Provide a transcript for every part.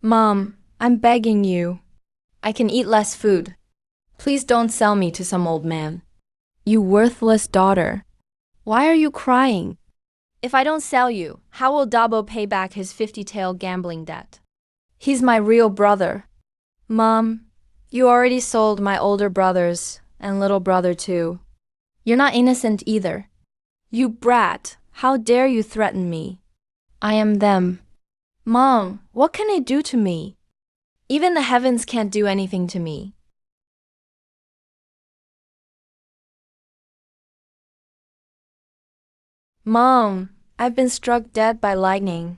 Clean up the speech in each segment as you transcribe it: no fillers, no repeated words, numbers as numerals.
Mom, I'm begging you. I can eat less food. Please don't sell me to some old man. You worthless daughter. Why are you crying? If I don't sell you, how will Dabo pay back his 50-tail gambling debt? He's my real brother. Mom, you already sold my older brothers and little brother too. You're not innocent either. You brat, how dare you threaten me? I am them. Mom, what can they do to me? Even the heavens can't do anything to me. Mom, I've been struck dead by lightning.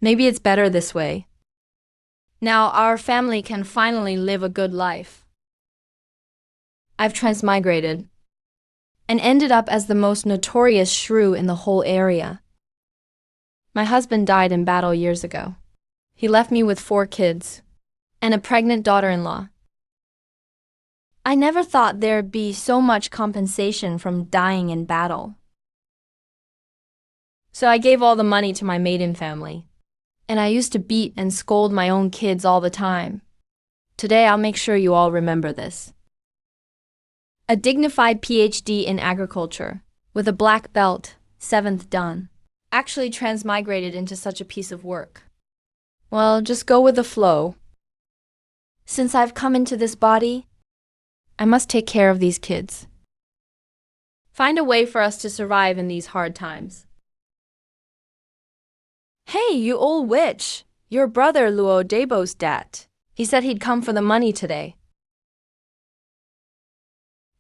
Maybe it's better this way. Now our family can finally live a good life. I've transmigrated and ended up as the most notorious shrew in the whole area. My husband died in battle years ago. He left me with 4 kids and a pregnant daughter-in-law. I never thought there'd be so much compensation from dying in battle. So I gave all the money to my maiden family. And I used to beat and scold my own kids all the time. Today I'll make sure you all remember this. A dignified PhD in agriculture, with a black belt, 7th dan, actually transmigrated into such a piece of work. Well, just go with the flow. Since I've come into this body, I must take care of these kids. Find a way for us to survive in these hard times. Hey, you old witch! Your brother Luo Dabo's dead. He said he'd come for the money today.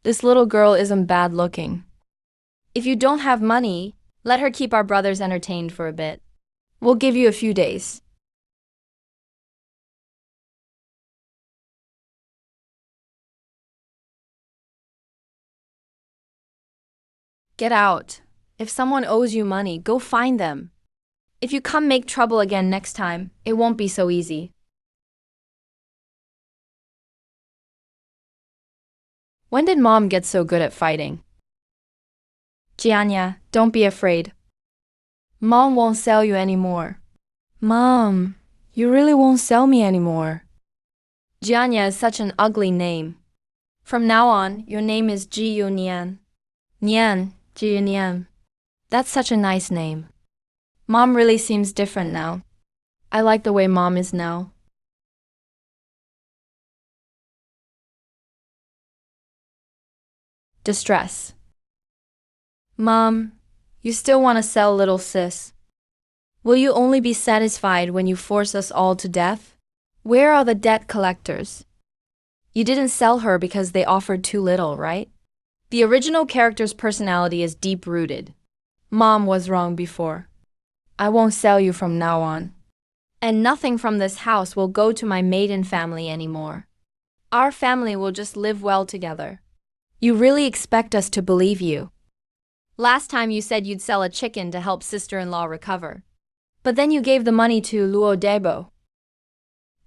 This little girl isn't bad looking. If you don't have money, let her keep our brothers entertained for a bit. We'll give you a few days. Get out. If someone owes you money, go find them. If you come make trouble again next time, it won't be so easy. When did Mom get so good at fighting? Jianya, don't be afraid. Mom won't sell you anymore. Mom, you really won't sell me anymore. Jianya is such an ugly name. From now on, your name is Jiyu Nian. Nian, Jiyu Nian. That's such a nice name. Mom really seems different now. I like the way Mom is now. Distress. Mom, you still want to sell little sis. Will you only be satisfied when you force us all to death? Where are the debt collectors? You didn't sell her because they offered too little, right? The original character's personality is deep-rooted. Mom was wrong before. I won't sell you from now on. And nothing from this house will go to my maiden family anymore. Our family will just live well together. You really expect us to believe you? Last time you said you'd sell a chicken to help sister-in-law recover. But then you gave the money to Luo Debo.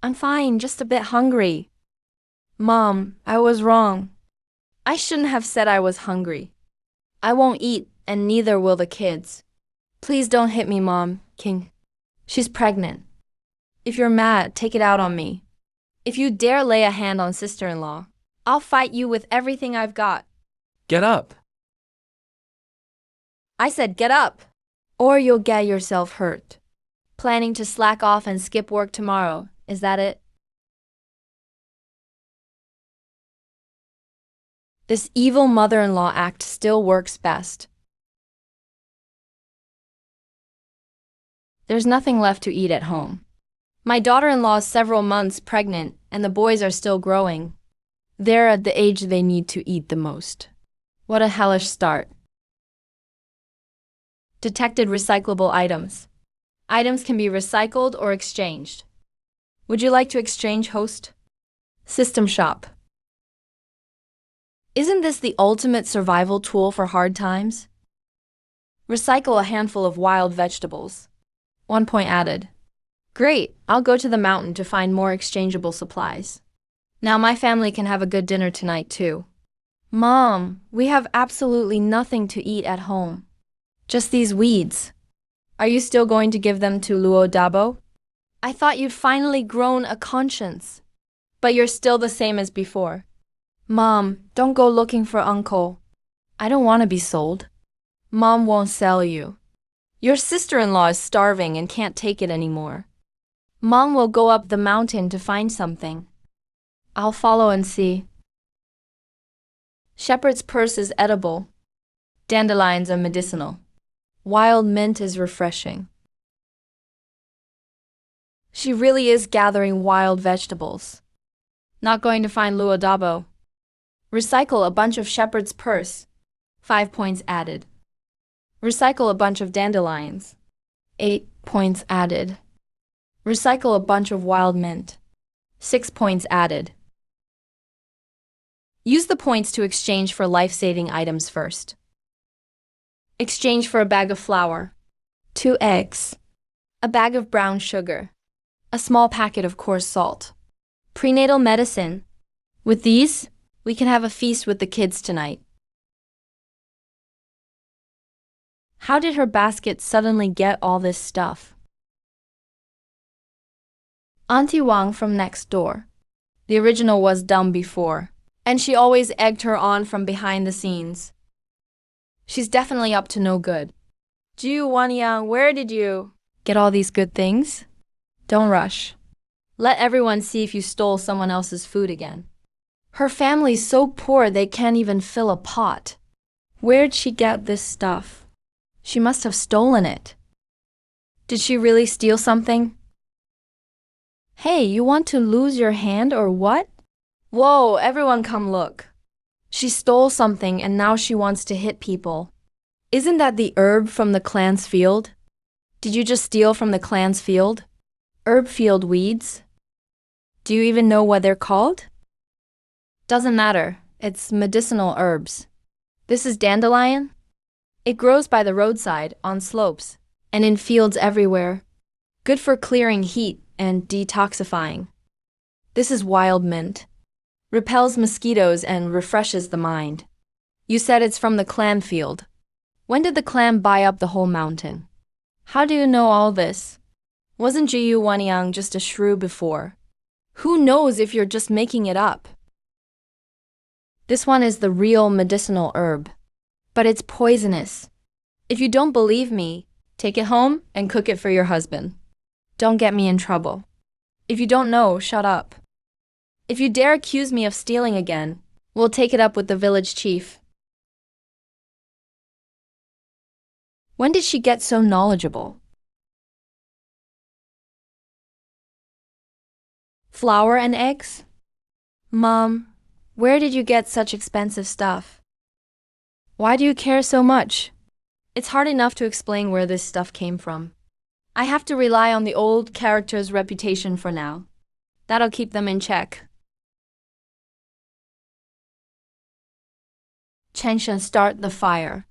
I'm fine, just a bit hungry. Mom, I was wrong. I shouldn't have said I was hungry. I won't eat, and neither will the kids. Please don't hit me, Mom, King. She's pregnant. If you're mad, take it out on me. If you dare lay a hand on sister-in-law, I'll fight you with everything I've got. Get up. I said get up, or you'll get yourself hurt. Planning to slack off and skip work tomorrow, is that it? This evil mother-in-law act still works best. There's nothing left to eat at home. My daughter-in-law is several months pregnant, and the boys are still growing. They're at the age they need to eat the most. What a hellish start. Detected recyclable items. Items can be recycled or exchanged. Would you like to exchange, host? System shop. Isn't this the ultimate survival tool for hard times? Recycle a handful of wild vegetables. 1 point added. Great, I'll go to the mountain to find more exchangeable supplies. Now my family can have a good dinner tonight too. Mom, we have absolutely nothing to eat at home. Just these weeds. Are you still going to give them to Luo Dabo? I thought you'd finally grown a conscience. But you're still the same as before. Mom, don't go looking for Uncle. I don't want to be sold. Mom won't sell you. Your sister-in-law is starving and can't take it anymore. Mom will go up the mountain to find something. I'll follow and see. Shepherd's purse is edible. Dandelions are medicinal. Wild mint is refreshing. She really is gathering wild vegetables. Not going to find Luodabo. Recycle a bunch of shepherd's purse. 5 points added. Recycle a bunch of dandelions. 8 points added. Recycle a bunch of wild mint. 6 points added. Use the points to exchange for life-saving items first. Exchange for a bag of flour, 2 eggs, a bag of brown sugar, a small packet of coarse salt, prenatal medicine. With these, we can have a feast with the kids tonight. How did her basket suddenly get all this stuff? Auntie Wang from next door. The original was dumb before, and she always egged her on from behind the scenes. She's definitely up to no good. Ju Wanyang, where did you get all these good things? Don't rush. Let everyone see if you stole someone else's food again. Her family's so poor they can't even fill a pot. Where'd she get this stuff? She must have stolen it. Did she really steal something? Hey, you want to lose your hand or what? Whoa, everyone come look. She stole something and now she wants to hit people. Isn't that the herb from the clan's field? Did you just steal from the clan's field? Herb field weeds? Do you even know what they're called? Doesn't matter. It's medicinal herbs. This is dandelion. It grows by the roadside, on slopes, and in fields everywhere. Good for clearing heat and detoxifying. This is wild mint. Repels mosquitoes and refreshes the mind. You said it's from the clan field. When did the clan buy up the whole mountain? How do you know all this? Wasn't Jiyu Wanyang just a shrew before? Who knows if you're just making it up? This one is the real medicinal herb, but it's poisonous. If you don't believe me, take it home and cook it for your husband. Don't get me in trouble. If you don't know, shut up. If you dare accuse me of stealing again, we'll take it up with the village chief. When did she get so knowledgeable? Flour and eggs? Mom, where did you get such expensive stuff? Why do you care so much? It's hard enough to explain where this stuff came from. I have to rely on the old character's reputation for now. That'll keep them in check. Chenshan, start the fire.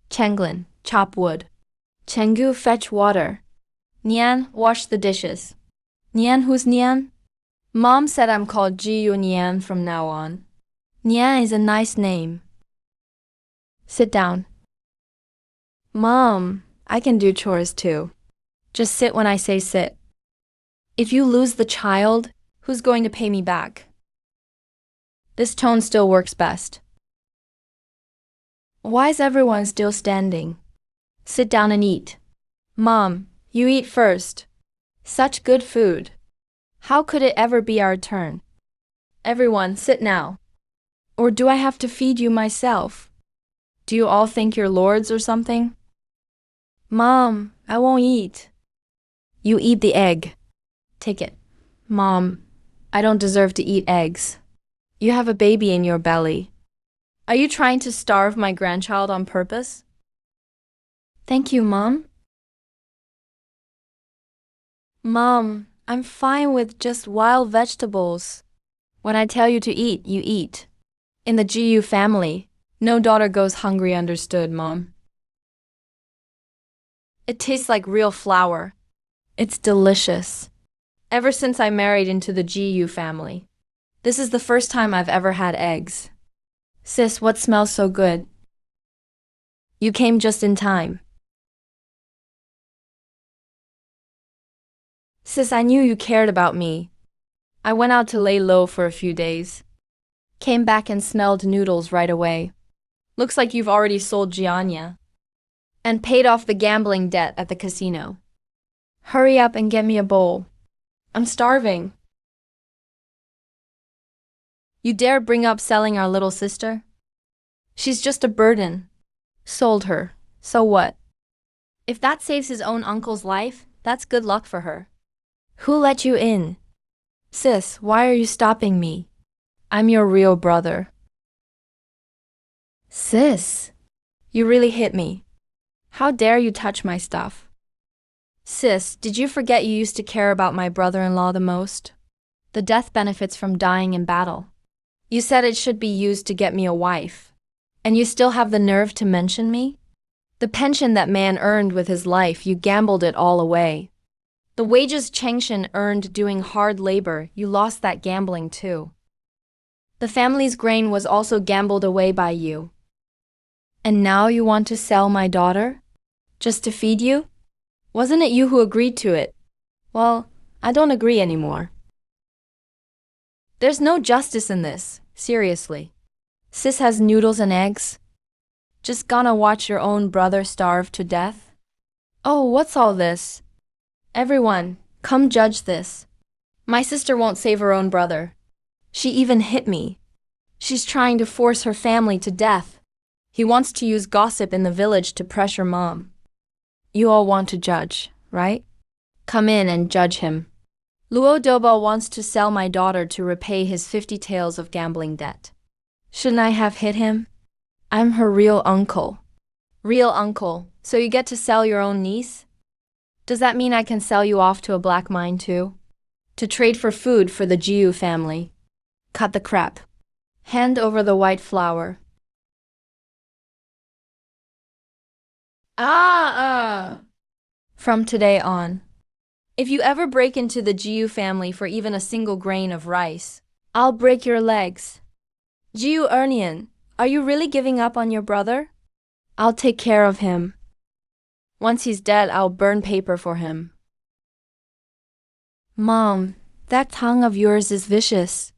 Chenglin, chop wood. Chenggu, fetch water. Nian, wash the dishes. Nian, who's Nian? Mom said I'm called Jiyu Nian from now on. Nian is a nice name. Sit down. Mom, I can do chores too. Just sit when I say sit. If you lose the child, who's going to pay me back? This tone still works best. Why is everyone still standing? Sit down and eat. Mom, you eat first. Such good food. How could it ever be our turn? Everyone, sit now. Or do I have to feed you myself? Do you all think you're lords or something? Mom, I won't eat. You eat the egg. Take it. Mom, I don't deserve to eat eggs. You have a baby in your belly. Are you trying to starve my grandchild on purpose? Thank you, Mom. Mom, I'm fine with just wild vegetables. When I tell you to eat, you eat. In the Jiyu family, no daughter goes hungry, understood, Mom? It tastes like real flour. It's delicious. Ever since I married into the Jiyu family, this is the first time I've ever had eggs. Sis, what smells so good? You came just in time. Sis, I knew you cared about me. I went out to lay low for a few days. Came back and smelled noodles right away. Looks like you've already sold Gianna. And paid off the gambling debt at the casino. Hurry up and get me a bowl. I'm starving. You dare bring up selling our little sister? She's just a burden. Sold her. So what? If that saves his own uncle's life, that's good luck for her. Who let you in? Sis, why are you stopping me? I'm your real brother. Sis, you really hit me. How dare you touch my stuff? Sis, did you forget you used to care about my brother-in-law the most? The death benefits from dying in battle. You said it should be used to get me a wife. And you still have the nerve to mention me? The pension that man earned with his life, you gambled it all away. The wages Chengshin earned doing hard labor, you lost that gambling too. The family's grain was also gambled away by you. And now you want to sell my daughter? Just to feed you? Wasn't it you who agreed to it? Well, I don't agree anymore. There's no justice in this, seriously. Sis has noodles and eggs. Just gonna watch your own brother starve to death? Oh, what's all this? Everyone, come judge this. My sister won't save her own brother. She even hit me. She's trying to force her family to death. He wants to use gossip in the village to pressure Mom. You all want to judge, right? Come in and judge him. Luo Dobo wants to sell my daughter to repay his 50 taels of gambling debt. Shouldn't I have hit him? I'm her real uncle. Real uncle, so you get to sell your own niece? Does that mean I can sell you off to a black mine too? To trade for food for the Jiu family. Cut the crap. Hand over the white flour. From today on, if you ever break into the Jiu family for even a single grain of rice, I'll break your legs. Jiu Ernian, are you really giving up on your brother? I'll take care of him. Once he's dead, I'll burn paper for him. Mom, that tongue of yours is vicious.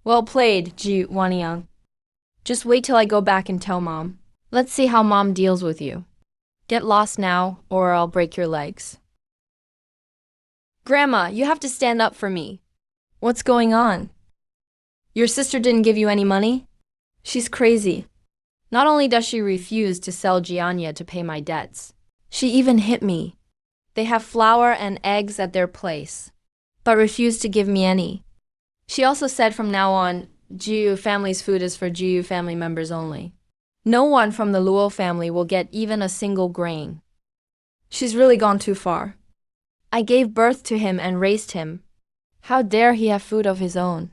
Well played, Jiu Wanyang. Just wait till I go back and tell Mom. Let's see how Mom deals with you. Get lost now, or I'll break your legs. Grandma, you have to stand up for me. What's going on? Your sister didn't give you any money? She's crazy. Not only does she refuse to sell Gianna to pay my debts, she even hit me. They have flour and eggs at their place, but refused to give me any. She also said from now on, Jiu family's food is for Jiu family members only. No one from the Luo family will get even a single grain. She's really gone too far. I gave birth to him and raised him. How dare he have food of his own,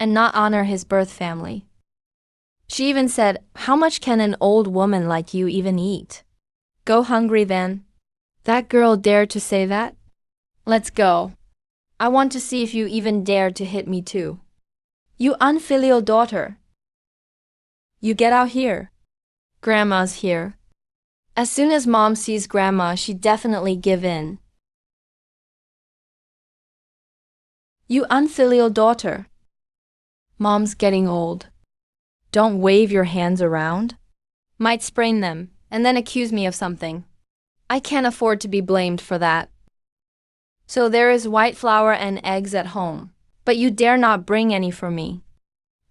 and not honor his birth family? She even said, how much can an old woman like you even eat? Go hungry then. That girl dared to say that? Let's go. I want to see if you even dare to hit me too. You unfilial daughter. You get out here. Grandma's here. As soon as Mom sees Grandma, she'd definitely give in. You unfilial daughter. Mom's getting old. Don't wave your hands around. Might sprain them, and then accuse me of something. I can't afford to be blamed for that. So there is white flour and eggs at home, but you dare not bring any for me.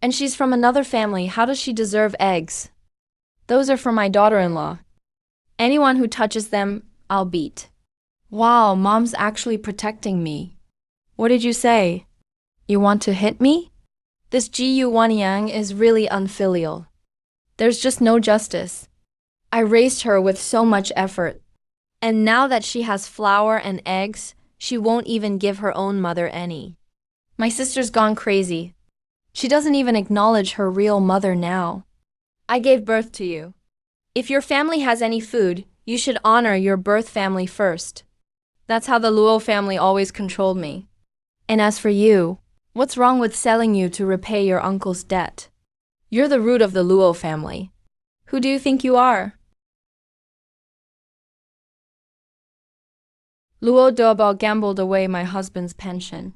And she's from another family, how does she deserve eggs? Those are for my daughter-in-law. Anyone who touches them, I'll beat. Wow, Mom's actually protecting me. What did you say? You want to hit me? This Jiu Wanyang is really unfilial. There's just no justice. I raised her with so much effort. And now that she has flour and eggs, she won't even give her own mother any. My sister's gone crazy. She doesn't even acknowledge her real mother now. I gave birth to you. If your family has any food, you should honor your birth family first. That's how the Luo family always controlled me. And as for you, what's wrong with selling you to repay your uncle's debt? You're the root of the Luo family. Who do you think you are? Luo Dobo gambled away my husband's pension.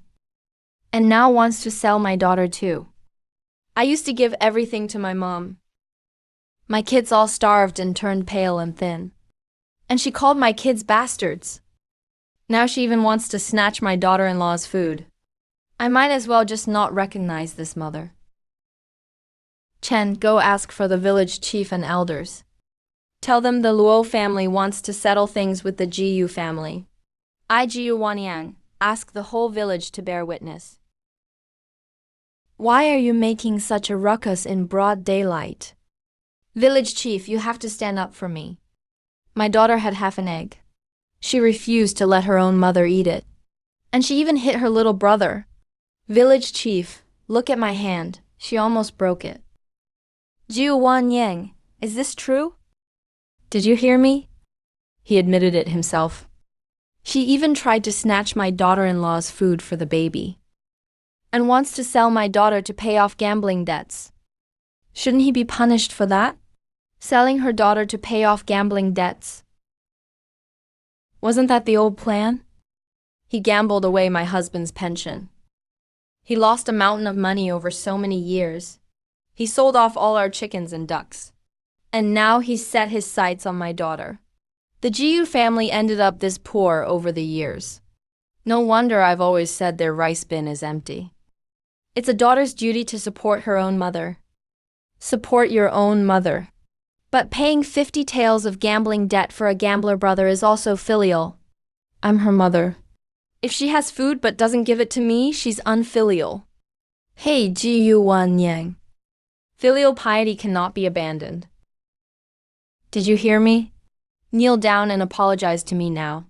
And now wants to sell my daughter too. I used to give everything to my mom. My kids all starved and turned pale and thin. And she called my kids bastards. Now she even wants to snatch my daughter-in-law's food. I might as well just not recognize this mother. Chen, go ask for the village chief and elders. Tell them the Luo family wants to settle things with the Jiyu family. I, Jiyu Wanyang, ask the whole village to bear witness. Why are you making such a ruckus in broad daylight? Village chief, you have to stand up for me. My daughter had half an egg. She refused to let her own mother eat it. And she even hit her little brother. Village chief, look at my hand. She almost broke it. Jiu Wanyang, is this true? Did you hear me? He admitted it himself. She even tried to snatch my daughter-in-law's food for the baby. And wants to sell my daughter to pay off gambling debts. Shouldn't he be punished for that? Selling her daughter to pay off gambling debts. Wasn't that the old plan? He gambled away my husband's pension. He lost a mountain of money over so many years. He sold off all our chickens and ducks. And now he's set his sights on my daughter. The Jiyu family ended up this poor over the years. No wonder I've always said their rice bin is empty. It's a daughter's duty to support her own mother. Support your own mother. But paying 50 taels of gambling debt for a gambler brother is also filial. I'm her mother. If she has food but doesn't give it to me, she's unfilial. Hey, Jiyu Wanyang. Filial piety cannot be abandoned. Did you hear me? Kneel down and apologize to me now.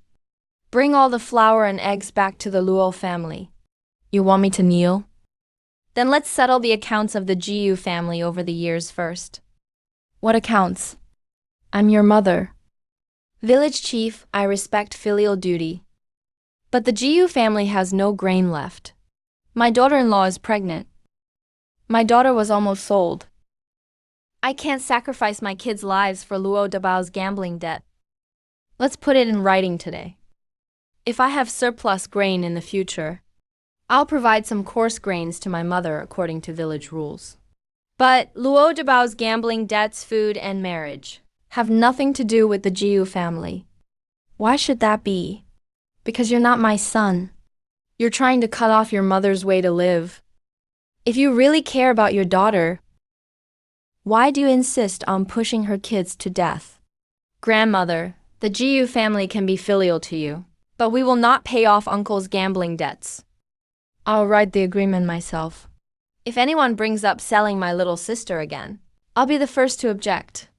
Bring all the flour and eggs back to the Luo family. You want me to kneel? Then let's settle the accounts of the Jiyu family over the years first. What accounts? I'm your mother. Village chief, I respect filial duty. But the Jiyu family has no grain left. My daughter-in-law is pregnant. My daughter was almost sold. I can't sacrifice my kids' lives for Luo Dabao's gambling debt. Let's put it in writing today. If I have surplus grain in the future, I'll provide some coarse grains to my mother according to village rules. But Luo Dabao's gambling debts, food, and marriage have nothing to do with the Jiyu family. Why should that be? Because you're not my son. You're trying to cut off your mother's way to live. If you really care about your daughter, why do you insist on pushing her kids to death? Grandmother, the Jiyu family can be filial to you, but we will not pay off uncle's gambling debts. I'll write the agreement myself. If anyone brings up selling my little sister again, I'll be the first to object.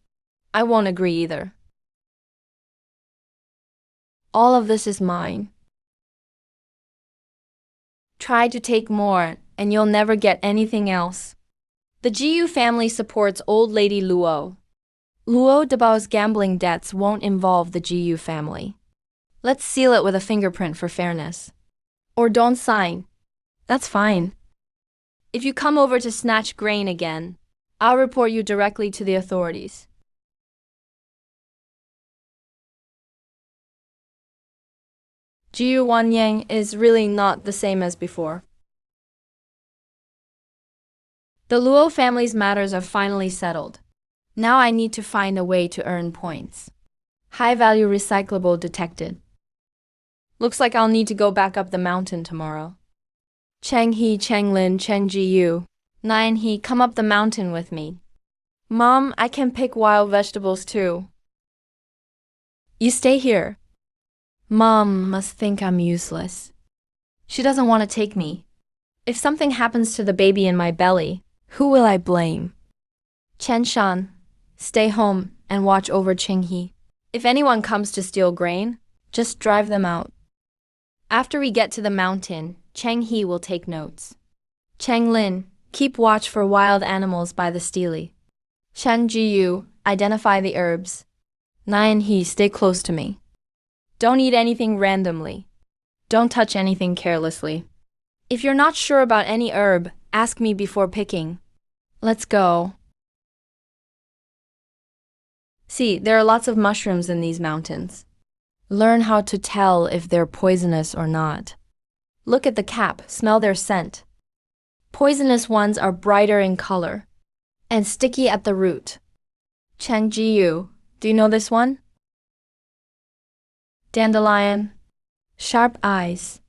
I won't agree either. All of this is mine. Try to take more, and you'll never get anything else. The Jiyu family supports old lady Luo. Luo Dabao's gambling debts won't involve the Jiyu family. Let's seal it with a fingerprint for fairness. Or don't sign. That's fine. If you come over to snatch grain again, I'll report you directly to the authorities. Jiyu Wanyang is really not the same as before. The Luo family's matters are finally settled. Now I need to find a way to earn points. High-value recyclable detected. Looks like I'll need to go back up the mountain tomorrow. Cheng He, Cheng Lin, Cheng Ji-yu. 9 He, come up the mountain with me. Mom, I can pick wild vegetables too. You stay here. Mom must think I'm useless. She doesn't want to take me. If something happens to the baby in my belly, who will I blame? Chen Shan, stay home and watch over Cheng He. If anyone comes to steal grain, just drive them out. After we get to the mountain, Cheng He will take notes. Cheng Lin, keep watch for wild animals by the stele. Cheng Ji-yu, identify the herbs. 9 He, stay close to me. Don't eat anything randomly. Don't touch anything carelessly. If you're not sure about any herb, ask me before picking. Let's go. See, there are lots of mushrooms in these mountains. Learn how to tell if they're poisonous or not. Look at the cap, smell their scent. Poisonous ones are brighter in color and sticky at the root. Cheng Jiyu, do you know this one? Dandelion. Sharp eyes.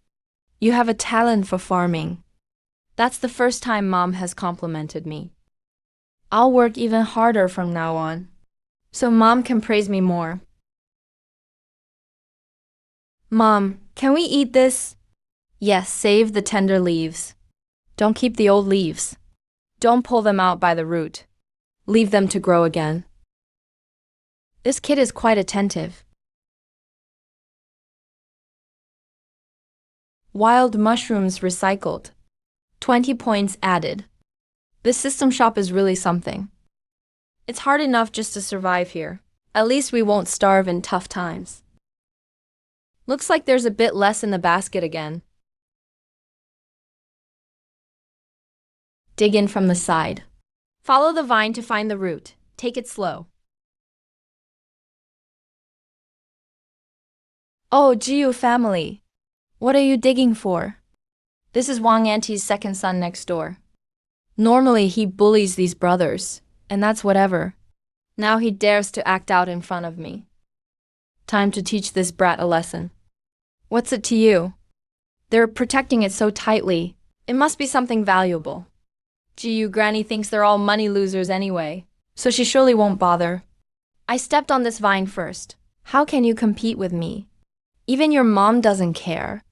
You have a talent for farming. That's the first time Mom has complimented me. I'll work even harder from now on, so Mom can praise me more. Mom, can we eat this? Yes, save the tender leaves. Don't keep the old leaves. Don't pull them out by the root. Leave them to grow again. This kid is quite attentive. Wild mushrooms recycled. 20 points added. This system shop is really something. It's hard enough just to survive here. At least we won't starve in tough times. Looks like there's a bit less in the basket again. Dig in from the side. Follow the vine to find the root. Take it slow. Oh, Jiu family. What are you digging for? This is Wang Auntie's second son next door. Normally he bullies these brothers, and that's whatever. Now he dares to act out in front of me. Time to teach this brat a lesson. What's it to you? They're protecting it so tightly. It must be something valuable. Jiu Granny thinks they're all money losers anyway, so she surely won't bother. I stepped on this vine first. How can you compete with me? Even your mom doesn't care.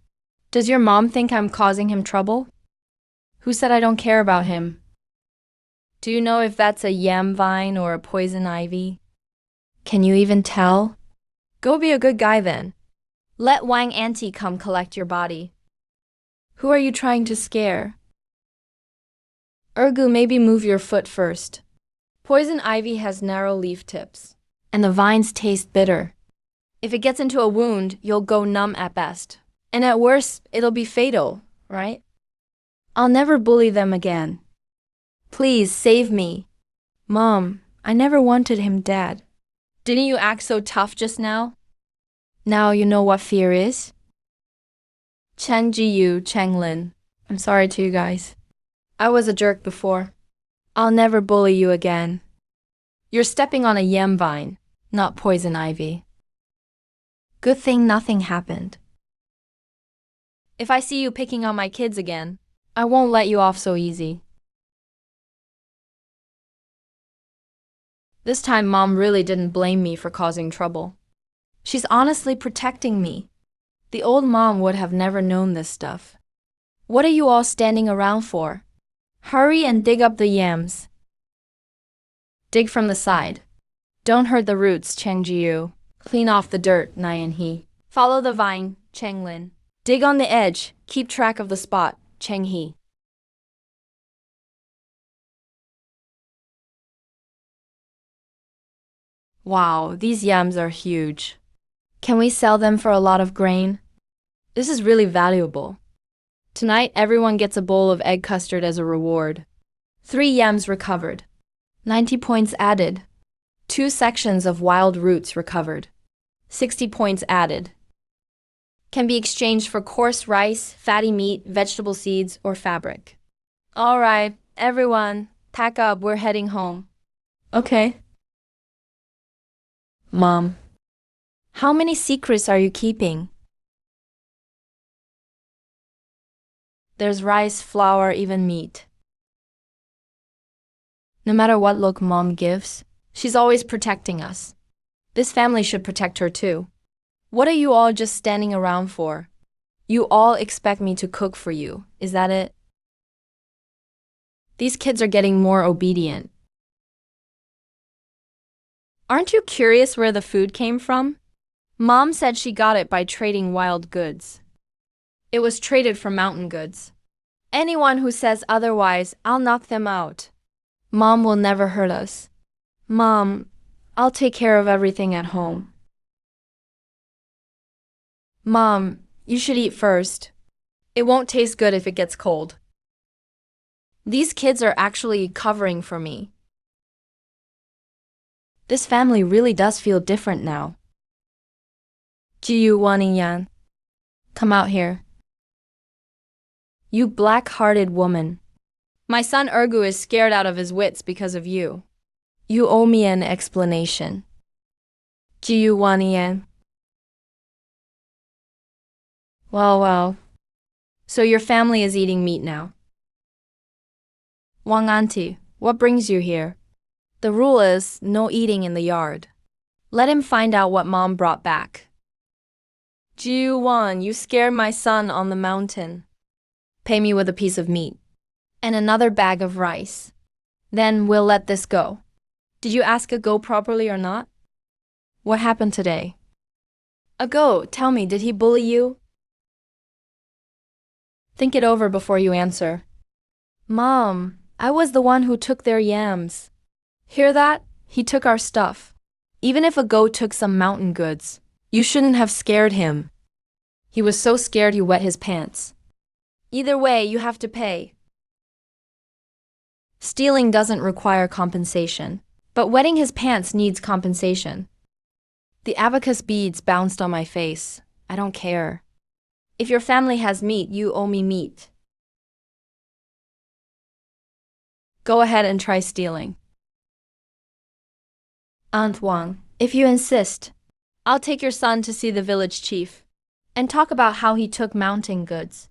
Does your mom think I'm causing him trouble? Who said I don't care about him? Do you know if that's a yam vine or a poison ivy? Can you even tell? Go be a good guy then. Let Wang Auntie come collect your body. Who are you trying to scare? Ergu, maybe move your foot first. Poison ivy has narrow leaf tips, and the vines taste bitter. If it gets into a wound, you'll go numb at best. And at worst, it'll be fatal, right? I'll never bully them again. Please, save me. Mom, I never wanted him dead. Didn't you act so tough just now? Now you know what fear is? Chen Jiyu, Cheng Lin. I'm sorry to you guys. I was a jerk before. I'll never bully you again. You're stepping on a yam vine, not poison ivy. Good thing nothing happened. If I see you picking on my kids again, I won't let you off so easy. This time Mom really didn't blame me for causing trouble. She's honestly protecting me. The old mom would have never known this stuff. What are you all standing around for? Hurry and dig up the yams. Dig from the side. Don't hurt the roots, Cheng Jiu. Clean off the dirt, Nyan He. Follow the vine, Cheng Lin. Dig on the edge. Keep track of the spot, Cheng He. Wow, these yams are huge. Can we sell them for a lot of grain? This is really valuable. Tonight, everyone gets a bowl of egg custard as a reward. 3 yams recovered. 90 points added. 2 sections of wild roots recovered. 60 points added. Can be exchanged for coarse rice, fatty meat, vegetable seeds, or fabric. All right, everyone, pack up, we're heading home. Okay. Mom, how many secrets are you keeping? There's rice, flour, even meat. No matter what look Mom gives, she's always protecting us. This family should protect her too. What are you all just standing around for? You all expect me to cook for you, is that it? These kids are getting more obedient. Aren't you curious where the food came from? Mom said she got it by trading wild goods. It was traded for mountain goods. Anyone who says otherwise, I'll knock them out. Mom will never hurt us. Mom, I'll take care of everything at home. Mom, you should eat first. It won't taste good if it gets cold. These kids are actually covering for me. This family really does feel different now. Jiyu Wanyan. Come out here. You black-hearted woman. My son Ergu is scared out of his wits because of you. You owe me an explanation. Jiyu Wanyan. Well. So your family is eating meat now. Wang auntie, what brings you here? The rule is no eating in the yard. Let him find out what mom brought back. Jiu Wan, you scared my son on the mountain. Pay me with a piece of meat. And another bag of rice. Then we'll let this go. Did you ask a go properly or not? What happened today? A go, tell me, did he bully you? Think it over before you answer. Mom, I was the one who took their yams. Hear that? He took our stuff. Even if a goat took some mountain goods, you shouldn't have scared him. He was so scared he wet his pants. Either way, you have to pay. Stealing doesn't require compensation, but wetting his pants needs compensation. The abacus beads bounced on my face. I don't care. If your family has meat, you owe me meat. Go ahead and try stealing. Aunt Wang, if you insist, I'll take your son to see the village chief and talk about how he took mountain goods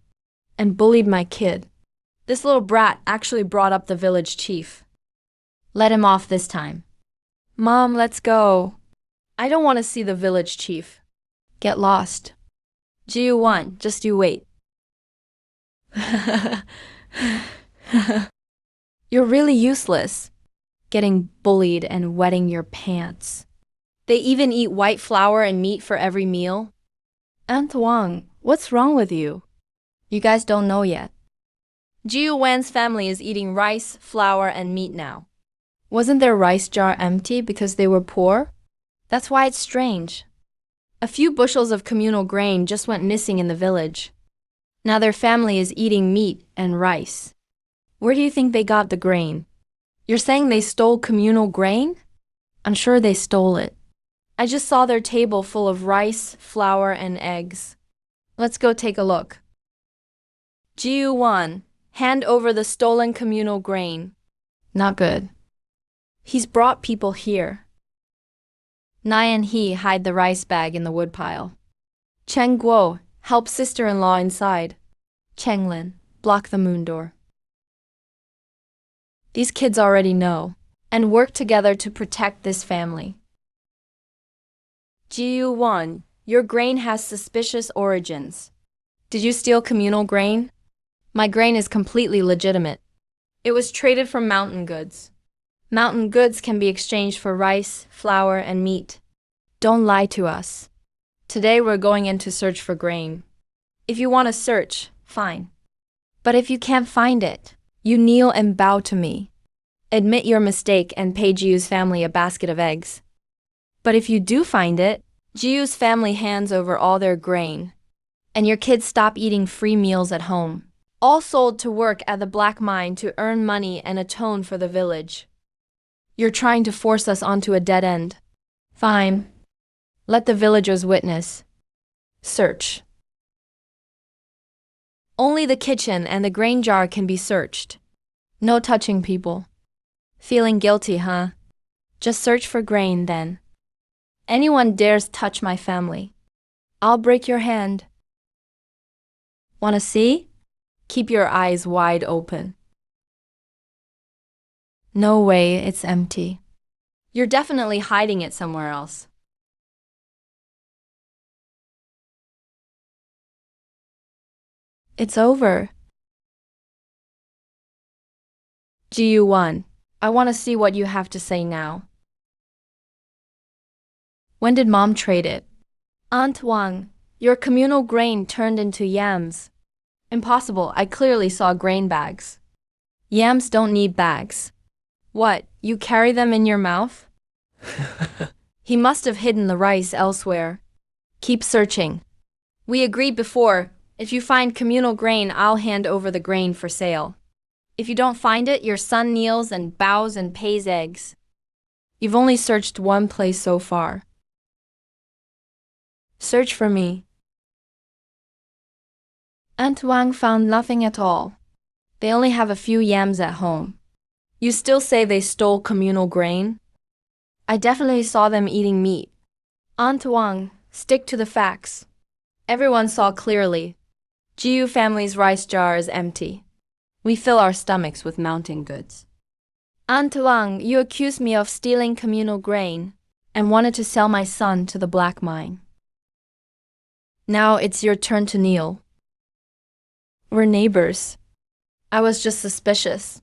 and bullied my kid. This little brat actually brought up the village chief. Let him off this time. Mom, let's go. I don't want to see the village chief. Get lost. Jiu Wan, just you wait. You're really useless, getting bullied and wetting your pants. They even eat white flour and meat for every meal. Aunt Wang, what's wrong with you? You guys don't know yet. Jiu Wan's family is eating rice, flour, and meat now. Wasn't their rice jar empty because they were poor? That's why it's strange. A few bushels of communal grain just went missing in the village. Now their family is eating meat and rice. Where do you think they got the grain? You're saying they stole communal grain? I'm sure they stole it. I just saw their table full of rice, flour, and eggs. Let's go take a look. Jiu Wan, hand over the stolen communal grain. Not good. He's brought people here. Nai and he hide the rice bag in the woodpile. Cheng Guo, help sister-in-law inside. Cheng Lin, block the moon door. These kids already know, and work together to protect this family. Jiu Wan, your grain has suspicious origins. Did you steal communal grain? My grain is completely legitimate. It was traded for mountain goods. Mountain goods can be exchanged for rice, flour, and meat. Don't lie to us. Today we're going in to search for grain. If you want to search, fine. But if you can't find it, you kneel and bow to me. Admit your mistake and pay Jiu's family a basket of eggs. But if you do find it, Jiu's family hands over all their grain. And your kids stop eating free meals at home. All sold to work at the black mine to earn money and atone for the village. You're trying to force us onto a dead end. Fine. Let the villagers witness. Search. Only the kitchen and the grain jar can be searched. No touching people. Feeling guilty, huh? Just search for grain then. Anyone dares touch my family, I'll break your hand. Wanna see? Keep your eyes wide open. No way, it's empty. You're definitely hiding it somewhere else. It's over. GU1, I want to see what you have to say now. When did Mom trade it? Aunt Wang, your communal grain turned into yams. Impossible, I clearly saw grain bags. Yams don't need bags. What, you carry them in your mouth? He must have hidden the rice elsewhere. Keep searching. We agreed before, if you find communal grain, I'll hand over the grain for sale. If you don't find it, your son kneels and bows and pays eggs. You've only searched one place so far. Search for me. Aunt Wang found nothing at all. They only have a few yams at home. You still say they stole communal grain? I definitely saw them eating meat. Aunt Wang, stick to the facts. Everyone saw clearly. Jiu family's rice jar is empty. We fill our stomachs with mountain goods. Aunt Wang, you accused me of stealing communal grain and wanted to sell my son to the black mine. Now it's your turn to kneel. We're neighbors. I was just suspicious.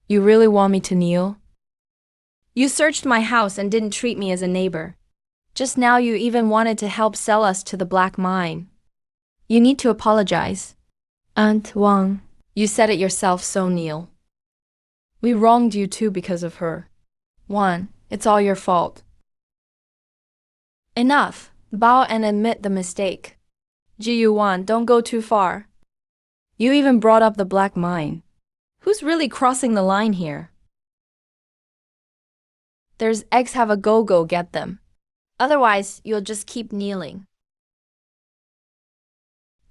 You really want me to kneel? You searched my house and didn't treat me as a neighbor. Just now you even wanted to help sell us to the black mine. You need to apologize. Aunt Wang, you said it yourself, so kneel. We wronged you too because of her. It's all your fault. Enough. Bow and admit the mistake. Ji-Yuan, don't go too far. You even brought up the black mine. Who's really crossing the line here? There's eggs, have a go get them. Otherwise, you'll just keep kneeling.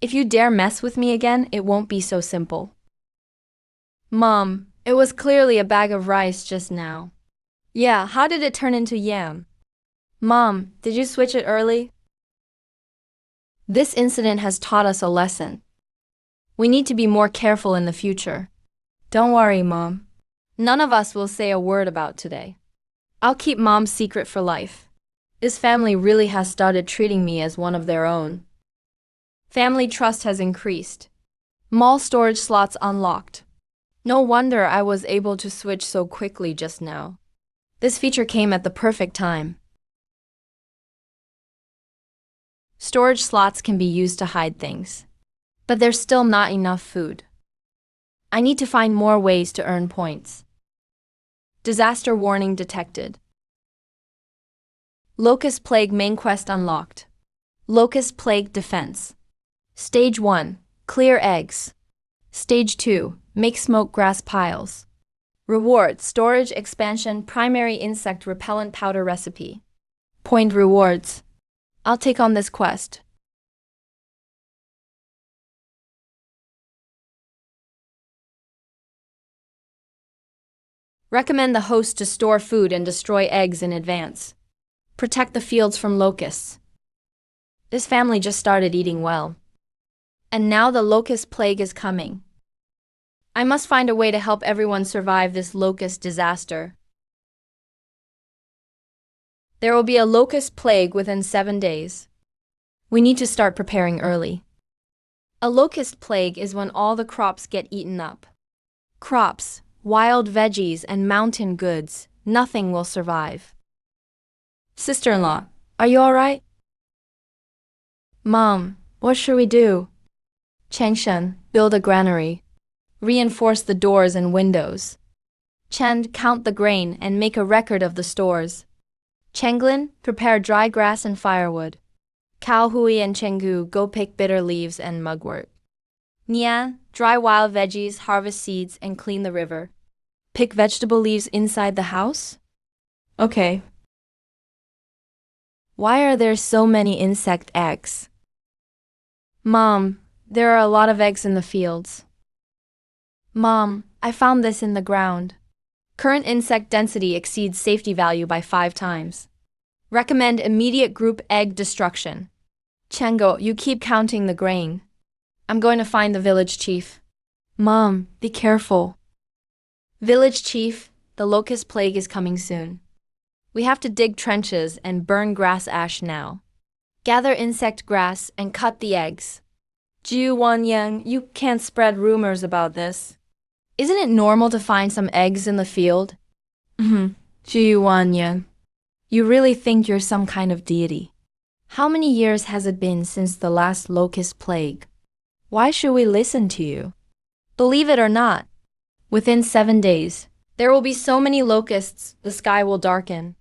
If you dare mess with me again, it won't be so simple. Mom, it was clearly a bag of rice just now. Yeah, how did it turn into yam? Mom, did you switch it early? This incident has taught us a lesson. We need to be more careful in the future. Don't worry, Mom. None of us will say a word about today. I'll keep Mom's secret for life. This family really has started treating me as one of their own. Family trust has increased. Mall storage slots unlocked. No wonder I was able to switch so quickly just now. This feature came at the perfect time. Storage slots can be used to hide things. But there's still not enough food. I need to find more ways to earn points. Disaster warning detected. Locust Plague main quest unlocked. Locust Plague defense. Stage 1. Clear eggs. Stage 2. Make smoke grass piles. Reward: storage expansion primary insect repellent powder recipe. Point rewards. I'll take on this quest. Recommend the host to store food and destroy eggs in advance. Protect the fields from locusts. This family just started eating well. And now the locust plague is coming. I must find a way to help everyone survive this locust disaster. There will be a locust plague within 7 days. We need to start preparing early. A locust plague is when all the crops get eaten up. Crops, wild veggies, and mountain goods, nothing will survive. Sister-in-law, are you all right? Mom, what should we do? Changshen, build a granary. Reinforce the doors and windows. Chen, count the grain and make a record of the stores. Chenglin, prepare dry grass and firewood. Cao Hui and Chenggu, go pick bitter leaves and mugwort. Nian, dry wild veggies, harvest seeds, and clean the river. Pick vegetable leaves inside the house? Okay. Why are there so many insect eggs? Mom, there are a lot of eggs in the fields. Mom, I found this in the ground. Current insect density exceeds safety value by 5 times. Recommend immediate group egg destruction. Chengo, you keep counting the grain. I'm going to find the village chief. Mom, be careful. Village chief, the locust plague is coming soon. We have to dig trenches and burn grass ash now. Gather insect grass and cut the eggs. Jiu Wanyang, you can't spread rumors about this. Isn't it normal to find some eggs in the field? Jiu Wanyang, you really think you're some kind of deity. How many years has it been since the last locust plague? Why should we listen to you? Believe it or not, within 7 days, there will be so many locusts the sky will darken.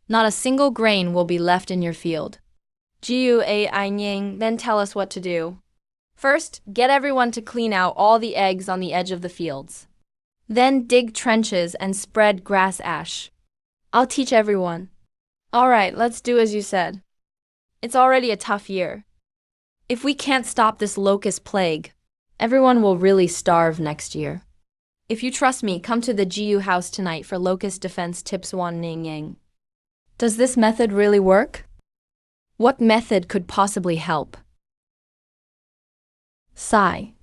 Not a single grain will be left in your field. Jiu Ainying, then tell us what to do. First, get everyone to clean out all the eggs on the edge of the fields. Then dig trenches and spread grass ash. I'll teach everyone. All right, let's do as you said. It's already a tough year. If we can't stop this locust plague, everyone will really starve next year. If you trust me, come to the GU house tonight for locust defense tips 1 Yang. Does this method really work? What method could possibly help? Sigh.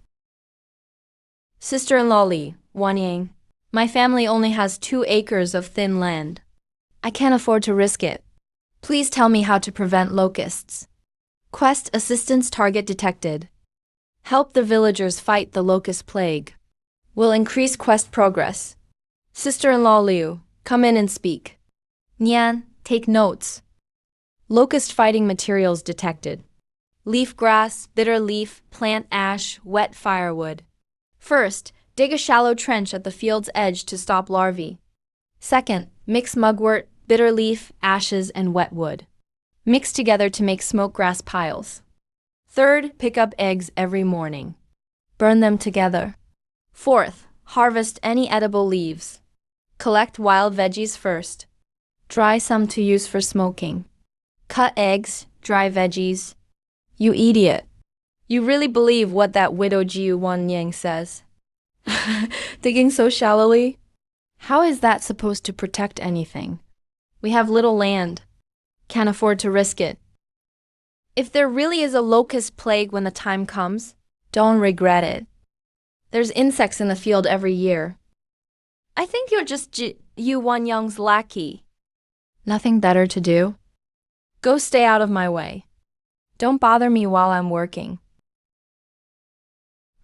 Sister-in-law Li, Wan Yang. My family only has 2 acres of thin land. I can't afford to risk it. Please tell me how to prevent locusts. Quest assistance target detected. Help the villagers fight the locust plague. Will increase quest progress. Sister-in-law Liu, come in and speak. Nian, take notes. Locust fighting materials detected. Leaf grass, bitter leaf, plant ash, wet firewood. First, dig a shallow trench at the field's edge to stop larvae. Second, mix mugwort, bitter leaf, ashes, and wet wood. Mix together to make smoke grass piles. Third, pick up eggs every morning. Burn them together. Fourth, harvest any edible leaves. Collect wild veggies first. Dry some to use for smoking. Cut eggs, dry veggies. You idiot. You really believe what that widow Jiu Wan Yang says? Digging so shallowly? How is that supposed to protect anything? We have little land. Can't afford to risk it. If there really is a locust plague when the time comes, don't regret it. There's insects in the field every year. I think you're just Yu Wan Yang's lackey. Nothing better to do? Go stay out of my way. Don't bother me while I'm working.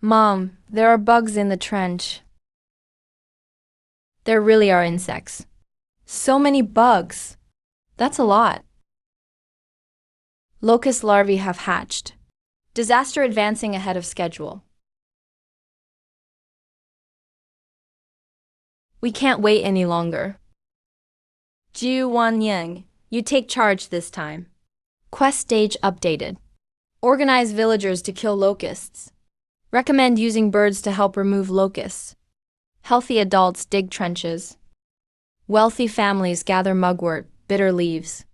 Mom, there are bugs in the trench. There really are insects. So many bugs. That's a lot. Locust larvae have hatched. Disaster advancing ahead of schedule. We can't wait any longer. Jiu Wan Yang, you take charge this time. Quest stage updated. Organize villagers to kill locusts. Recommend using birds to help remove locusts. Healthy adults dig trenches. Wealthy families gather mugwort, bitter leaves.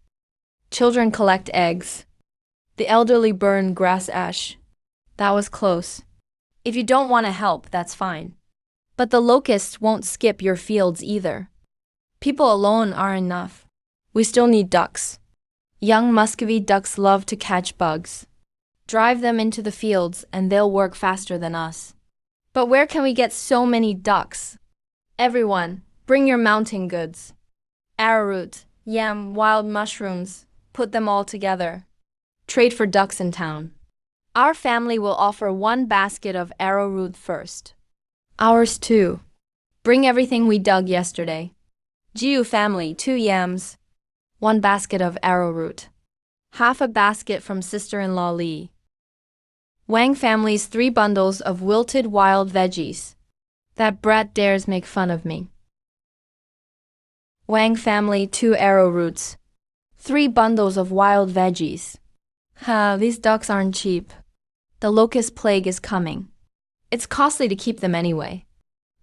Children collect eggs. The elderly burn grass ash. That was close. If you don't want to help, that's fine. But the locusts won't skip your fields either. People alone are enough. We still need ducks. Young Muscovy ducks love to catch bugs. Drive them into the fields and they'll work faster than us. But where can we get so many ducks? Everyone, bring your mountain goods. Arrowroot, yam, wild mushrooms, put them all together. Trade for ducks in town. Our family will offer 1 basket of arrowroot first. Ours too. Bring everything we dug yesterday. Jiu family, 2 yams. 1 basket of arrowroot. Half a basket from sister-in-law Li. Wang family's 3 bundles of wilted wild veggies. That brat dares make fun of me. Wang family 2 arrowroots. 3 bundles of wild veggies. Ha, these ducks aren't cheap. The locust plague is coming. It's costly to keep them anyway.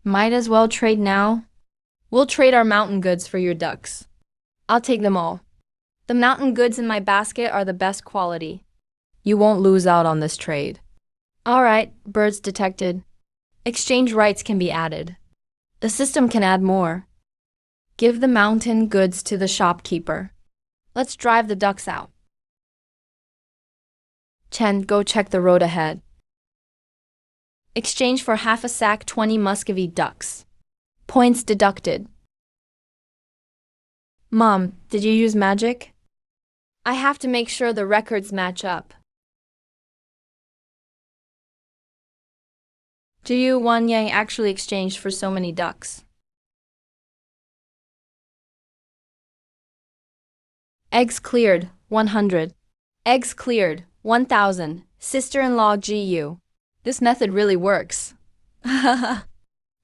Might as well trade now. We'll trade our mountain goods for your ducks. I'll take them all. The mountain goods in my basket are the best quality. You won't lose out on this trade. All right, birds detected. Exchange rights can be added. The system can add more. Give the mountain goods to the shopkeeper. Let's drive the ducks out. Chen, go check the road ahead. Exchange for half a sack 20 Muscovy ducks. Points deducted. Mom, did you use magic? I have to make sure the records match up. Jiu Wan Yang actually exchanged for so many ducks. Eggs cleared, 100. Eggs cleared, 1,000. Sister-in-law GU. This method really works.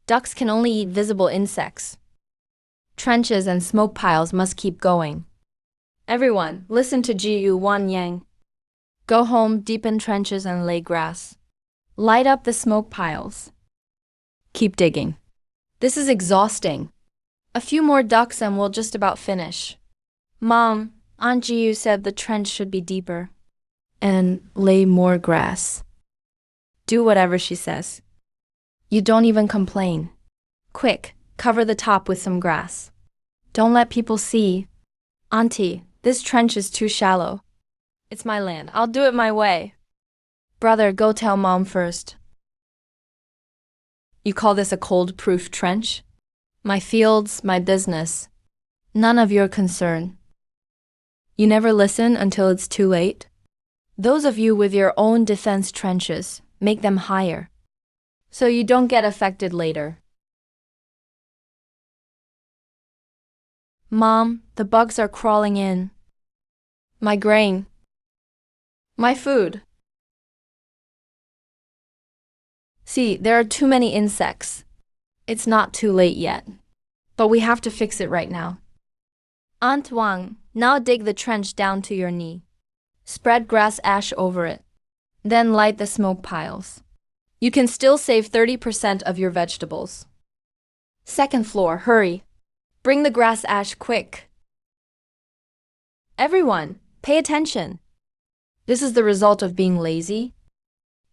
Ducks can only eat visible insects. Trenches and smoke piles must keep going. Everyone, listen to GU Wan Yang. Go home, deepen trenches and lay grass. Light up the smoke piles. Keep digging. This is exhausting. A few more ducks and we'll just about finish. Mom, Aunt Jiu said the trench should be deeper and lay more grass. Do whatever she says. You don't even complain. Quick, cover the top with some grass. Don't let people see. Auntie, this trench is too shallow. It's my land. I'll do it my way. Brother, go tell Mom first. You call this a cold-proof trench? My fields, my business. None of your concern. You never listen until it's too late? Those of you with your own defense trenches, make them higher, so you don't get affected later. Mom, the bugs are crawling in. My grain. My food. See, there are too many insects. It's not too late yet, but we have to fix it right now. Aunt Wang, now dig the trench down to your knee. Spread grass ash over it. Then light the smoke piles. You can still save 30% of your vegetables. Second floor, hurry. Bring the grass ash quick. Everyone, pay attention. This is the result of being lazy.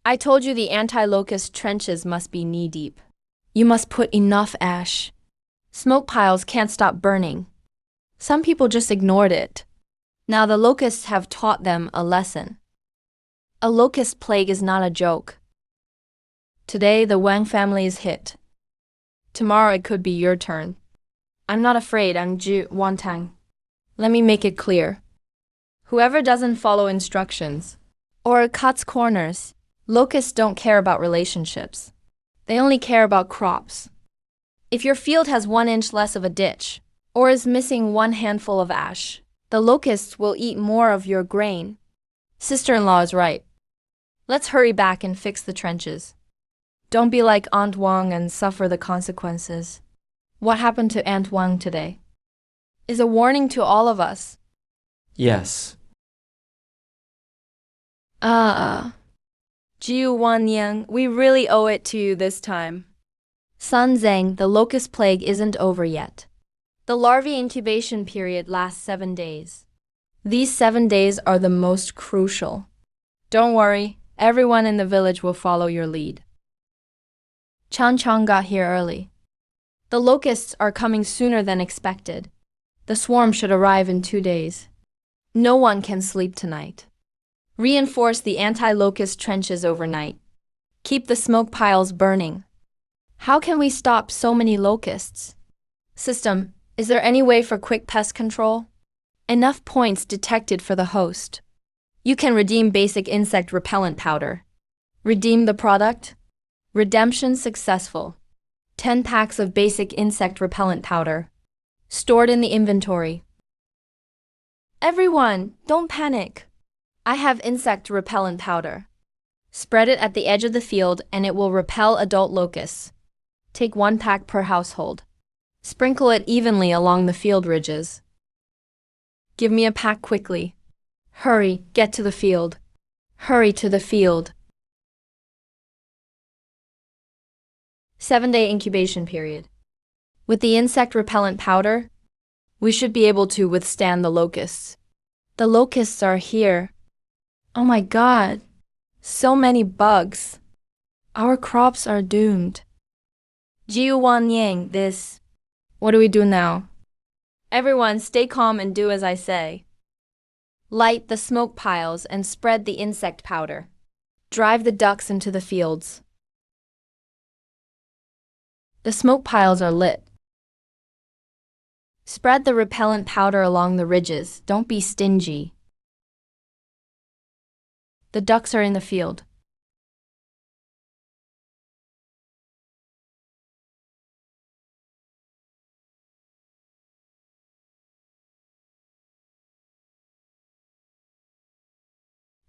I told you the anti-locust trenches must be knee-deep. You must put enough ash. Smoke piles can't stop burning. Some people just ignored it. Now the locusts have taught them a lesson. A locust plague is not a joke. Today the Wang family is hit. Tomorrow it could be your turn. I'm not afraid, Angju Wantang. Let me make it clear. Whoever doesn't follow instructions or cuts corners, locusts don't care about relationships. They only care about crops. If your field has 1 inch less of a ditch or is missing 1 handful of ash, the locusts will eat more of your grain. Sister-in-law is right. Let's hurry back and fix the trenches. Don't be like Aunt Wang and suffer the consequences. What happened to Aunt Wang today is a warning to all of us. Yes. Jiu Wanyang, we really owe it to you this time. Sun Zhang, the locust plague isn't over yet. The larvae incubation period lasts 7 days. These 7 days are the most crucial. Don't worry, everyone in the village will follow your lead. Chan Chang got here early. The locusts are coming sooner than expected. The swarm should arrive in 2 days. No one can sleep tonight. Reinforce the anti-locust trenches overnight. Keep the smoke piles burning. How can we stop so many locusts? System, is there any way for quick pest control? Enough points detected for the host. You can redeem basic insect repellent powder. Redeem the product. Redemption successful. 10 packs of basic insect repellent powder. Stored in the inventory. Everyone, don't panic. I have insect repellent powder. Spread it at the edge of the field and it will repel adult locusts. Take 1 pack per household. Sprinkle it evenly along the field ridges. Give me a pack quickly. Hurry, get to the field. Hurry to the field. 7-day incubation period. With the insect repellent powder, we should be able to withstand the locusts. The locusts are here. Oh my God, so many bugs. Our crops are doomed. Jiu Wanyang, this. What do we do now? Everyone, stay calm and do as I say. Light the smoke piles and spread the insect powder. Drive the ducks into the fields. The smoke piles are lit. Spread the repellent powder along the ridges. Don't be stingy. The ducks are in the field.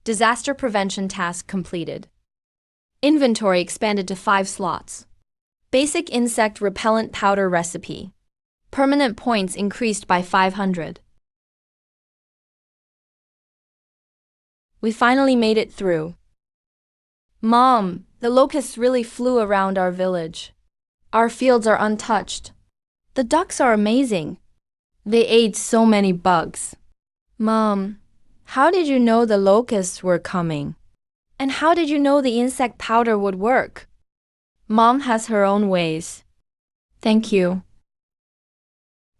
Disaster prevention task completed. Inventory expanded to 5 slots. Basic insect repellent powder recipe. Permanent points increased by 500. We finally made it through. Mom, the locusts really flew around our village. Our fields are untouched. The ducks are amazing. They ate so many bugs. Mom, how did you know the locusts were coming? And how did you know the insect powder would work? Mom has her own ways. Thank you.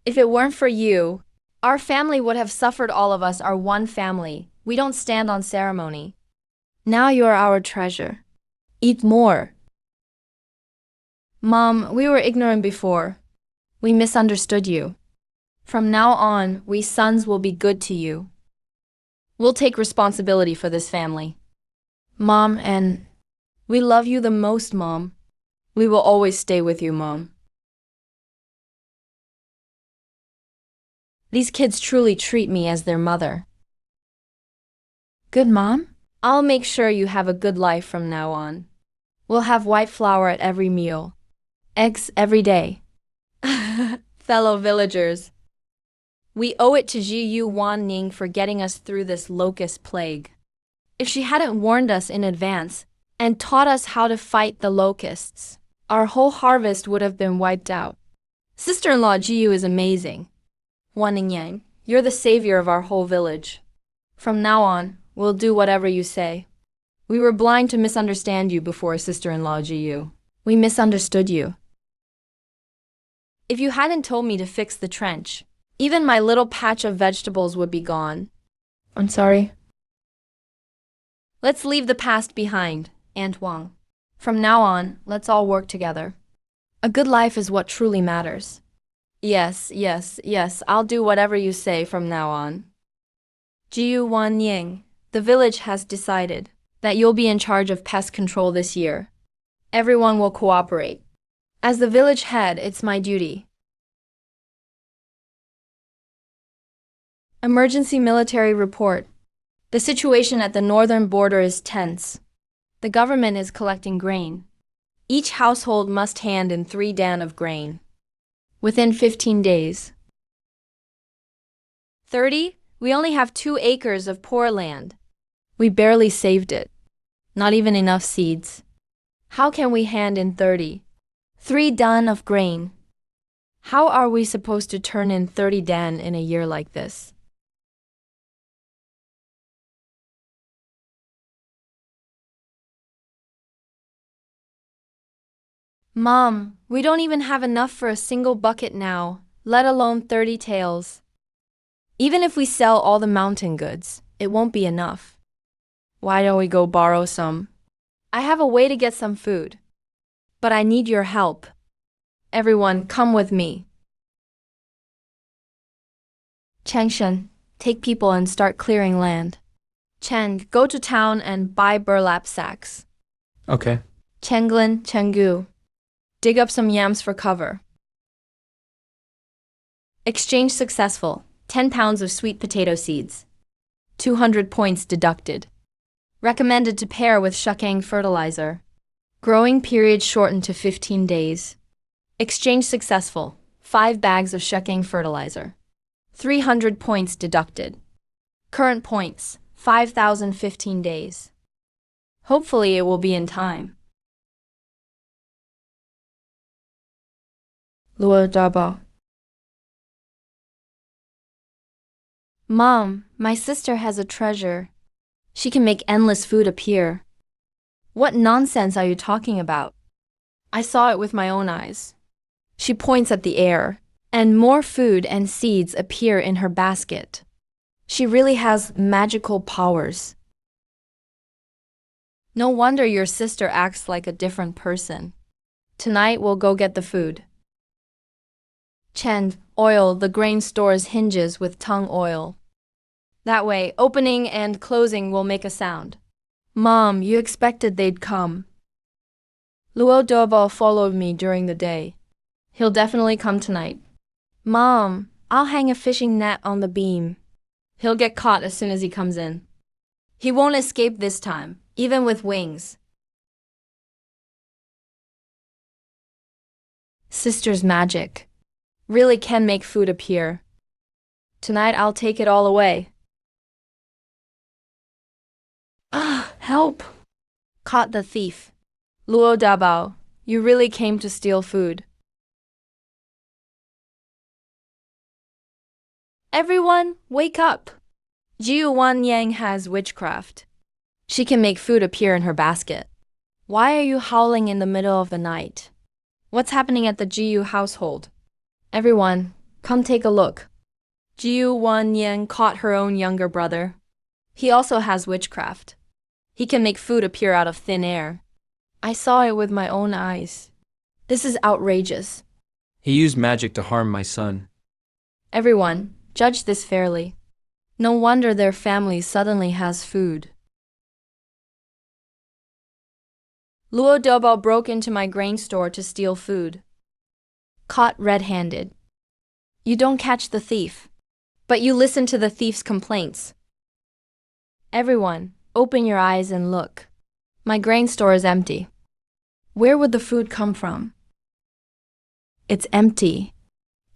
If it weren't for you, our family would have suffered. All of us are one family. We don't stand on ceremony. Now you are our treasure. Eat more. Mom, we were ignorant before. We misunderstood you. From now on, we sons will be good to you. We'll take responsibility for this family. Mom, and we love you the most, Mom. We will always stay with you, Mom. These kids truly treat me as their mother. Good, Mom? I'll make sure you have a good life from now on. We'll have white flour at every meal. Eggs every day. Fellow villagers, we owe it to Ji Wan Ning for getting us through this locust plague. If she hadn't warned us in advance and taught us how to fight the locusts, our whole harvest would have been wiped out. Sister-in-law Jiu is amazing. Wan Ning Yang, you're the savior of our whole village. From now on, we'll do whatever you say. We were blind to misunderstand you before, sister-in-law Jiu. We misunderstood you. If you hadn't told me to fix the trench, even my little patch of vegetables would be gone. I'm sorry. Let's leave the past behind, Aunt Wang. From now on, let's all work together. A good life is what truly matters. Yes, I'll do whatever you say from now on. Jiu Wan Ying, the village has decided that you'll be in charge of pest control this year. Everyone will cooperate. As the village head, it's my duty. Emergency military report. The situation at the northern border is tense. The government is collecting grain. Each household must hand in 3 dan of grain. Within 15 days. 30? We only have 2 acres of poor land. We barely saved it. Not even enough seeds. How can we hand in 30? 3 dan of grain. How are we supposed to turn in 30 dan in a year like this? Mom, we don't even have enough for a single bucket now, let alone 30 taels. Even if we sell all the mountain goods, it won't be enough. Why don't we go borrow some? I have a way to get some food. But I need your help. Everyone, come with me. Changshen, take people and start clearing land. Chen, go to town and buy burlap sacks. Okay. Chenglin, Chenggu, dig up some yams for cover. Exchange successful. 10 pounds of sweet potato seeds. 200 points deducted. Recommended to pair with shukang fertilizer. Growing period shortened to 15 days. Exchange successful. 5 bags of shukang fertilizer. 300 points deducted. Current points, 5,015 days. Hopefully it will be in time. Luo Dabo. Mom, my sister has a treasure. She can make endless food appear. What nonsense are you talking about? I saw it with my own eyes. She points at the air, and more food and seeds appear in her basket. She really has magical powers. No wonder your sister acts like a different person. Tonight we'll go get the food. Chen, oil the grain store's hinges with tongue oil. That way, opening and closing will make a sound. Mom, you expected they'd come. Luo Dobo followed me during the day. He'll definitely come tonight. Mom, I'll hang a fishing net on the beam. He'll get caught as soon as he comes in. He won't escape this time, even with wings. Sister's magic really can make food appear. Tonight I'll take it all away. Help! Caught the thief. Luo Dabao, you really came to steal food. Everyone, wake up! Jiu Wan Yang has witchcraft. She can make food appear in her basket. Why are you howling in the middle of the night? What's happening at the Jiu household? Everyone, come take a look. Jiu Wan Yang caught her own younger brother. He also has witchcraft. He can make food appear out of thin air. I saw it with my own eyes. This is outrageous. He used magic to harm my son. Everyone, judge this fairly. No wonder their family suddenly has food. Luo Dobo broke into my grain store to steal food. Caught red-handed. You don't catch the thief, but you listen to the thief's complaints. Everyone, open your eyes and look. My grain store is empty. Where would the food come from? It's empty.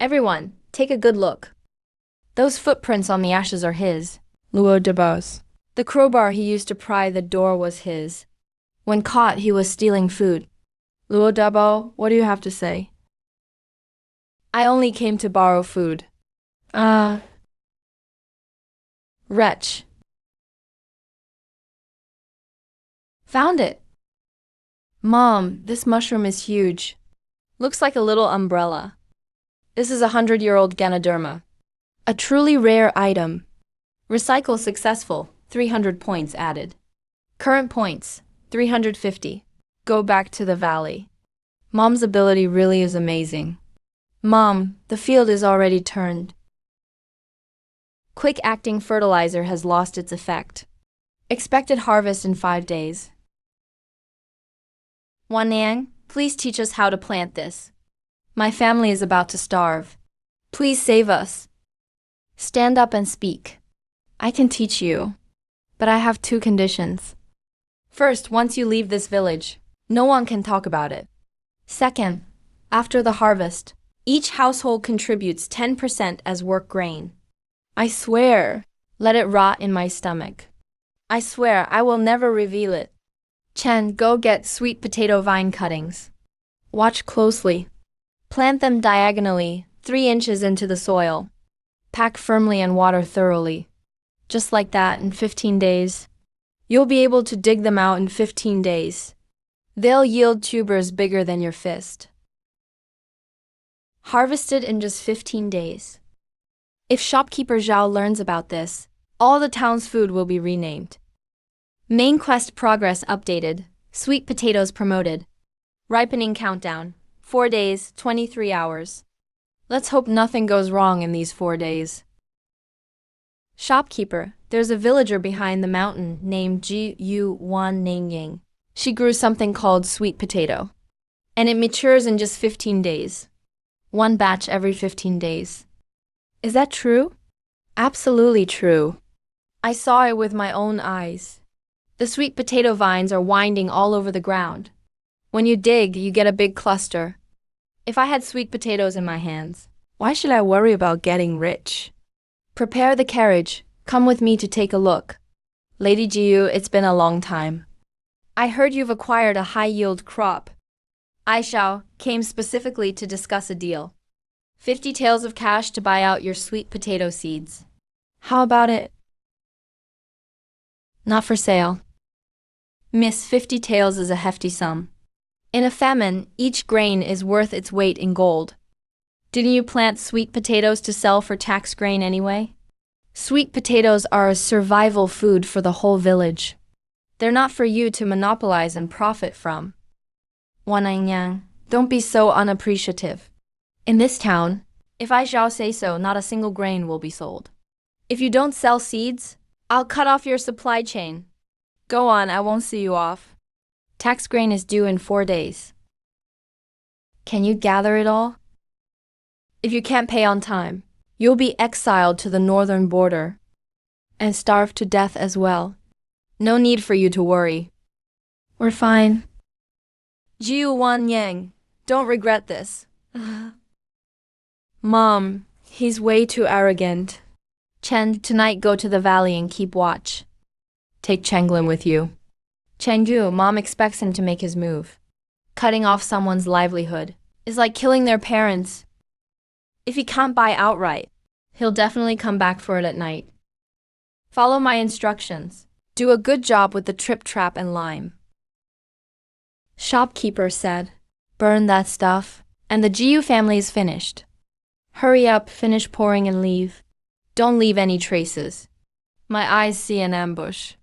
Everyone, take a good look. Those footprints on the ashes are his, Luo Dobo's. The crowbar he used to pry the door was his. When caught, he was stealing food. Luo Dobo, what do you have to say? I only came to borrow food. Wretch. Found it. Mom, this mushroom is huge. Looks like a little umbrella. This is a 100-year-old Ganoderma. A truly rare item. Recycle successful, 300 points added. Current points, 350. Go back to the valley. Mom's ability really is amazing. Mom, the field is already turned. Quick-acting fertilizer has lost its effect. Expected harvest in 5 days. Wanniang, please teach us how to plant this. My family is about to starve. Please save us. Stand up and speak. I can teach you, but I have 2 conditions. First, once you leave this village, no one can talk about it. Second, after the harvest, each household contributes 10% as work grain. I swear, let it rot in my stomach. I swear I will never reveal it. Chen, go get sweet potato vine cuttings. Watch closely. Plant them diagonally, 3 inches into the soil. Pack firmly and water thoroughly. Just like that, in 15 days. You'll be able to dig them out in 15 days. They'll yield tubers bigger than your fist. Harvested in just 15 days. If shopkeeper Zhao learns about this, all the town's food will be renamed. Main quest progress updated. Sweet potatoes promoted. Ripening countdown. 4 days, 23 hours. Let's hope nothing goes wrong in these 4 days. Shopkeeper, there's a villager behind the mountain named Jiu Wan Ningying. She grew something called sweet potato. And it matures in just 15 days. 1 batch every 15 days. Is that true? Absolutely true. I saw it with my own eyes. The sweet potato vines are winding all over the ground. When you dig, you get a big cluster. If I had sweet potatoes in my hands, why should I worry about getting rich? Prepare the carriage. Come with me to take a look. Lady Jiu, it's been a long time. I heard you've acquired a high-yield crop. I came specifically to discuss a deal. 50 taels of cash to buy out your sweet potato seeds. How about it? Not for sale. Miss, 50 taels is a hefty sum. In a famine, each grain is worth its weight in gold. Didn't you plant sweet potatoes to sell for tax grain anyway? Sweet potatoes are a survival food for the whole village. They're not for you to monopolize and profit from. Wanniang, don't be so unappreciative. In this town, if I shall say so, not a single grain will be sold. If you don't sell seeds, I'll cut off your supply chain. Go on, I won't see you off. Tax grain is due in 4 days. Can you gather it all? If you can't pay on time, you'll be exiled to the northern border and starve to death as well. No need for you to worry. We're fine. Jiu Wan Yang, don't regret this. Mom, he's way too arrogant. Chen, tonight go to the valley and keep watch. Take Chenglin with you. Chengdu, Mom expects him to make his move. Cutting off someone's livelihood is like killing their parents. If he can't buy outright, he'll definitely come back for it at night. Follow my instructions. Do a good job with the trip trap and lime. Shopkeeper said, burn that stuff, and the GU family is finished. Hurry up, finish pouring and leave. Don't leave any traces. My eyes see an ambush.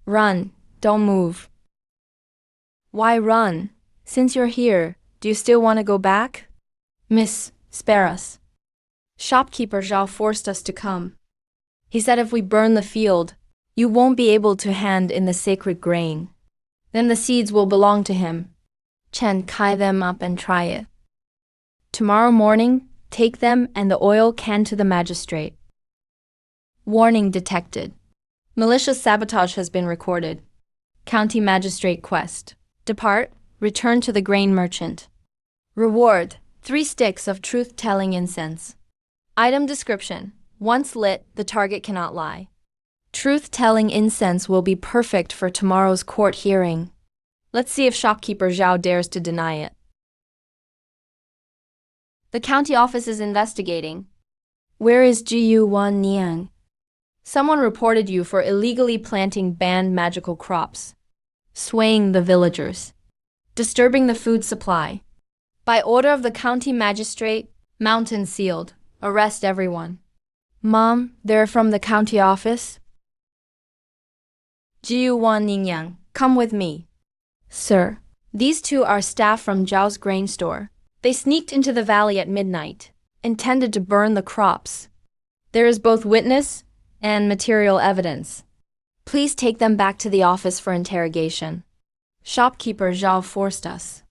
Run, don't move. Why run? Since you're here, do you still want to go back? Miss, spare us. Shopkeeper Zhao forced us to come. He said if we burn the field, you won't be able to hand in the sacred grain. Then the seeds will belong to him. Chen, tie them up and try it. Tomorrow morning, take them and the oil can to the magistrate. Warning detected. Malicious sabotage has been recorded. County Magistrate quest. Depart, return to the grain merchant. Reward, 3 sticks of truth-telling incense. Item description. Once lit, the target cannot lie. Truth-telling incense will be perfect for tomorrow's court hearing. Let's see if shopkeeper Zhao dares to deny it. The county office is investigating. Where is GU Wan Niang? Someone reported you for illegally planting banned magical crops, swaying the villagers, disturbing the food supply. By order of the county magistrate, mountain sealed. Arrest everyone. Mom, they're from the county office. GU Wan Ningyang, come with me. Sir, these 2 are staff from Zhao's grain store. They sneaked into the valley at midnight, intended to burn the crops. There is both witness and material evidence. Please take them back to the office for interrogation. Shopkeeper Zhao forced us.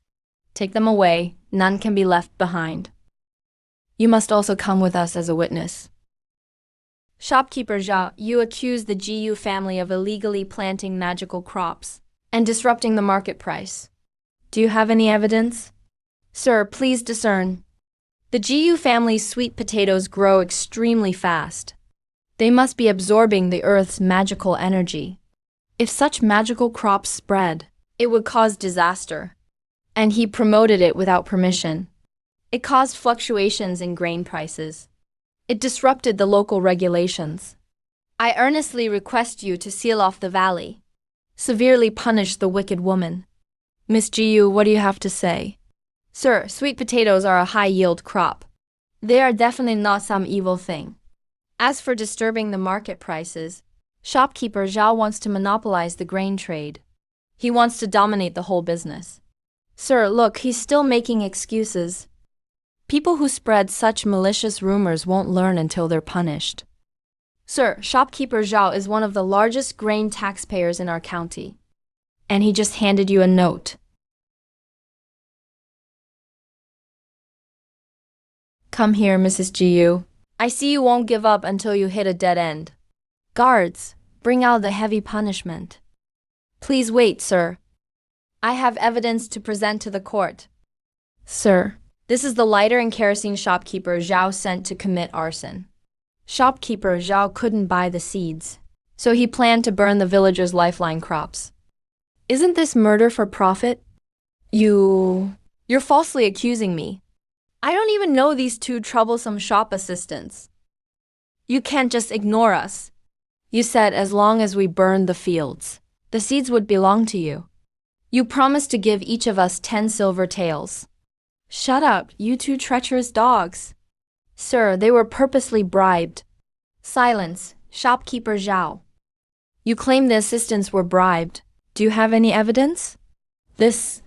Take them away, none can be left behind. You must also come with us as a witness. Shopkeeper Zhao, you accuse the GU family of illegally planting magical crops and disrupting the market price. Do you have any evidence? Sir, please discern. The GU family's sweet potatoes grow extremely fast. They must be absorbing the earth's magical energy. If such magical crops spread, it would cause disaster. And he promoted it without permission. It caused fluctuations in grain prices. It disrupted the local regulations. I earnestly request you to seal off the valley. Severely punish the wicked woman. Miss GU, what do you have to say? Sir, sweet potatoes are a high-yield crop. They are definitely not some evil thing. As for disturbing the market prices, shopkeeper Zhao wants to monopolize the grain trade. He wants to dominate the whole business. Sir, look, he's still making excuses. People who spread such malicious rumors won't learn until they're punished. Sir, shopkeeper Zhao is one of the largest grain taxpayers in our county. And he just handed you a note. Come here, Mrs. GU. I see you won't give up until you hit a dead end. Guards, bring out the heavy punishment. Please wait, sir. I have evidence to present to the court. Sir, this is the lighter and kerosene shopkeeper Zhao sent to commit arson. Shopkeeper Zhao couldn't buy the seeds, so he planned to burn the villagers' lifeline crops. Isn't this murder for profit? You're falsely accusing me. I don't even know these 2 troublesome shop assistants. You can't just ignore us. You said as long as we burned the fields, the seeds would belong to you. You promised to give each of us 10 silver taels. Shut up, you 2 treacherous dogs. Sir, they were purposely bribed. Silence, shopkeeper Zhao. You claim the assistants were bribed. Do you have any evidence? This.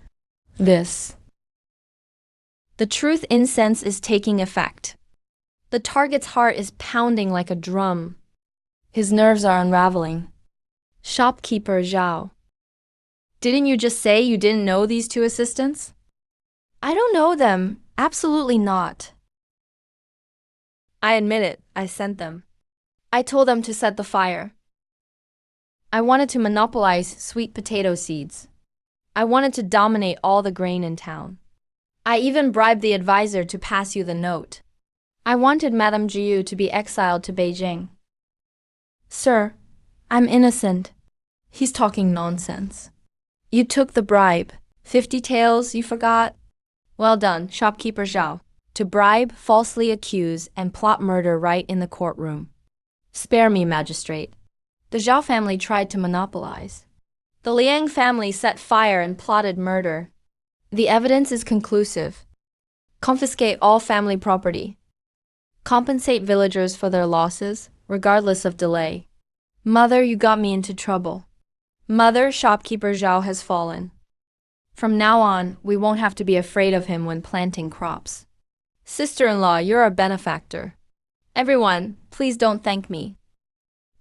The truth incense is taking effect. The target's heart is pounding like a drum. His nerves are unraveling. Shopkeeper Zhao. Didn't you just say you didn't know these 2 assistants? I don't know them. Absolutely not. I admit it, I sent them. I told them to set the fire. I wanted to monopolize sweet potato seeds. I wanted to dominate all the grain in town. I even bribed the advisor to pass you the note. I wanted Madame Jiu to be exiled to Beijing. Sir, I'm innocent. He's talking nonsense. You took the bribe. 50 taels, you forgot? Well done, shopkeeper Zhao. To bribe, falsely accuse, and plot murder right in the courtroom. Spare me, magistrate. The Zhao family tried to monopolize. The Liang family set fire and plotted murder. The evidence is conclusive. Confiscate all family property. Compensate villagers for their losses, regardless of delay. Mother, you got me into trouble. Mother, shopkeeper Zhao has fallen. From now on, we won't have to be afraid of him when planting crops. Sister-in-law, you're a benefactor. Everyone, please don't thank me.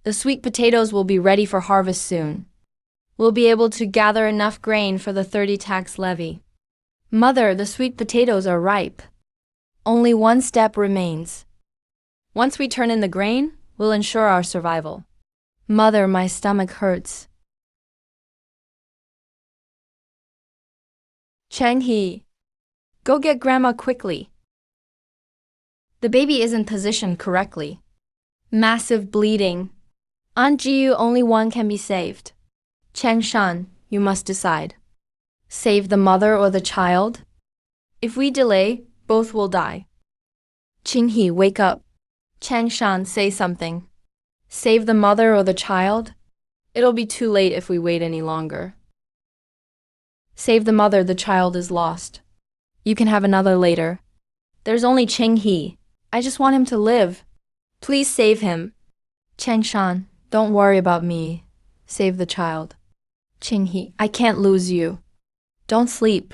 The sweet potatoes will be ready for harvest soon. We'll be able to gather enough grain for the 30 tax levy. Mother, the sweet potatoes are ripe. Only one step remains. Once we turn in the grain, we'll ensure our survival. Mother, my stomach hurts. Cheng He, go get Grandma quickly. The baby isn't positioned correctly. Massive bleeding. Aunt Jiyu, only one can be saved. Cheng Shan, you must decide. Save the mother or the child? If we delay, both will die. Qing He, wake up. Cheng Shan, say something. Save the mother or the child? It'll be too late if we wait any longer. Save the mother, the child is lost. You can have another later. There's only Qing He. I just want him to live. Please save him. Cheng Shan, don't worry about me. Save the child. Qing He, I can't lose you. Don't sleep.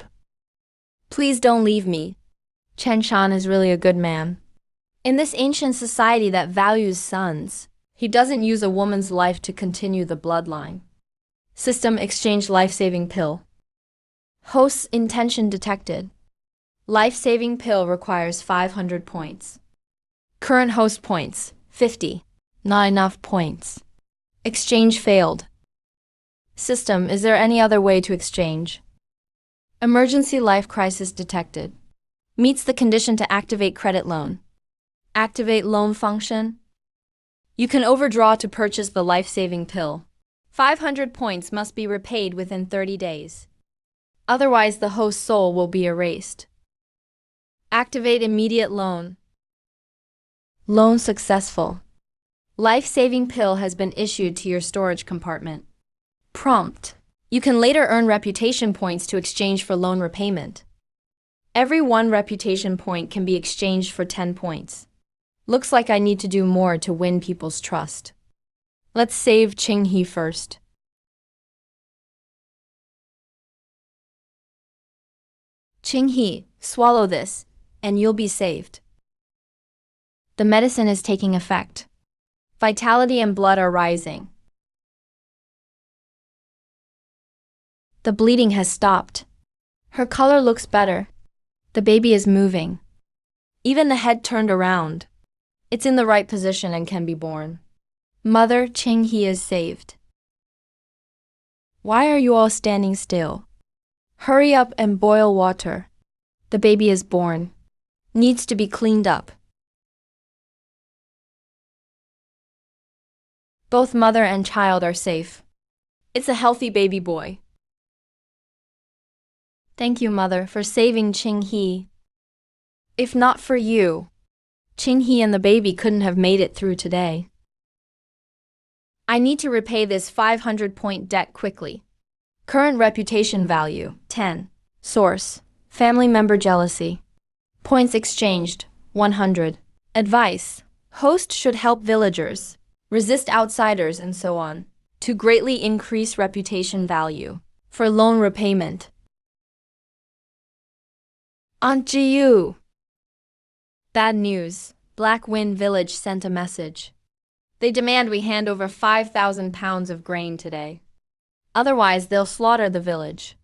Please don't leave me. Chen Shan is really a good man. In this ancient society that values sons, he doesn't use a woman's life to continue the bloodline. System exchange life-saving pill. Host's intention detected. Life-saving pill requires 500 points. Current host points, 50. Not enough points. Exchange failed. System, is there any other way to exchange? Emergency life crisis detected. Meets the condition to activate credit loan. Activate loan function. You can overdraw to purchase the life-saving pill. 500 points must be repaid within 30 days. Otherwise, the host's soul will be erased. Activate immediate loan. Loan successful. Life-saving pill has been issued to your storage compartment. Prompt. You can later earn reputation points to exchange for loan repayment. Every 1 reputation point can be exchanged for 10 points. Looks like I need to do more to win people's trust. Let's save Qing He first. Qing He, swallow this, and you'll be saved. The medicine is taking effect. Vitality and blood are rising. The bleeding has stopped. Her color looks better. The baby is moving. Even the head turned around. It's in the right position and can be born. Mother, Qing He is saved. Why are you all standing still? Hurry up and boil water. The baby is born. Needs to be cleaned up. Both mother and child are safe. It's a healthy baby boy. Thank you, Mother, for saving Qing He. If not for you, Qing He and the baby couldn't have made it through today. I need to repay this 500-point debt quickly. Current reputation value, 10. Source, family member jealousy. Points exchanged, 100. Advice, host should help villagers, resist outsiders and so on, to greatly increase reputation value. For loan repayment. Aunt Jiyu. Bad news. Black Wind Village sent a message. They demand we hand over 5,000 pounds of grain today. Otherwise, they'll slaughter the village.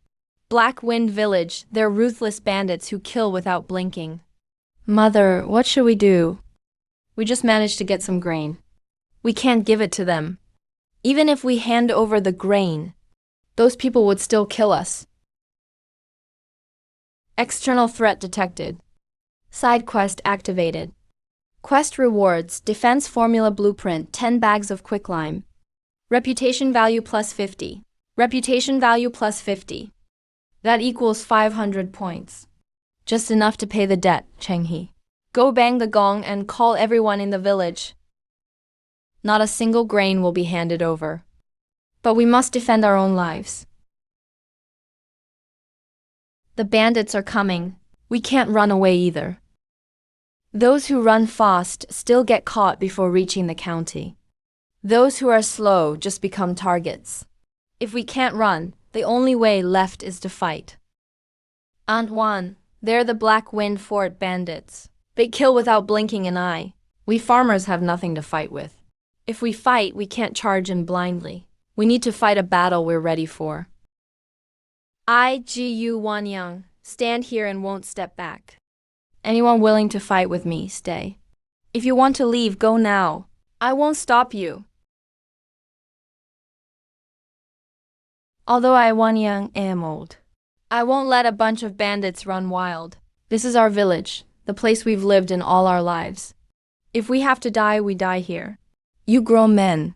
Black Wind Village, they're ruthless bandits who kill without blinking. Mother, what should we do? We just managed to get some grain. We can't give it to them. Even if we hand over the grain, those people would still kill us. External threat detected. Side quest activated. Quest rewards, defense formula blueprint, 10 bags of quicklime. Reputation value plus 50. Reputation value plus 50. That equals 500 points. Just enough to pay the debt, Cheng He. Go bang the gong and call everyone in the village. Not a single grain will be handed over. But we must defend our own lives. The bandits are coming. We can't run away either. Those who run fast still get caught before reaching the county. Those who are slow just become targets. If we can't run, the only way left is to fight. Aunt Juan, they're the Black Wind Fort bandits. They kill without blinking an eye. We farmers have nothing to fight with. If we fight, we can't charge in blindly. We need to fight a battle we're ready for. I.G.U. Wanyang, stand here and won't step back. Anyone willing to fight with me, stay. If you want to leave, go now. I won't stop you. Although I Wanyang am old, I won't let a bunch of bandits run wild. This is our village, the place we've lived in all our lives. If we have to die, we die here. You grown men,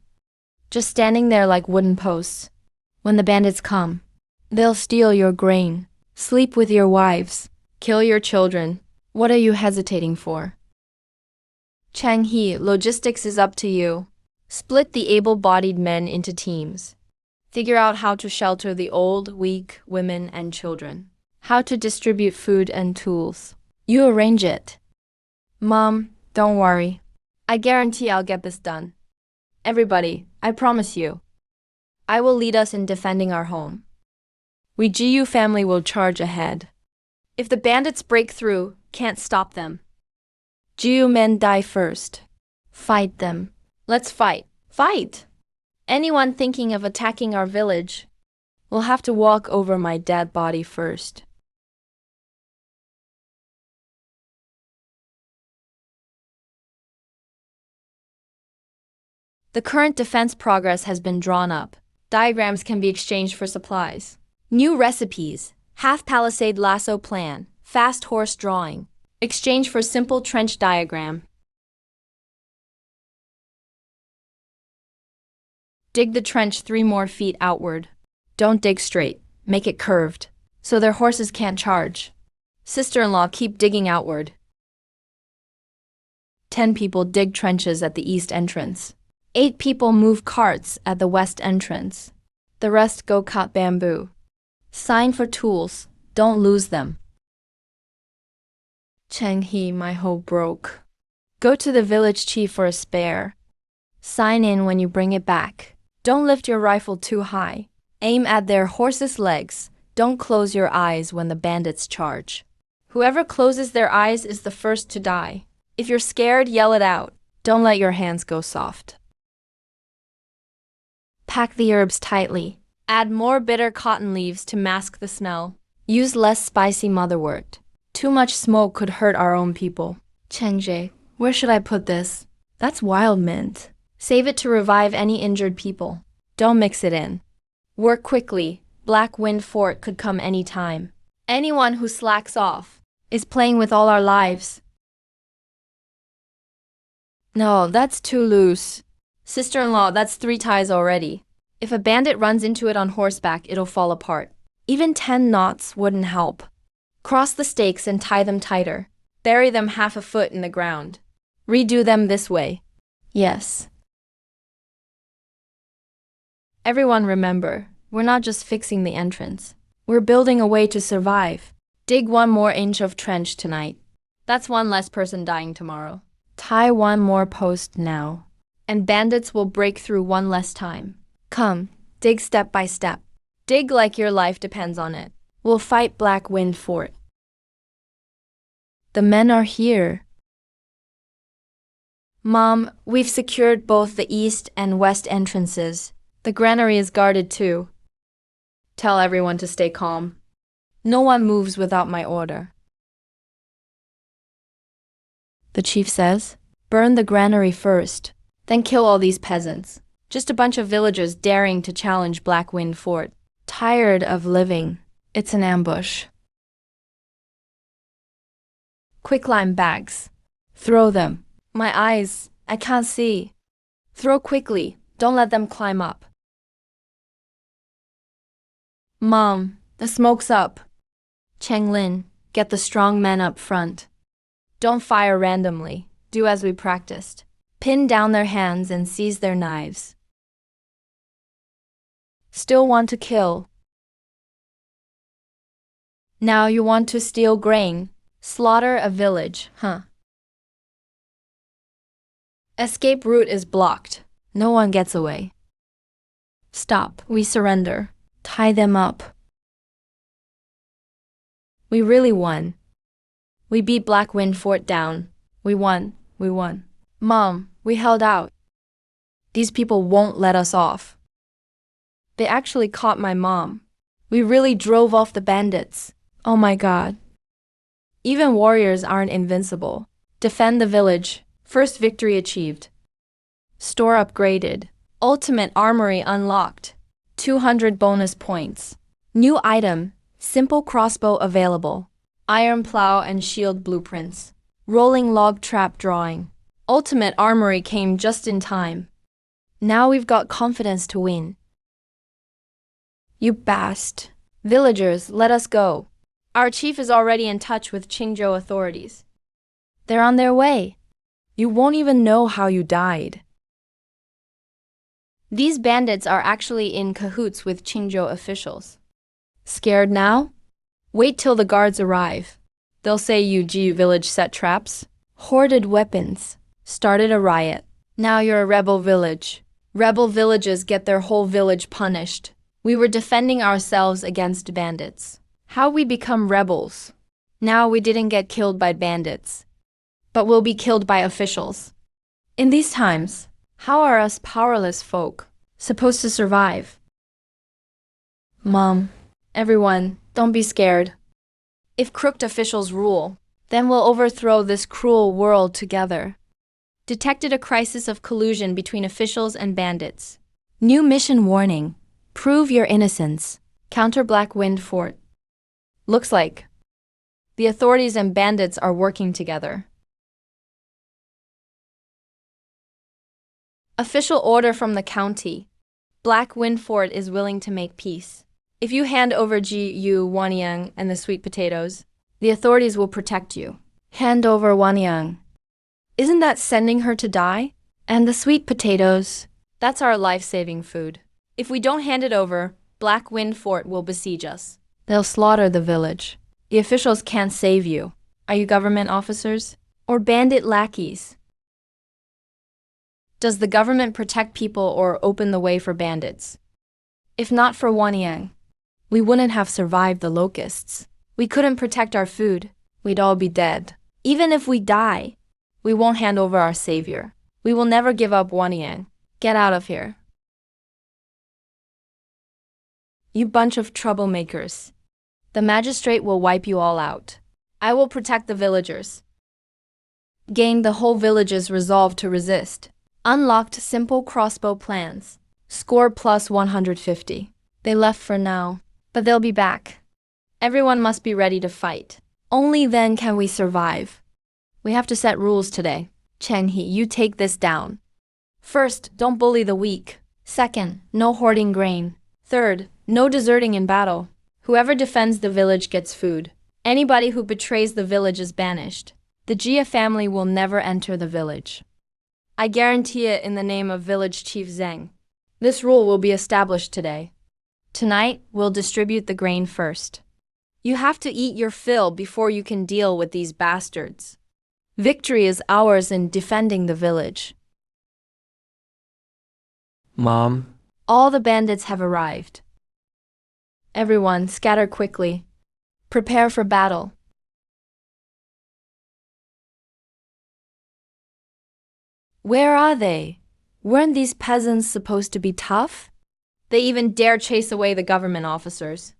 just standing there like wooden posts. When the bandits come, they'll steal your grain, sleep with your wives, kill your children. What are you hesitating for? Chang He, logistics is up to you. Split the able-bodied men into teams. Figure out how to shelter the old, weak, women, and children. How to distribute food and tools. You arrange it. Mom, don't worry. I guarantee I'll get this done. Everybody, I promise you. I will lead us in defending our home. We GU family will charge ahead. If the bandits break through, can't stop them. GU men die first. Fight them. Let's fight. Fight! Anyone thinking of attacking our village will have to walk over my dead body first. The current defense progress has been drawn up. Diagrams can be exchanged for supplies. New recipes. Half palisade lasso plan. Fast horse drawing. Exchange for simple trench diagram. Dig the trench 3 more feet outward. Don't dig straight. Make it curved, so their horses can't charge. Sister-in-law, keep digging outward. 10 people dig trenches at the east entrance. 8 people move carts at the west entrance. The rest go cut bamboo. Sign for tools. Don't lose them. Cheng He, my hoe broke. Go to the village chief for a spare. Sign in when you bring it back. Don't lift your rifle too high. Aim at their horses' legs. Don't close your eyes when the bandits charge. Whoever closes their eyes is the first to die. If you're scared, yell it out. Don't let your hands go soft. Pack the herbs tightly. Add more bitter cotton leaves to mask the smell. Use less spicy motherwort. Too much smoke could hurt our own people. Chengzhe, where should I put this? That's wild mint. Save it to revive any injured people. Don't mix it in. Work quickly. Black Wind Fort could come any time. Anyone who slacks off is playing with all our lives. No, that's too loose. Sister-in-law, that's 3 ties already. If a bandit runs into it on horseback, it'll fall apart. Even 10 knots wouldn't help. Cross the stakes and tie them tighter. Bury them half a foot in the ground. Redo them this way. Yes. Everyone remember, we're not just fixing the entrance. We're building a way to survive. Dig 1 more inch of trench tonight. That's 1 less person dying tomorrow. Tie 1 more post now. And bandits will break through 1 less time. Come, dig step by step. Dig like your life depends on it. We'll fight Black Wind Fort. The men are here. Mom, we've secured both the east and west entrances. The granary is guarded too. Tell everyone to stay calm. No one moves without my order. The chief says, burn the granary first, then kill all these peasants. Just a bunch of villagers daring to challenge Black Wind Fort. Tired of living. It's an ambush. Quicklime bags. Throw them. My eyes, I can't see. Throw quickly. Don't let them climb up. Mom, the smoke's up. Cheng Lin, get the strong men up front. Don't fire randomly. Do as we practiced. Pin down their hands and seize their knives. Still want to kill. Now you want to steal grain, slaughter a village, huh? Escape route is blocked. No one gets away. Stop, we surrender. Tie them up. We really won. We beat Black Wind Fort down. We won. Mom, we held out. These people won't let us off. They actually caught my mom. We really drove off the bandits. Oh my God. Even warriors aren't invincible. Defend the village. First victory achieved. Store upgraded. Ultimate armory unlocked. 200 bonus points. New item. Simple crossbow available. Iron plow and shield blueprints. Rolling log trap drawing. Ultimate armory came just in time. Now we've got confidence to win. You bast. Villagers, let us go. Our chief is already in touch with Qingzhou authorities. They're on their way. You won't even know how you died. These bandits are actually in cahoots with Qingzhou officials. Scared now? Wait till the guards arrive. They'll say Yuji village set traps, hoarded weapons, started a riot. Now you're a rebel village. Rebel villages get their whole village punished. We were defending ourselves against bandits. How we become rebels? Now we didn't get killed by bandits, but we'll be killed by officials. In these times, how are us powerless folk supposed to survive? Mom, everyone, don't be scared. If crooked officials rule, then we'll overthrow this cruel world together. Detected a crisis of collusion between officials and bandits. New mission warning. Prove your innocence. Counter Black Wind Fort. Looks like the authorities and bandits are working together. Official order from the county. Black Wind Fort is willing to make peace. If you hand over Yu Wanyang and the sweet potatoes, the authorities will protect you. Hand over Wanyang. Isn't that sending her to die? And the sweet potatoes, that's our life-saving food. If we don't hand it over, Black Wind Fort will besiege us. They'll slaughter the village. The officials can't save you. Are you government officers? Or bandit lackeys? Does the government protect people or open the way for bandits? If not for Wanyang, we wouldn't have survived the locusts. We couldn't protect our food. We'd all be dead. Even if we die, we won't hand over our savior. We will never give up Wanyang. Get out of here. You bunch of troublemakers. The magistrate will wipe you all out. I will protect the villagers. Gain the whole village's resolve to resist. Unlocked simple crossbow plans. Score plus 150. They left for now, but they'll be back. Everyone must be ready to fight. Only then can we survive. We have to set rules today. Chen He, you take this down. First, don't bully the weak. Second, no hoarding grain. Third, no deserting in battle. Whoever defends the village gets food. Anybody who betrays the village is banished. The Jia family will never enter the village. I guarantee it in the name of Village Chief Zheng. This rule will be established today. Tonight, we'll distribute the grain first. You have to eat your fill before you can deal with these bastards. Victory is ours in defending the village. Mom. All the bandits have arrived. Everyone, scatter quickly. Prepare for battle. Where are they? Weren't these peasants supposed to be tough? They even dare chase away the government officers.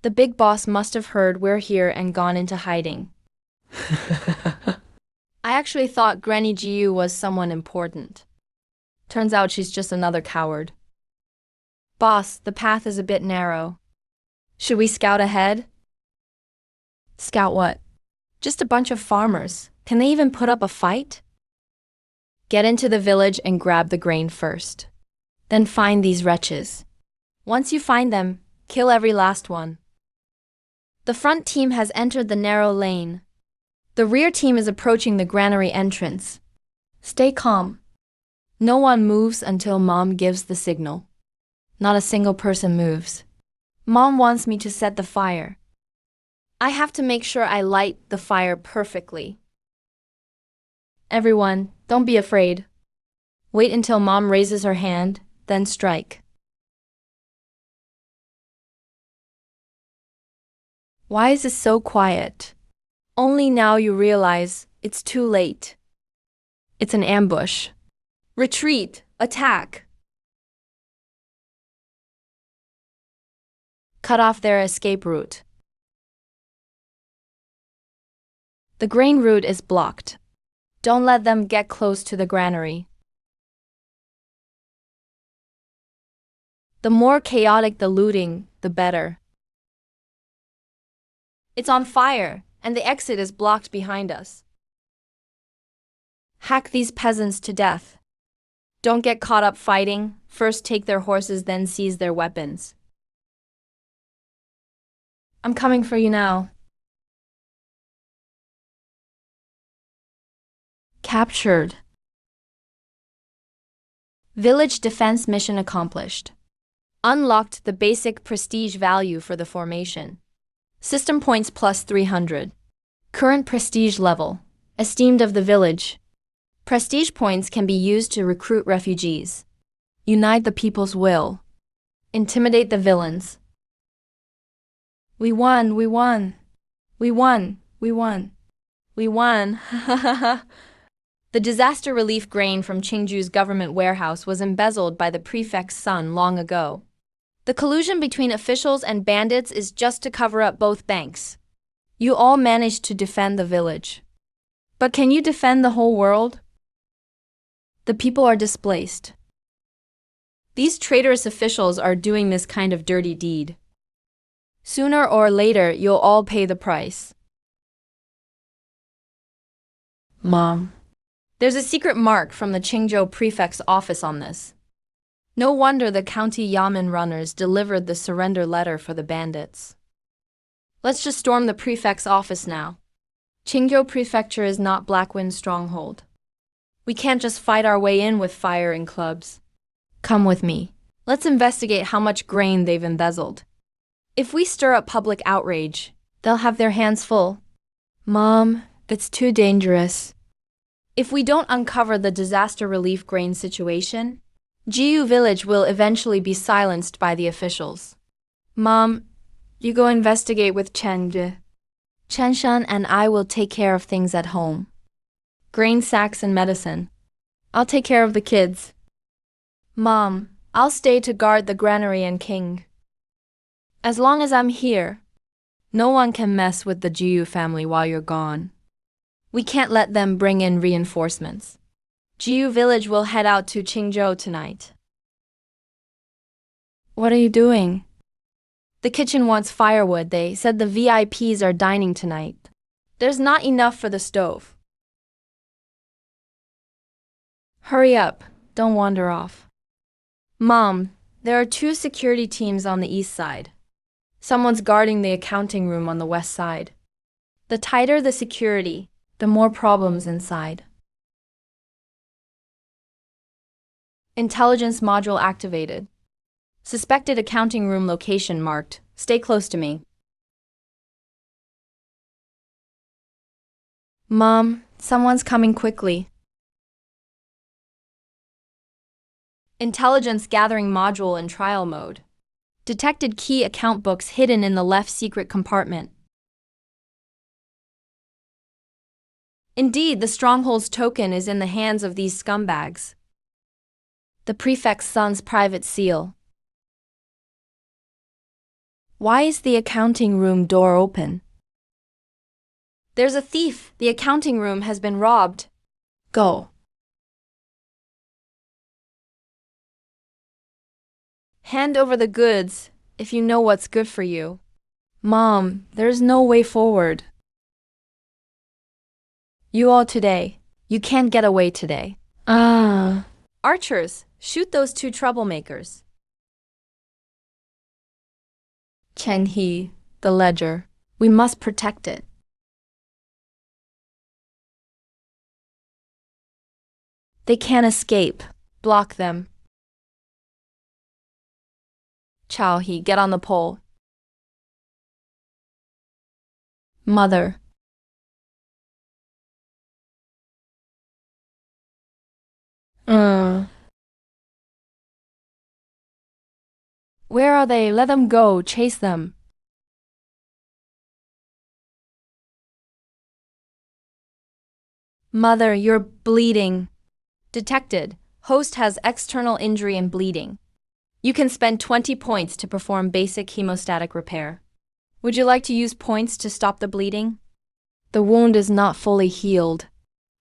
The big boss must have heard we're here and gone into hiding. I actually thought Granny Jiu was someone important. Turns out she's just another coward. Boss, the path is a bit narrow. Should we scout ahead? Scout what? Just a bunch of farmers. Can they even put up a fight? Get into the village and grab the grain first. Then find these wretches. Once you find them, kill every last one. The front team has entered the narrow lane. The rear team is approaching the granary entrance. Stay calm. No one moves until Mom gives the signal. Not a single person moves. Mom wants me to set the fire. I have to make sure I light the fire perfectly. Everyone, don't be afraid. Wait until Mom raises her hand, then strike. Why is it so quiet? Only now you realize it's too late. It's an ambush. Retreat! Attack! Cut off their escape route. The grain route is blocked. Don't let them get close to the granary. The more chaotic the looting, the better. It's on fire, and the exit is blocked behind us. Hack these peasants to death. Don't get caught up fighting. First take their horses, then seize their weapons. I'm coming for you now. Captured. Village defense mission accomplished. Unlocked the basic prestige value for the formation. System points plus 300. Current prestige level. Esteemed of the village. Prestige points can be used to recruit refugees. Unite the people's will. Intimidate the villains. We won, we won. We won, we won. We won. The disaster relief grain from Qingju's government warehouse was embezzled by the prefect's son long ago. The collusion between officials and bandits is just to cover up both banks. You all managed to defend the village. But can you defend the whole world? The people are displaced. These traitorous officials are doing this kind of dirty deed. Sooner or later, you'll all pay the price. Mom. There's a secret mark from the Qingzhou prefect's office on this. No wonder the county yamen runners delivered the surrender letter for the bandits. Let's just storm the prefect's office now. Qingzhou Prefecture is not Blackwind's stronghold. We can't just fight our way in with fire and clubs. Come with me. Let's investigate how much grain they've embezzled. If we stir up public outrage, they'll have their hands full. Mom, it's too dangerous. If we don't uncover the disaster relief grain situation, Jiyu village will eventually be silenced by the officials. Mom, you go investigate with Chen Shan and I will take care of things at home. Grain sacks and medicine. I'll take care of the kids. Mom, I'll stay to guard the granary and king. As long as I'm here, no one can mess with the Jiyu family while you're gone. We can't let them bring in reinforcements. Jiyu village will head out to Qingzhou tonight. What are you doing? The kitchen wants firewood. They said the VIPs are dining tonight. There's not enough for the stove. Hurry up, don't wander off. Mom, there are 2 security teams on the east side. Someone's guarding the accounting room on the west side. The tighter the security, the more problems inside. Intelligence module activated. Suspected accounting room location marked. Stay close to me. Mom, someone's coming quickly. Intelligence gathering module in trial mode. Detected key account books hidden in the left secret compartment. Indeed, the Stronghold's token is in the hands of these scumbags. The prefect's son's private seal. Why is the accounting room door open? There's a thief. The accounting room has been robbed. Go. Hand over the goods, if you know what's good for you. Mom, there's no way forward. You all today. You can't get away today. Archers, shoot those 2 troublemakers. Chen He, the ledger. We must protect it. They can't escape. Block them. Chao-hee, get on the pole. Mother. Where are they? Let them go. Chase them. Mother, you're bleeding. Detected. Host has external injury and bleeding. You can spend 20 points to perform basic hemostatic repair. Would you like to use points to stop the bleeding? The wound is not fully healed.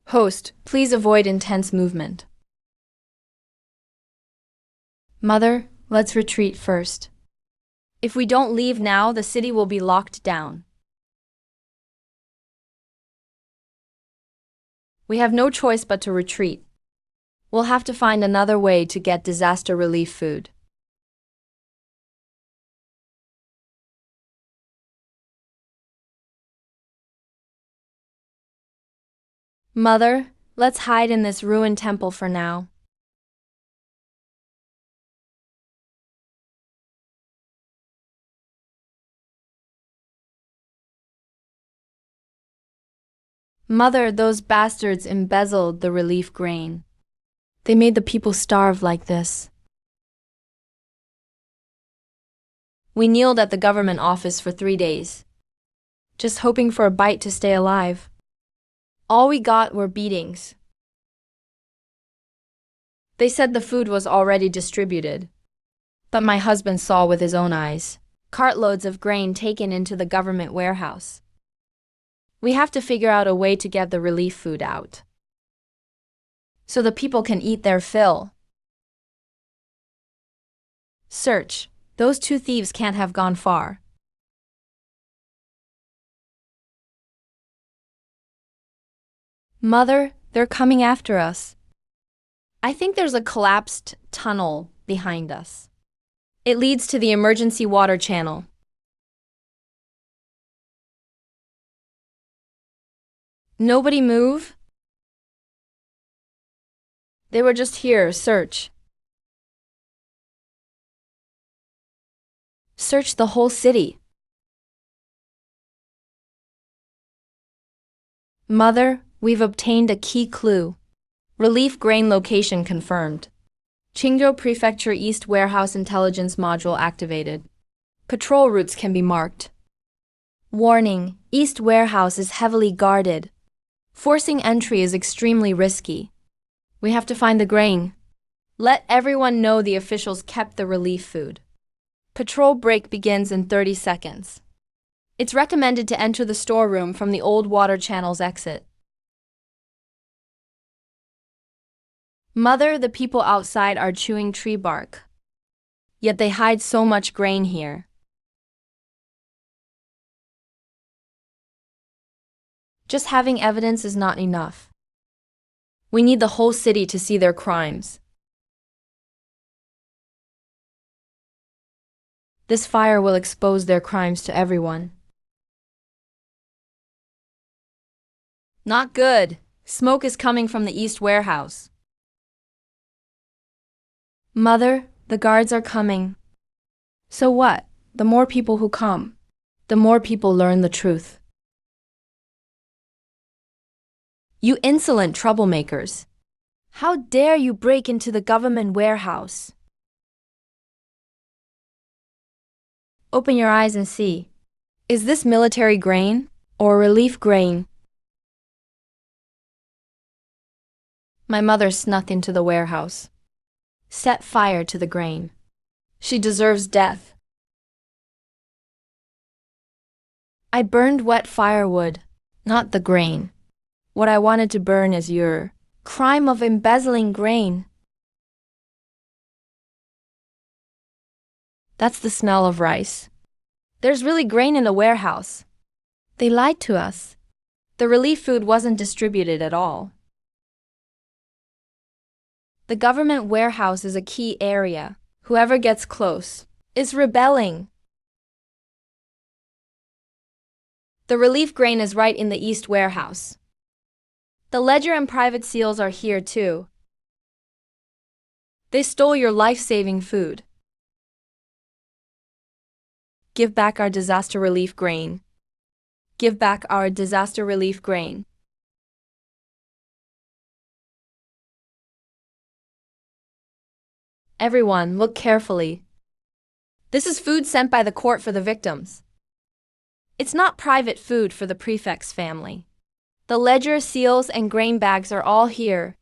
Host, please avoid intense movement. Mother, let's retreat first. If we don't leave now, the city will be locked down. We have no choice but to retreat. We'll have to find another way to get disaster relief food. Mother, let's hide in this ruined temple for now. Mother, those bastards embezzled the relief grain. They made the people starve like this. We kneeled at the government office for 3 days, just hoping for a bite to stay alive. All we got were beatings. They said the food was already distributed, but my husband saw with his own eyes cartloads of grain taken into the government warehouse. We have to figure out a way to get the relief food out, so the people can eat their fill. Search. Those 2 thieves can't have gone far. Mother, they're coming after us. I think there's a collapsed tunnel behind us. It leads to the emergency water channel. Nobody move? They were just here. Search. Search the whole city. Mother, we've obtained a key clue. Relief grain location confirmed. Qingzhou Prefecture East Warehouse Intelligence Module activated. Patrol routes can be marked. Warning: East Warehouse is heavily guarded. Forcing entry is extremely risky. We have to find the grain. Let everyone know the officials kept the relief food. Patrol break begins in 30 seconds. It's recommended to enter the storeroom from the old water channel's exit. Mother, the people outside are chewing tree bark. Yet they hide so much grain here. Just having evidence is not enough. We need the whole city to see their crimes. This fire will expose their crimes to everyone. Not good. Smoke is coming from the East Warehouse. Mother, the guards are coming. So what? The more people who come, the more people learn the truth. You insolent troublemakers! How dare you break into the government warehouse? Open your eyes and see. Is this military grain or relief grain? My mother snuck into the warehouse. Set fire to the grain. She deserves death. I burned wet firewood, not the grain. What I wanted to burn is your crime of embezzling grain. That's the smell of rice. There's really grain in the warehouse. They lied to us. The relief food wasn't distributed at all. The government warehouse is a key area. Whoever gets close is rebelling. The relief grain is right in the East Warehouse. The ledger and private seals are here too. They stole your life-saving food. Give back our disaster relief grain. Give back our disaster relief grain. Everyone, look carefully. This is food sent by the court for the victims. It's not private food for the prefect's family. The ledger, seals, and grain bags are all here.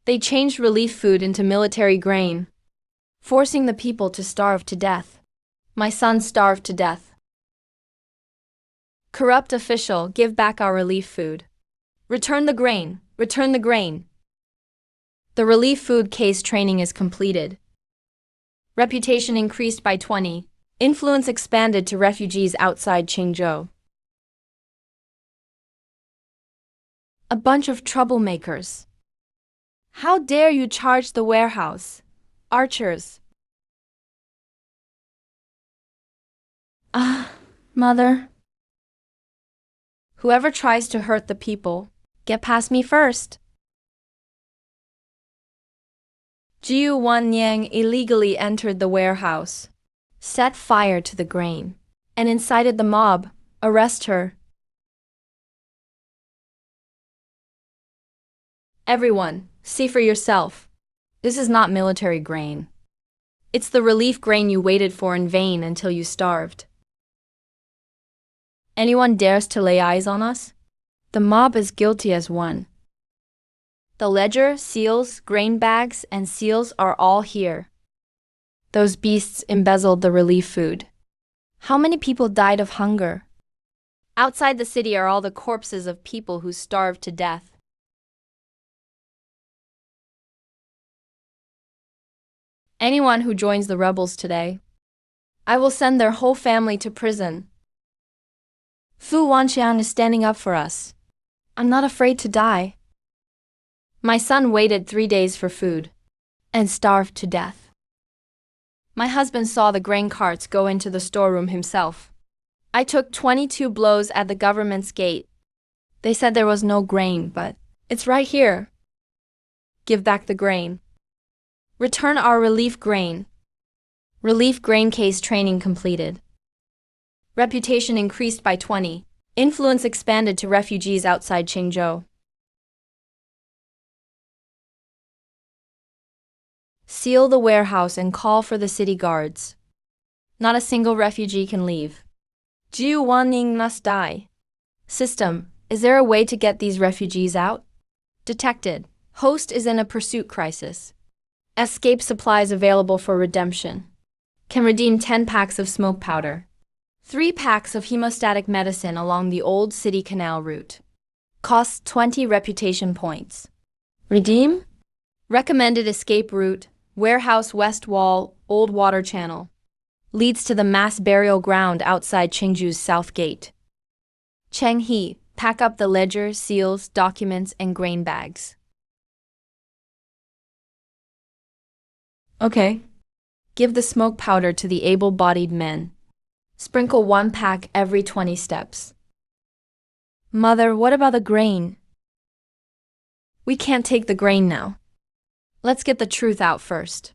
They changed relief food into military grain, forcing the people to starve to death. My son starved to death. Corrupt official, give back our relief food. Return the grain, return the grain. The relief food case training is completed. Reputation increased by 20. Influence expanded to refugees outside Qingzhou. A bunch of troublemakers. How dare you charge the warehouse? Archers. Mother. Whoever tries to hurt the people, get past me first. Jiu Wanniang illegally entered the warehouse, set fire to the grain, and incited the mob. Arrest her. Everyone, see for yourself. This is not military grain. It's the relief grain you waited for in vain until you starved. Anyone dares to lay eyes on us? The mob is guilty as one. The ledger, seals, grain bags, and seals are all here. Those beasts embezzled the relief food. How many people died of hunger? Outside the city are all the corpses of people who starved to death. Anyone who joins the rebels today, I will send their whole family to prison. Fu Wanxiang is standing up for us. I'm not afraid to die. My son waited 3 days for food and starved to death. My husband saw the grain carts go into the storeroom himself. I took 22 blows at the government's gate. They said there was no grain, but it's right here. Give back the grain. Return our relief grain. Relief grain case training completed. Reputation increased by 20. Influence expanded to refugees outside Qingzhou. Seal the warehouse and call for the city guards. Not a single refugee can leave. Jiu Wanning must die. System, is there a way to get these refugees out? Detected. Host is in a pursuit crisis. Escape supplies available for redemption. Can redeem 10 packs of smoke powder. 3 packs of hemostatic medicine along the old city canal route. Costs 20 reputation points. Redeem? Recommended escape route, warehouse west wall, old water channel. Leads to the mass burial ground outside Qingzhou's south gate. Cheng He, pack up the ledger, seals, documents, and grain bags. Okay. Give the smoke powder to the able-bodied men. Sprinkle 1 pack every 20 steps. Mother, what about the grain? We can't take the grain now. Let's get the truth out first.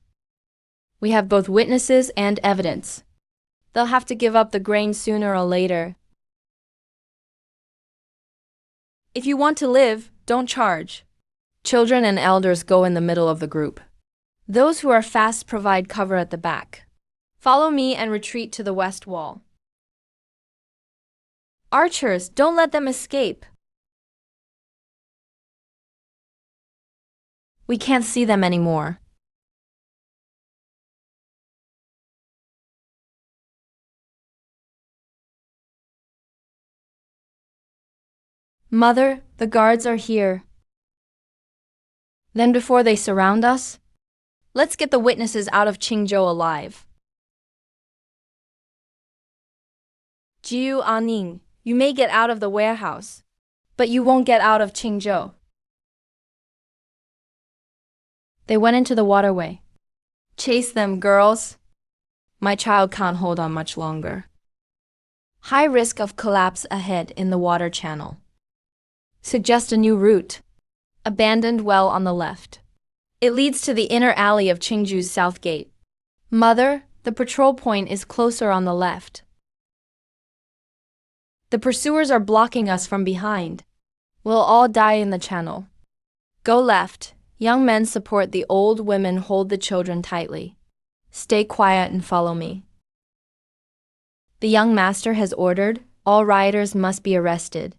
We have both witnesses and evidence. They'll have to give up the grain sooner or later. If you want to live, don't charge. Children and elders go in the middle of the group. Those who are fast provide cover at the back. Follow me and retreat to the west wall. Archers, don't let them escape. We can't see them anymore. Mother, the guards are here. Then before they surround us, let's get the witnesses out of Qingzhou alive. Jiu Aning, you may get out of the warehouse, but you won't get out of Qingzhou. They went into the waterway. Chase them, girls. My child can't hold on much longer. High risk of collapse ahead in the water channel. Suggest a new route. Abandoned well on the left. It leads to the inner alley of Qingju's south gate. Mother, the patrol point is closer on the left. The pursuers are blocking us from behind. We'll all die in the channel. Go left. Young men support the old women, hold the children tightly. Stay quiet and follow me. The young master has ordered, all rioters must be arrested.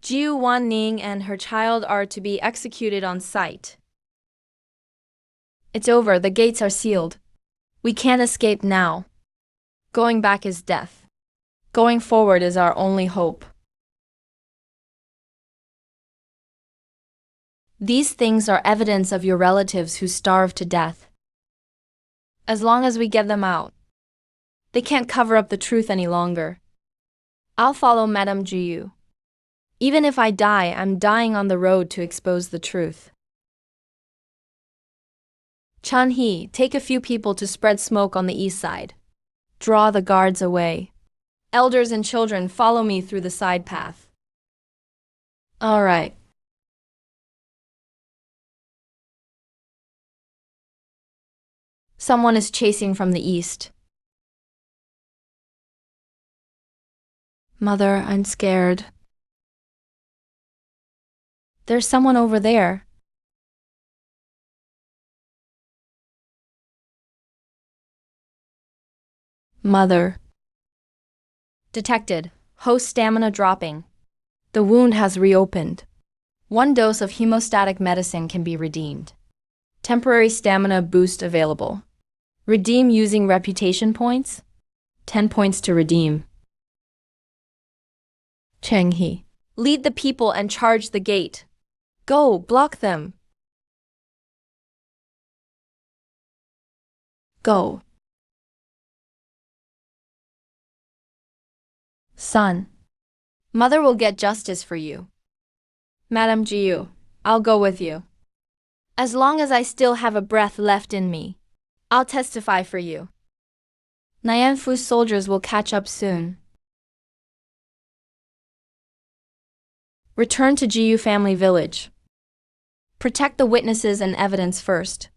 Jiu Wanning and her child are to be executed on sight. It's over, the gates are sealed. We can't escape now. Going back is death. Going forward is our only hope. These things are evidence of your relatives who starve to death. As long as we get them out, they can't cover up the truth any longer. I'll follow Madame Jiu. Even if I die, I'm dying on the road to expose the truth. Chun He, take a few people to spread smoke on the east side. Draw the guards away. Elders and children, follow me through the side path. All right. Someone is chasing from the east. Mother, I'm scared. There's someone over there. Mother. Detected. Host stamina dropping. The wound has reopened. 1 dose of hemostatic medicine can be redeemed. Temporary stamina boost available. Redeem using reputation points. 10 points to redeem. Cheng He. Lead the people and charge the gate. Go, block them. Go. Son. Mother will get justice for you. Madame Jiu, I'll go with you. As long as I still have a breath left in me, I'll testify for you. Nyanfu's soldiers will catch up soon. Return to Jiu family village. Protect the witnesses and evidence first.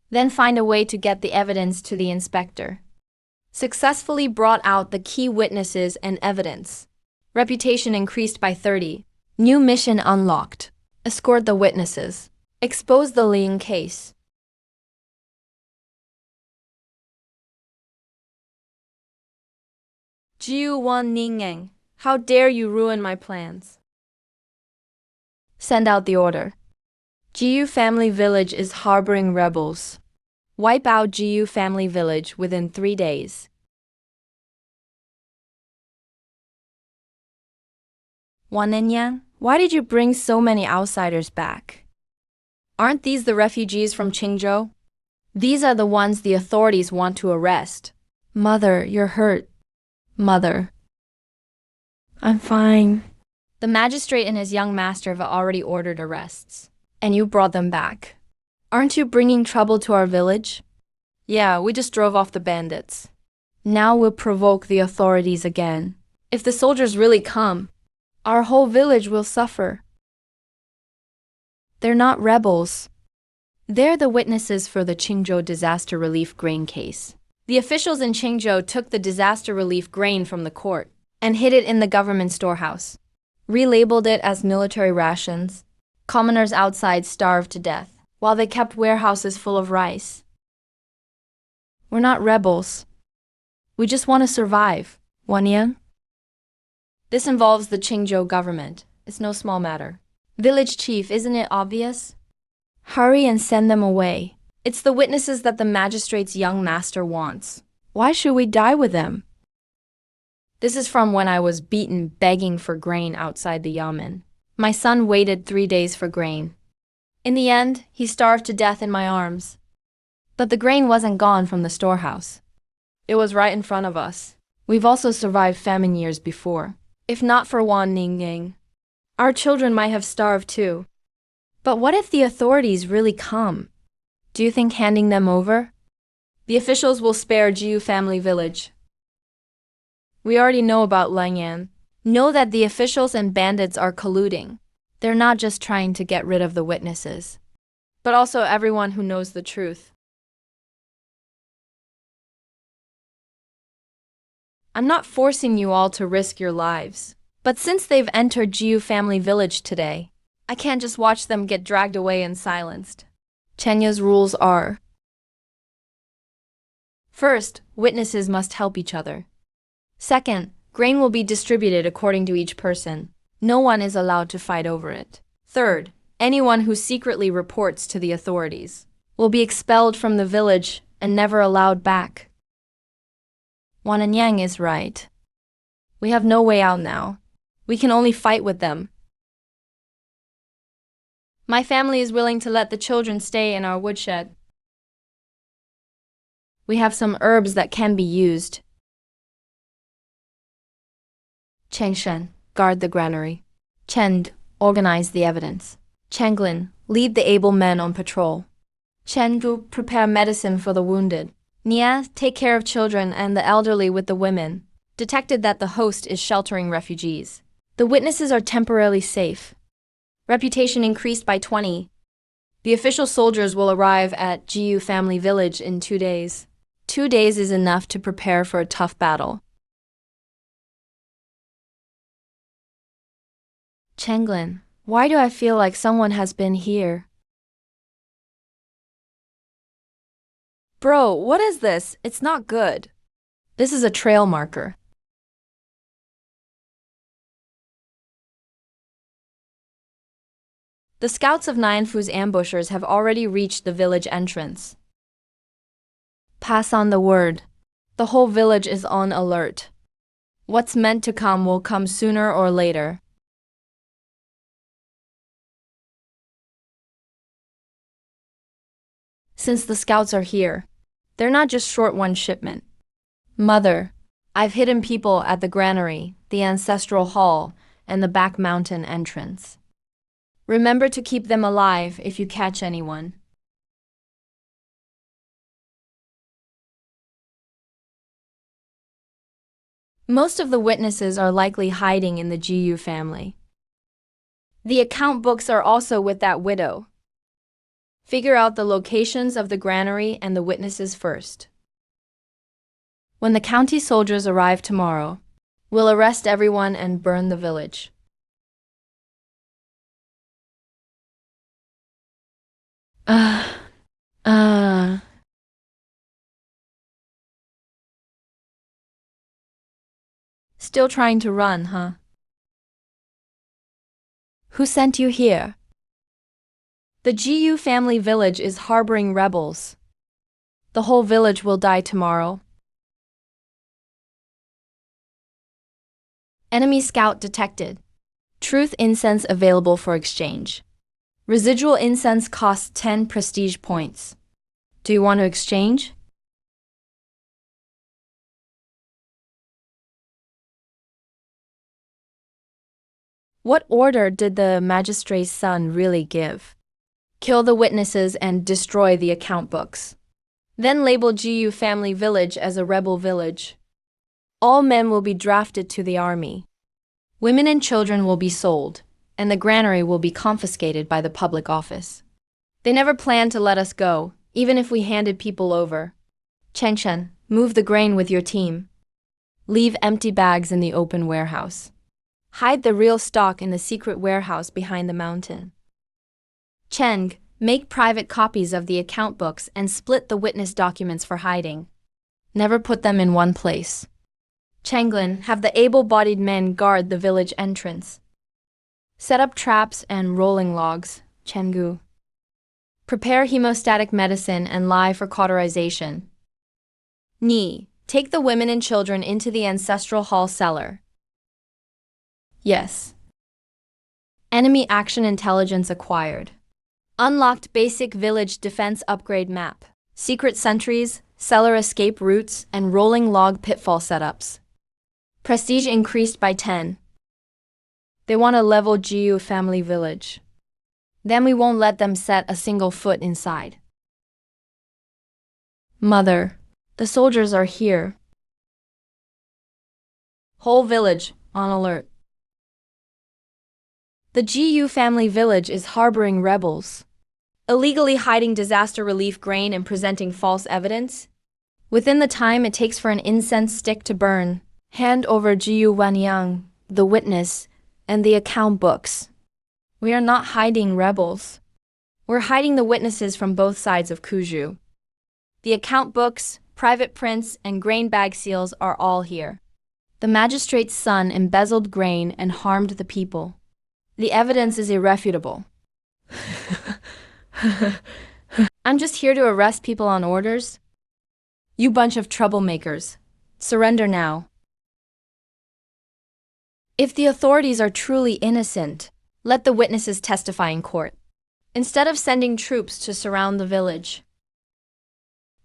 Then find a way to get the evidence to the inspector. Successfully brought out the key witnesses and evidence. Reputation increased by 30. New mission unlocked. Escort the witnesses. Expose the Ling case. Jiu Wanning, how dare you ruin my plans? Send out the order. Jiu family village is harboring rebels. Wipe out Jiu family village within 3 days. Wannian, why did you bring so many outsiders back? Aren't these the refugees from Qingzhou? These are the ones the authorities want to arrest. Mother, you're hurt. Mother. I'm fine. The magistrate and his young master have already ordered arrests. And you brought them back. Aren't you bringing trouble to our village? Yeah, we just drove off the bandits. Now we'll provoke the authorities again. If the soldiers really come, our whole village will suffer. They're not rebels. They're the witnesses for the Qingzhou disaster relief grain case. The officials in Qingzhou took the disaster relief grain from the court and hid it in the government storehouse. Relabeled it as military rations. Commoners outside starved to death, while they kept warehouses full of rice. We're not rebels. We just want to survive, Wannian. This involves the Qingzhou government. It's no small matter. Village chief, isn't it obvious? Hurry and send them away. It's the witnesses that the magistrate's young master wants. Why should we die with them? This is from when I was beaten begging for grain outside the yamen. My son waited 3 days for grain. In the end, he starved to death in my arms. But the grain wasn't gone from the storehouse. It was right in front of us. We've also survived famine years before. If not for Wanning, our children might have starved too. But what if the authorities really come? Do you think handing them over? The officials will spare Jiu family village. We already know about Langyan. Know that the officials and bandits are colluding. They're not just trying to get rid of the witnesses. but also everyone who knows the truth. I'm not forcing you all to risk your lives, but since they've entered Jiu family village today, I can't just watch them get dragged away and silenced. Chenya's rules are: first, witnesses must help each other. Second, grain will be distributed according to each person. No one is allowed to fight over it. Third, anyone who secretly reports to the authorities will be expelled from the village and never allowed back. Wan and Yang is right. We have no way out now. We can only fight with them. My family is willing to let the children stay in our woodshed. We have some herbs that can be used. Chengshen, guard the granary. Chend, organize the evidence. Chenglin, lead the able men on patrol. Chengu, prepare medicine for the wounded. Nia, take care of children and the elderly with the women. Detected that the host is sheltering refugees. The witnesses are temporarily safe. Reputation increased by 20. The official soldiers will arrive at Jiu family village in 2 days. 2 days is enough to prepare for a tough battle. Chenglin, why do I feel like someone has been here? Bro, what is this? It's not good. This is a trail marker. The scouts of Nianfu's ambushers have already reached the village entrance. Pass on the word. The whole village is on alert. What's meant to come will come sooner or later. Since the scouts are here, they're not just short one shipment. Mother, I've hidden people at the granary, the ancestral hall, and the back mountain entrance. Remember to keep them alive if you catch anyone. Most of the witnesses are likely hiding in the Jiu family. The account books are also with that widow. Figure out the locations of the granary and the witnesses first. When the county soldiers arrive tomorrow, we'll arrest everyone and burn the village. Still trying to run, huh? Who sent you here? The Jiu family village is harboring rebels. The whole village will die tomorrow. Enemy scout detected. Truth incense available for exchange. Residual incense costs 10 prestige points. Do you want to exchange? What order did the magistrate's son really give? Kill the witnesses and destroy the account books. Then label Jiu family village as a rebel village. All men will be drafted to the army. Women and children will be sold, and the granary will be confiscated by the public office. They never planned to let us go, even if we handed people over. Chengshen, move the grain with your team. Leave empty bags in the open warehouse. Hide the real stock in the secret warehouse behind the mountain. Cheng, make private copies of the account books and split the witness documents for hiding. Never put them in one place. Chenglin, have the able-bodied men guard the village entrance. Set up traps and rolling logs, Chengu. Prepare hemostatic medicine and lie for cauterization. Ni, take the women and children into the ancestral hall cellar. Yes. Enemy action intelligence acquired. Unlocked basic village defense upgrade map. Secret sentries, cellar escape routes, and rolling log pitfall setups. Prestige increased by 10. They want to level Jiu family village. Then we won't let them set a single foot inside. Mother, the soldiers are here. Whole village on alert. The Jiu family village is harboring rebels. illegally hiding disaster relief grain and presenting false evidence. Within the time it takes for an incense stick to burn, hand over Jiu Wanyang, the witness, and the account books. We are not hiding rebels. We're hiding the witnesses from both sides of Kuju. The account books, private prints, and grain bag seals are all here. The magistrate's son embezzled grain and harmed the people. The evidence is irrefutable. I'm just here to arrest people on orders. You bunch of troublemakers. Surrender now. If the authorities are truly innocent, let the witnesses testify in court, instead of sending troops to surround the village.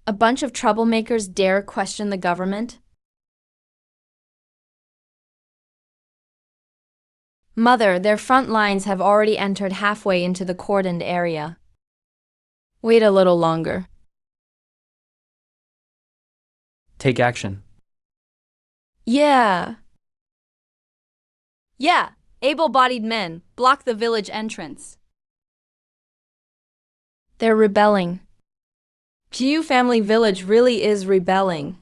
A bunch of troublemakers dare question the government? Mother, their front lines have already entered halfway into the cordoned area. Wait a little longer. Take action. Yeah, able-bodied men, block the village entrance. They're rebelling. Jiu family village really is rebelling.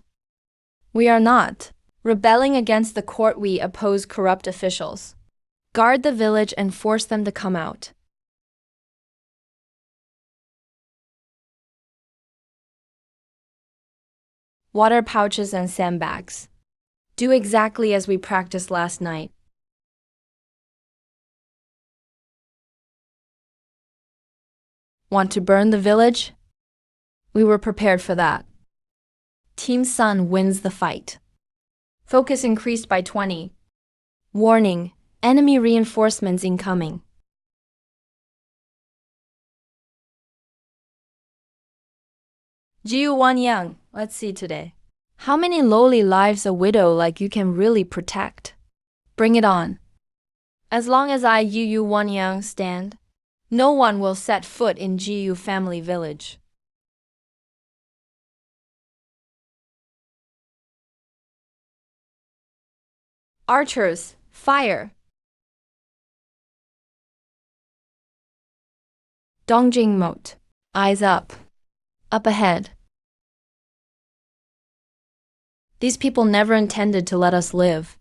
We are not. Rebelling against the court, we oppose corrupt officials. Guard the village and force them to come out. Water pouches and sandbags. Do exactly as we practiced last night. Want to burn the village? We were prepared for that. Team Sun wins the fight. Focus increased by 20. Warning, enemy reinforcements incoming. Jiu Wanyang, let's see today. How many lowly lives a widow like you can really protect? Bring it on. As long as I Yu Wanyang stand, no one will set foot in Jiu family village. Archers, fire! Dongjing Moat, eyes up. Up ahead. These people never intended to let us live.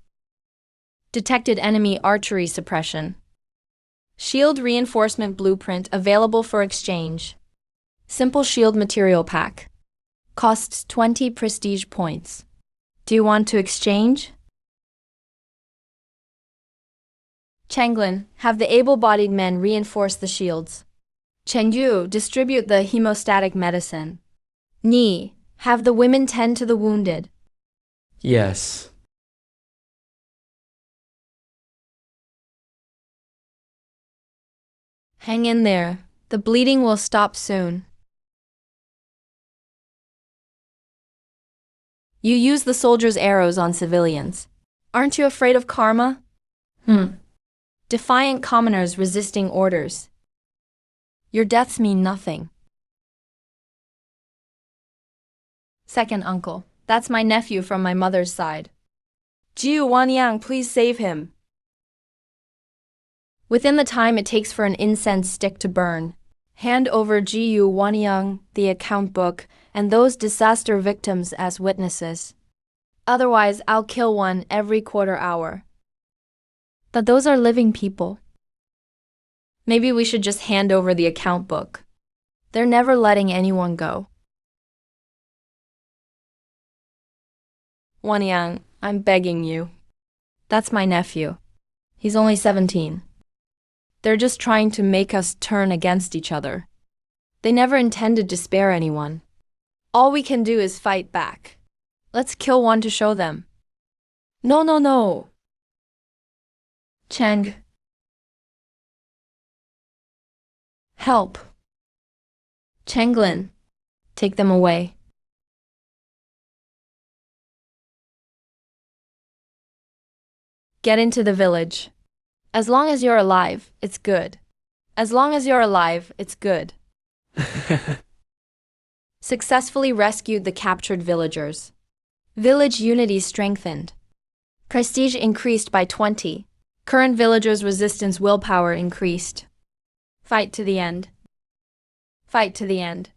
Detected enemy archery suppression. Shield reinforcement blueprint available for exchange. Simple shield material pack. Costs 20 prestige points. Do you want to exchange? Changlin, have the able-bodied men reinforce the shields. Chengyu, distribute the hemostatic medicine. Ni, have the women tend to the wounded. Yes. Hang in there. The bleeding will stop soon. You use the soldiers' arrows on civilians. Aren't you afraid of karma? Defiant commoners resisting orders. Your deaths mean nothing. Second uncle, that's my nephew from my mother's side. Jiu Wanyang, please save him. Within the time it takes for an incense stick to burn, hand over Jiu Wanyang, the account book, and those disaster victims as witnesses. Otherwise, I'll kill one every quarter hour. But those are living people. Maybe we should just hand over the account book. They're never letting anyone go. Wanyang, I'm begging you. That's my nephew. He's only 17. They're just trying to make us turn against each other. They never intended to spare anyone. All we can do is fight back. Let's kill one to show them. No. Cheng. Help. Changlin, take them away. Get into the village. As long as you're alive, it's good. As long as you're alive, it's good. Successfully rescued the captured villagers. Village unity strengthened. Prestige increased by 20. Current villagers' resistance willpower increased. Fight to the end. Fight to the end.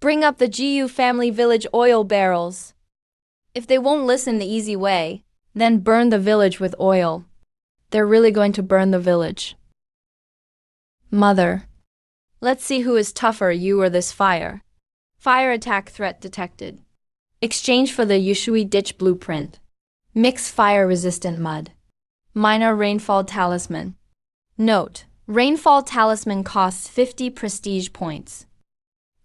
Bring up the GU family village oil barrels. If they won't listen the easy way, then burn the village with oil. They're really going to burn the village. Mother. Let's see who is tougher, you or this fire. Fire attack threat detected. Exchange for the Yushui ditch blueprint. Mix fire-resistant mud. Minor rainfall talisman. Note: rainfall talisman costs 50 prestige points.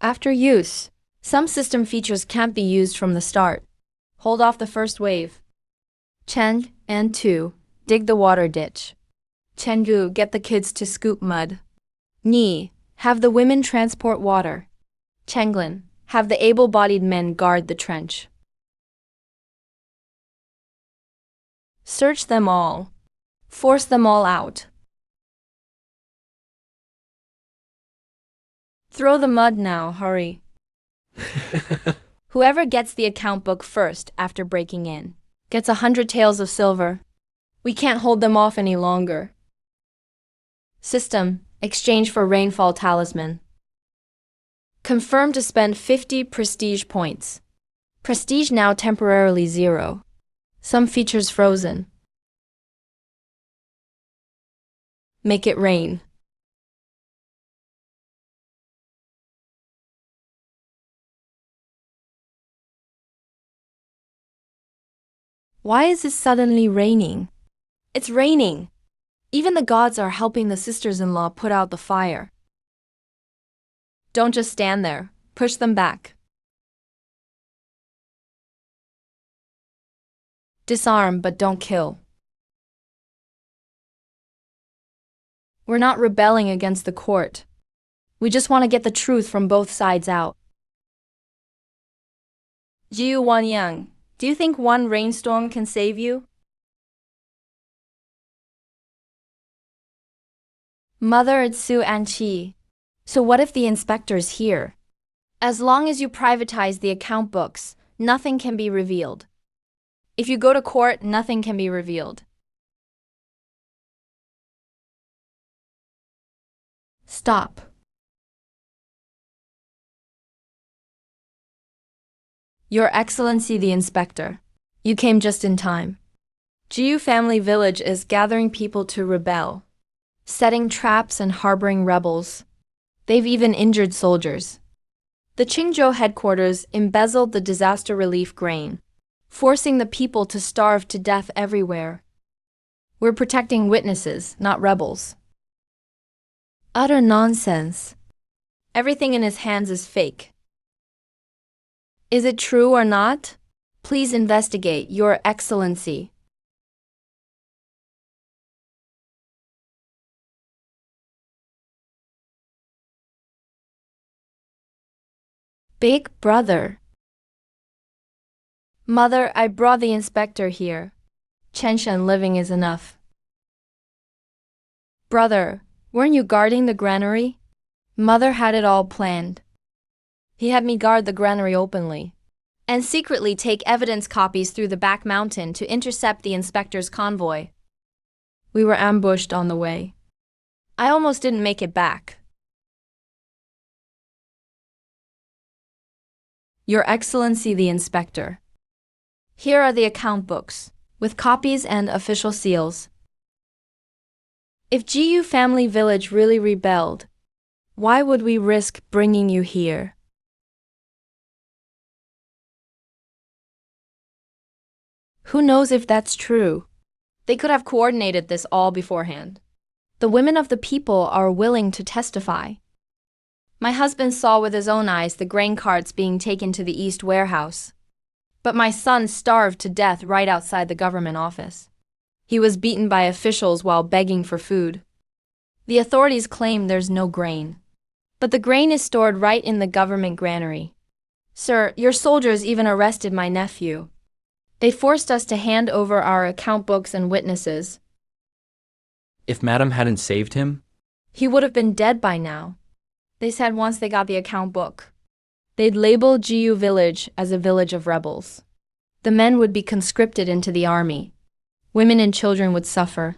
After use, some system features can't be used from the start. Hold off the first wave. Chen and Tu, dig the water ditch. Chengdu, get the kids to scoop mud. Ni, have the women transport water. Chenglin, have the able-bodied men guard the trench. Search them all. Force them all out. Throw the mud now, hurry. Whoever gets the account book first after breaking in gets 100 taels of silver. We can't hold them off any longer. System, exchange for rainfall talisman. Confirm to spend 50 prestige points. Prestige now temporarily 0. Some features frozen. Make it rain. Why is it suddenly raining? It's raining. Even the gods are helping the sisters-in-law put out the fire. Don't just stand there. Push them back. Disarm but don't kill. We're not rebelling against the court. We just want to get the truth from both sides out. Jiu Wanyang, do you think one rainstorm can save you? Mother, it's Su and Qi. So what if the inspector's here? As long as you privatize the account books, nothing can be revealed. If you go to court, nothing can be revealed. Stop. Your Excellency the Inspector, you came just in time. Jiu family village is gathering people to rebel, setting traps and harboring rebels. They've even injured soldiers. The Qingzhou headquarters embezzled the disaster relief grain, forcing the people to starve to death everywhere. We're protecting witnesses, not rebels. Utter nonsense. Everything in his hands is fake. Is it true or not? Please investigate, Your Excellency. Big brother. Mother, I brought the inspector here. Chenshen living is enough. Brother, weren't you guarding the granary? Mother had it all planned. He had me guard the granary openly and secretly take evidence copies through the back mountain to intercept the inspector's convoy. We were ambushed on the way. I almost didn't make it back. Your Excellency the Inspector. Here are the account books, with copies and official seals. If GU Family Village really rebelled, why would we risk bringing you here? Who knows if that's true? They could have coordinated this all beforehand. The women of the people are willing to testify. My husband saw with his own eyes the grain carts being taken to the East warehouse. But my son starved to death right outside the government office. He was beaten by officials while begging for food. The authorities claim there's no grain. But the grain is stored right in the government granary. Sir, your soldiers even arrested my nephew. They forced us to hand over our account books and witnesses. If Madam hadn't saved him, He would have been dead by now. They said once they got the account book, they'd label GU Village as a village of rebels. The men would be conscripted into the army. Women and children would suffer.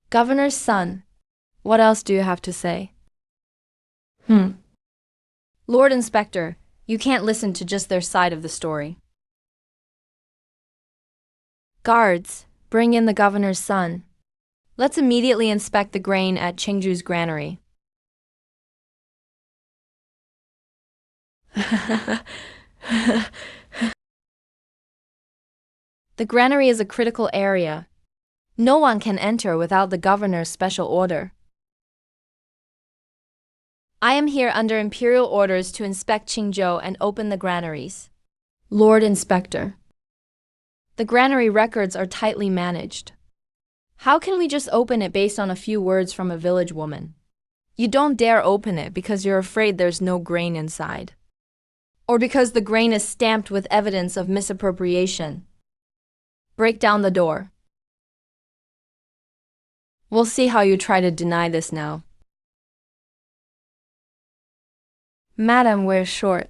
Governor's son. What else do you have to say? Lord Inspector, you can't listen to just their side of the story. Guards, bring in the governor's son. Let's immediately inspect the grain at Chengju's granary. The granary is a critical area. No one can enter without the governor's special order. I am here under imperial orders to inspect Qingzhou and open the granaries. Lord Inspector. The granary records are tightly managed. How can we just open it based on a few words from a village woman? You don't dare open it because you're afraid there's no grain inside. Or because the grain is stamped with evidence of misappropriation. Break down the door. We'll see how you try to deny this now. Madam wears short.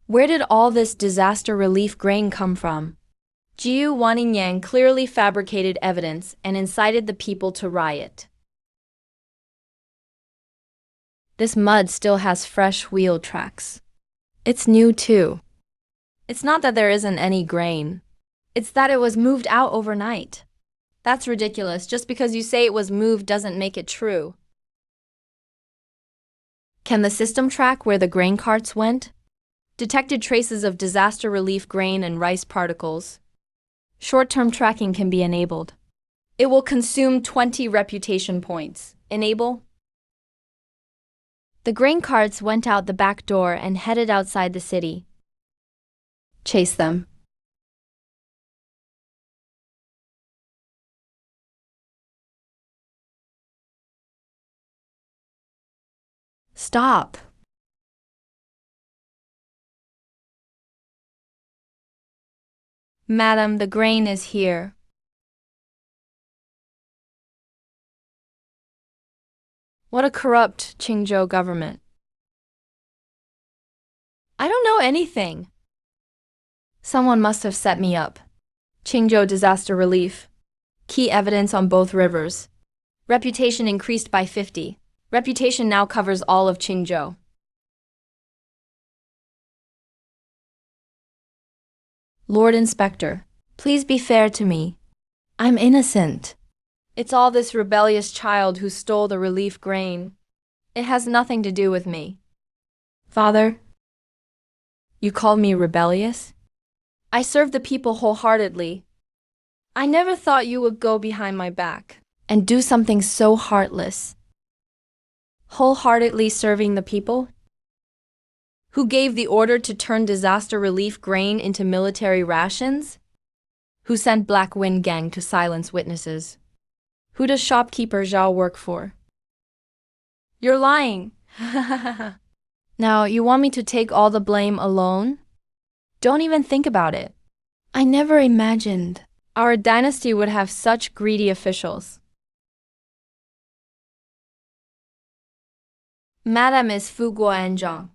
Where did all this disaster relief grain come from? Jiu Waningyang clearly fabricated evidence and incited the people to riot. This mud still has fresh wheel tracks. It's new too. It's not that there isn't any grain. It's that it was moved out overnight. That's ridiculous. Just because you say it was moved doesn't make it true. Can the system track where the grain carts went? Detected traces of disaster relief grain and rice particles. Short-term tracking can be enabled. It will consume 20 reputation points. Enable. The grain carts went out the back door and headed outside the city. Chase them. Stop. Madam, the grain is here. What a corrupt Qingzhou government. I don't know anything. Someone must have set me up. Qingzhou disaster relief. Key evidence on both rivers. Reputation increased by 50. Reputation now covers all of Qingzhou. Lord Inspector, please be fair to me. I'm innocent. It's all this rebellious child who stole the relief grain. It has nothing to do with me. Father, you called me rebellious? I served the people wholeheartedly. I never thought you would go behind my back and do something so heartless. Wholeheartedly serving the people? Who gave the order to turn disaster relief grain into military rations? Who sent Black Wind Gang to silence witnesses? Who does shopkeeper Zhao work for? You're lying. Now, you want me to take all the blame alone? Don't even think about it. I never imagined our dynasty would have such greedy officials. Madam is Fu Guoanzhang.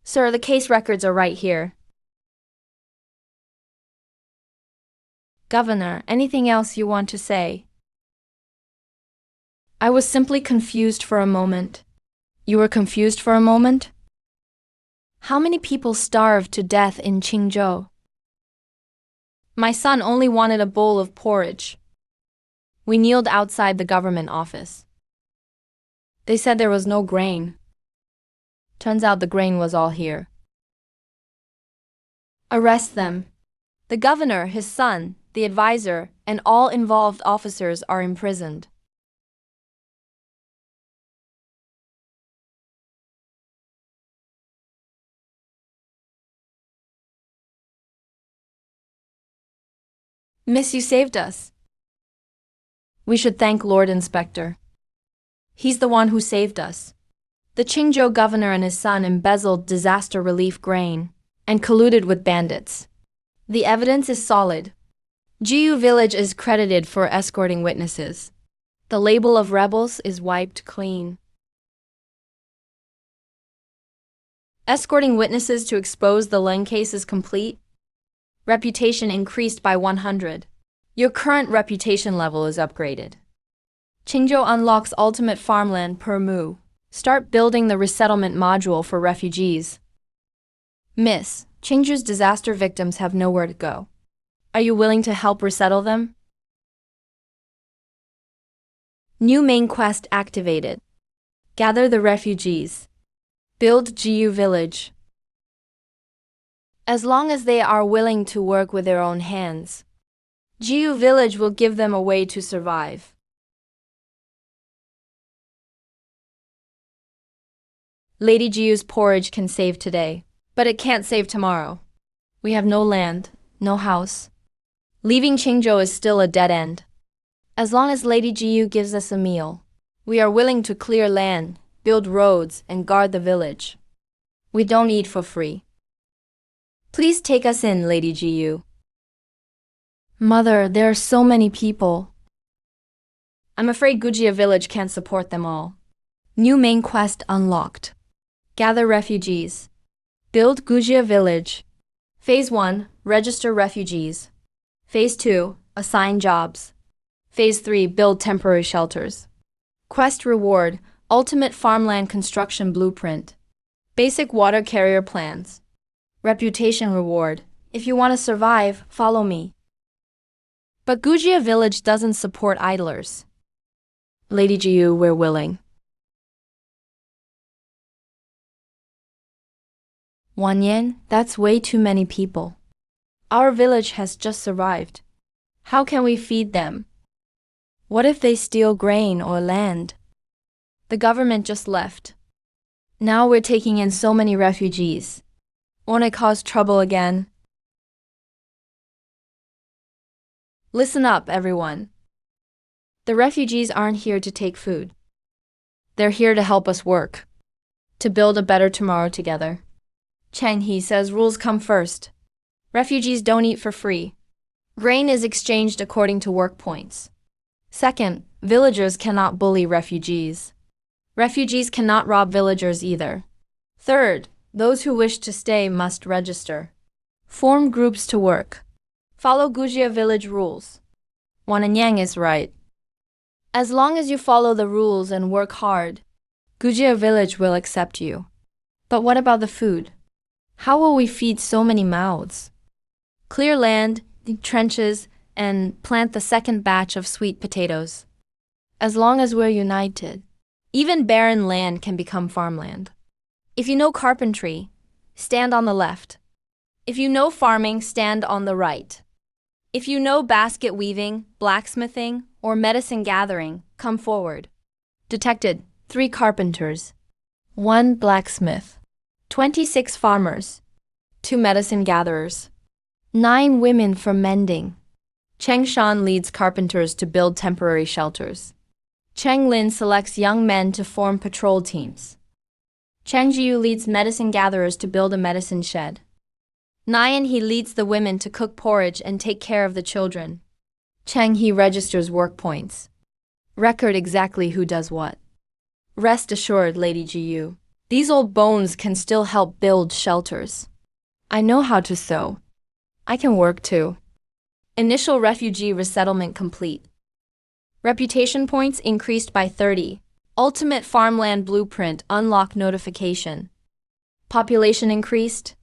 Sir, the case records are right here. Governor, anything else you want to say? I was simply confused for a moment. You were confused for a moment? How many people starved to death in Qingzhou? My son only wanted a bowl of porridge. We kneeled outside the government office. They said there was no grain. Turns out the grain was all here. Arrest them. The governor, his son, the advisor, and all involved officers are imprisoned. Miss, you saved us. We should thank Lord Inspector. He's the one who saved us. The Qingzhou governor and his son embezzled disaster relief grain and colluded with bandits. The evidence is solid. Jiu village is credited for escorting witnesses. The label of rebels is wiped clean. Escorting witnesses to expose the Leng case is complete. Reputation increased by 100. Your current reputation level is upgraded. Qingzhou unlocks ultimate farmland per mu. Start building the resettlement module for refugees. Miss, Qingzhou's disaster victims have nowhere to go. Are you willing to help resettle them? New main quest activated. Gather the refugees. Build Jiu village. As long as they are willing to work with their own hands, Jiu village will give them a way to survive. Lady Jiu's porridge can save today, but it can't save tomorrow. We have no land, no house. Leaving Qingzhou is still a dead end. As long as Lady Jiu gives us a meal, we are willing to clear land, build roads, and guard the village. We don't eat for free. Please take us in, Lady Jiu. Mother, there are so many people. I'm afraid Gujia village can't support them all. New main quest unlocked. Gather refugees. Build Gujia village. Phase 1, register refugees. Phase 2, assign jobs. Phase 3, build temporary shelters. Quest reward, ultimate farmland construction blueprint. Basic water carrier plans. Reputation reward, if you want to survive, follow me. But Gujia village doesn't support idlers. Lady Jiu, we're willing. 1 yen, that's way too many people. Our village has just survived. How can we feed them? What if they steal grain or land? The government just left. Now we're taking in so many refugees. Won't it cause trouble again? Listen up, everyone. The refugees aren't here to take food. They're here to help us work, to build a better tomorrow together. Cheng He says rules come first. Refugees don't eat for free. Grain is exchanged according to work points. Second, villagers cannot bully refugees. Refugees cannot rob villagers either. Third, those who wish to stay must register. Form groups to work. Follow Gujia village rules. Wan and Yang is right. As long as you follow the rules and work hard, Gujia village will accept you. But what about the food? How will we feed so many mouths? Clear land, dig trenches, and plant the second batch of sweet potatoes. As long as we're united, even barren land can become farmland. If you know carpentry, stand on the left. If you know farming, stand on the right. If you know basket weaving, blacksmithing, or medicine gathering, come forward. Detected 3 carpenters, 1 blacksmith, 26 farmers, 2 medicine gatherers, 9 women for mending. Cheng Shan leads carpenters to build temporary shelters. Cheng Lin selects young men to form patrol teams. Cheng Jiu leads medicine gatherers to build a medicine shed. Nian He leads the women to cook porridge and take care of the children. Cheng He registers work points. Record exactly who does what. Rest assured, Lady Jiu, these old bones can still help build shelters. I know how to sew. I can work too. Initial refugee resettlement complete. Reputation points increased by 30. Ultimate farmland blueprint unlock notification. Population increased.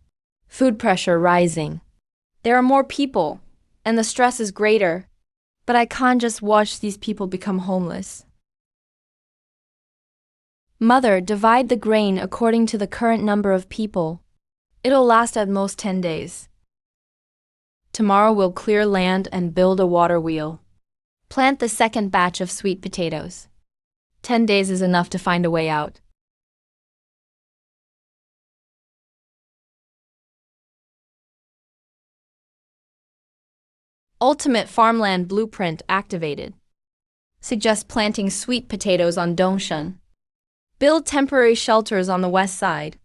Food pressure rising. There are more people, and the stress is greater. But I can't just watch these people become homeless. Mother, divide the grain according to the current number of people. It'll last at most 10 days. Tomorrow we'll clear land and build a water wheel. Plant the second batch of sweet potatoes. 10 days is enough to find a way out. Ultimate farmland blueprint activated. Suggest planting sweet potatoes on Dongshan. Build temporary shelters on the west side.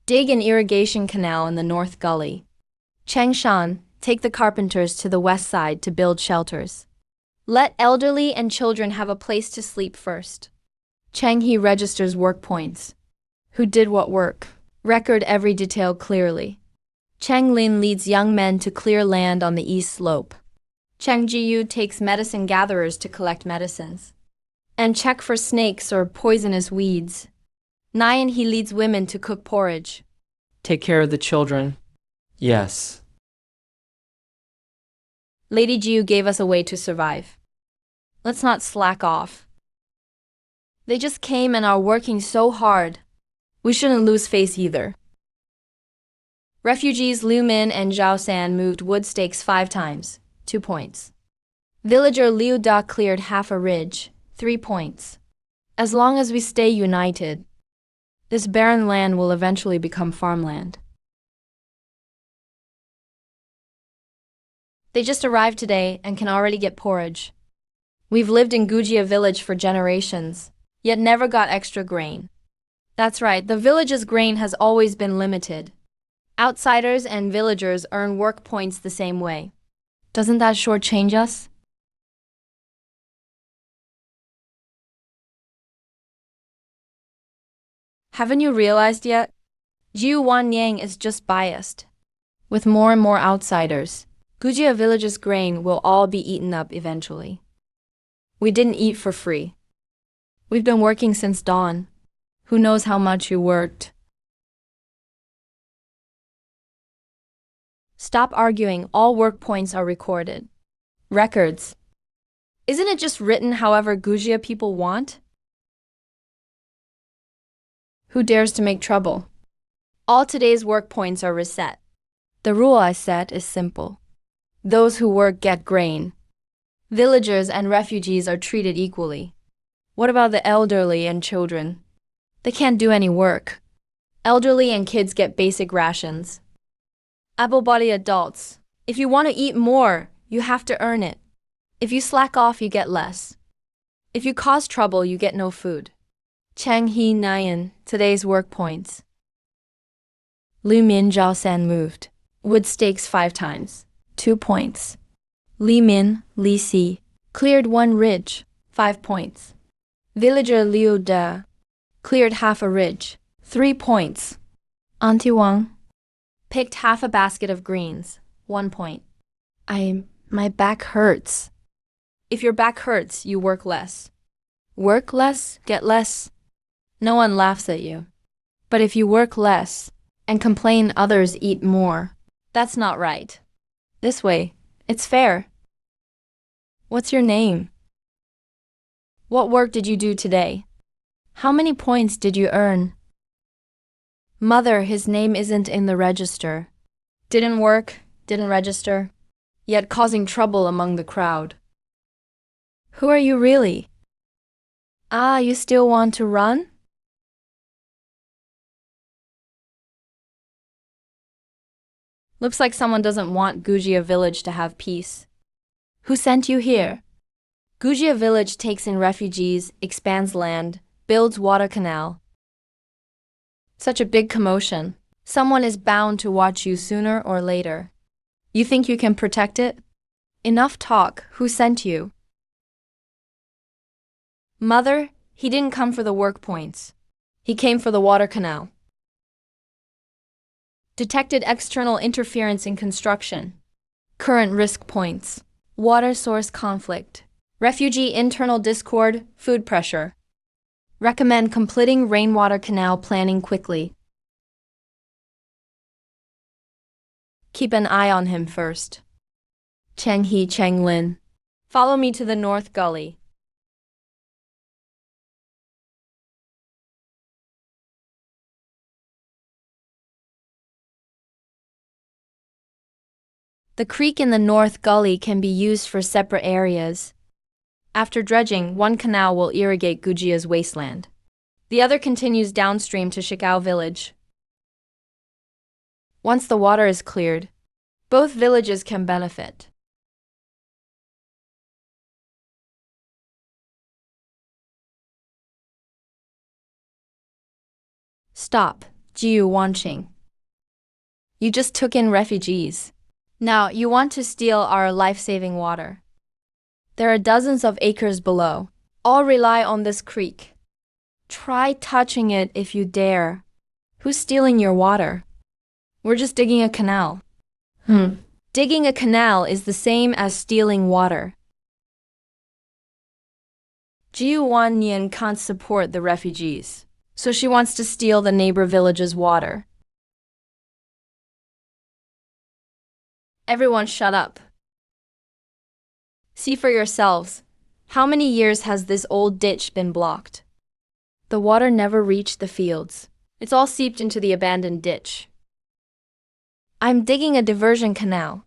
Dig an irrigation canal in the north gully. Chengshan, take the carpenters to the west side to build shelters. Let elderly and children have a place to sleep first. Cheng He registers work points. Who did what work? Record every detail clearly. Cheng Lin leads young men to clear land on the east slope. Cheng Jiyu takes medicine gatherers to collect medicines and check for snakes or poisonous weeds. Nayan he leads women to cook porridge. Take care of the children. Yes. Lady Jiu gave us a way to survive. Let's not slack off. They just came and are working so hard. We shouldn't lose face either. Refugees Liu Min and Zhao San moved wood stakes 5 times, 2 points. Villager Liu Da cleared half a ridge, 3 points. As long as we stay united, this barren land will eventually become farmland. They just arrived today and can already get porridge. We've lived in Gujia village for generations, yet never got extra grain. That's right, the village's grain has always been limited. Outsiders and villagers earn work points the same way. Doesn't that shortchange us? Haven't you realized yet? Jiu Wanyang is just biased. With more and more outsiders, Gujia village's grain will all be eaten up eventually. We didn't eat for free. We've been working since dawn. Who knows how much you worked? Stop arguing, all work points are recorded. Records. Isn't it just written however Gujia people want? Who dares to make trouble? All today's work points are reset. The rule I set is simple. Those who work get grain. Villagers and refugees are treated equally. What about the elderly and children? They can't do any work. Elderly and kids get basic rations. Able-bodied adults, if you want to eat more, you have to earn it. If you slack off, you get less. If you cause trouble, you get no food. Cheng He Nayan, today's work points. Liu Min Zhao San moved. Wood stakes 5 times, 2 points. Li Min, Li Si, cleared 1 ridge, 5 points. Villager Liu Da, cleared half a ridge, 3 points. Auntie Wang, picked half a basket of greens, 1 point. My back hurts. If your back hurts, you work less. Work less, get less. No one laughs at you. But if you work less and complain others eat more, that's not right. This way, it's fair. What's your name? What work did you do today? How many points did you earn? Mother, his name isn't in the register. Didn't work, didn't register, yet causing trouble among the crowd. Who are you really? Ah, you still want to run? Looks like someone doesn't want Gujia village to have peace. Who sent you here? Gujia village takes in refugees, expands land, builds water canal. Such a big commotion. Someone is bound to watch you sooner or later. You think you can protect it? Enough talk. Who sent you? Mother, he didn't come for the work points. He came for the water canal. Detected external interference in construction. Current risk points. Water source conflict. Refugee internal discord, food pressure. Recommend completing rainwater canal planning quickly. Keep an eye on him first. Cheng He Cheng Lin. Follow me to the north gully. The creek in the north gully can be used for separate areas. After dredging, 1 canal will irrigate Gujia's wasteland. The other continues downstream to Shikao village. Once the water is cleared, both villages can benefit. Stop, Jiu Wanqing. You just took in refugees. Now you want to steal our life-saving water. There are dozens of acres below. All rely on this creek. Try touching it if you dare. Who's stealing your water? We're just digging a canal. Digging a canal is the same as stealing water. Jiu Wanyan can't support the refugees, so she wants to steal the neighbor village's water. Everyone shut up. See for yourselves. How many years has this old ditch been blocked? The water never reached the fields. It's all seeped into the abandoned ditch. I'm digging a diversion canal,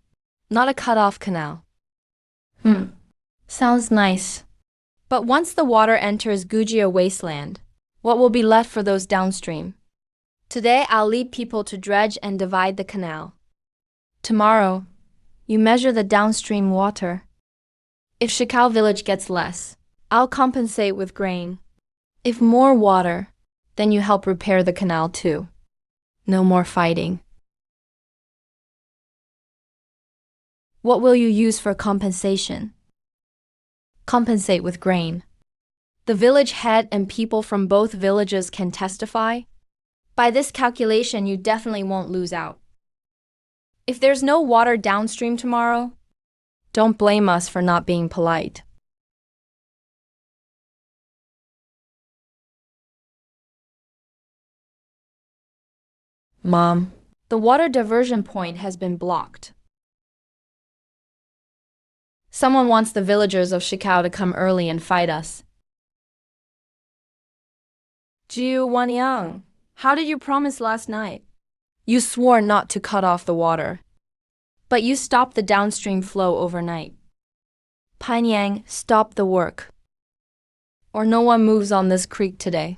not a cut-off canal. Sounds nice. But once the water enters Gujia wasteland, what will be left for those downstream? Today I'll lead people to dredge and divide the canal. Tomorrow, you measure the downstream water. If Shikao village gets less, I'll compensate with grain. If more water, then you help repair the canal too. No more fighting. What will you use for compensation? Compensate with grain. The village head and people from both villages can testify. By this calculation, you definitely won't lose out. If there's no water downstream tomorrow, don't blame us for not being polite. Mom, the water diversion point has been blocked. Someone wants the villagers of Shikao to come early and fight us. Jiu Wanyang, how did you promise last night? You swore not to cut off the water, but you stopped the downstream flow overnight. Panyang, stop the work, or no one moves on this creek today.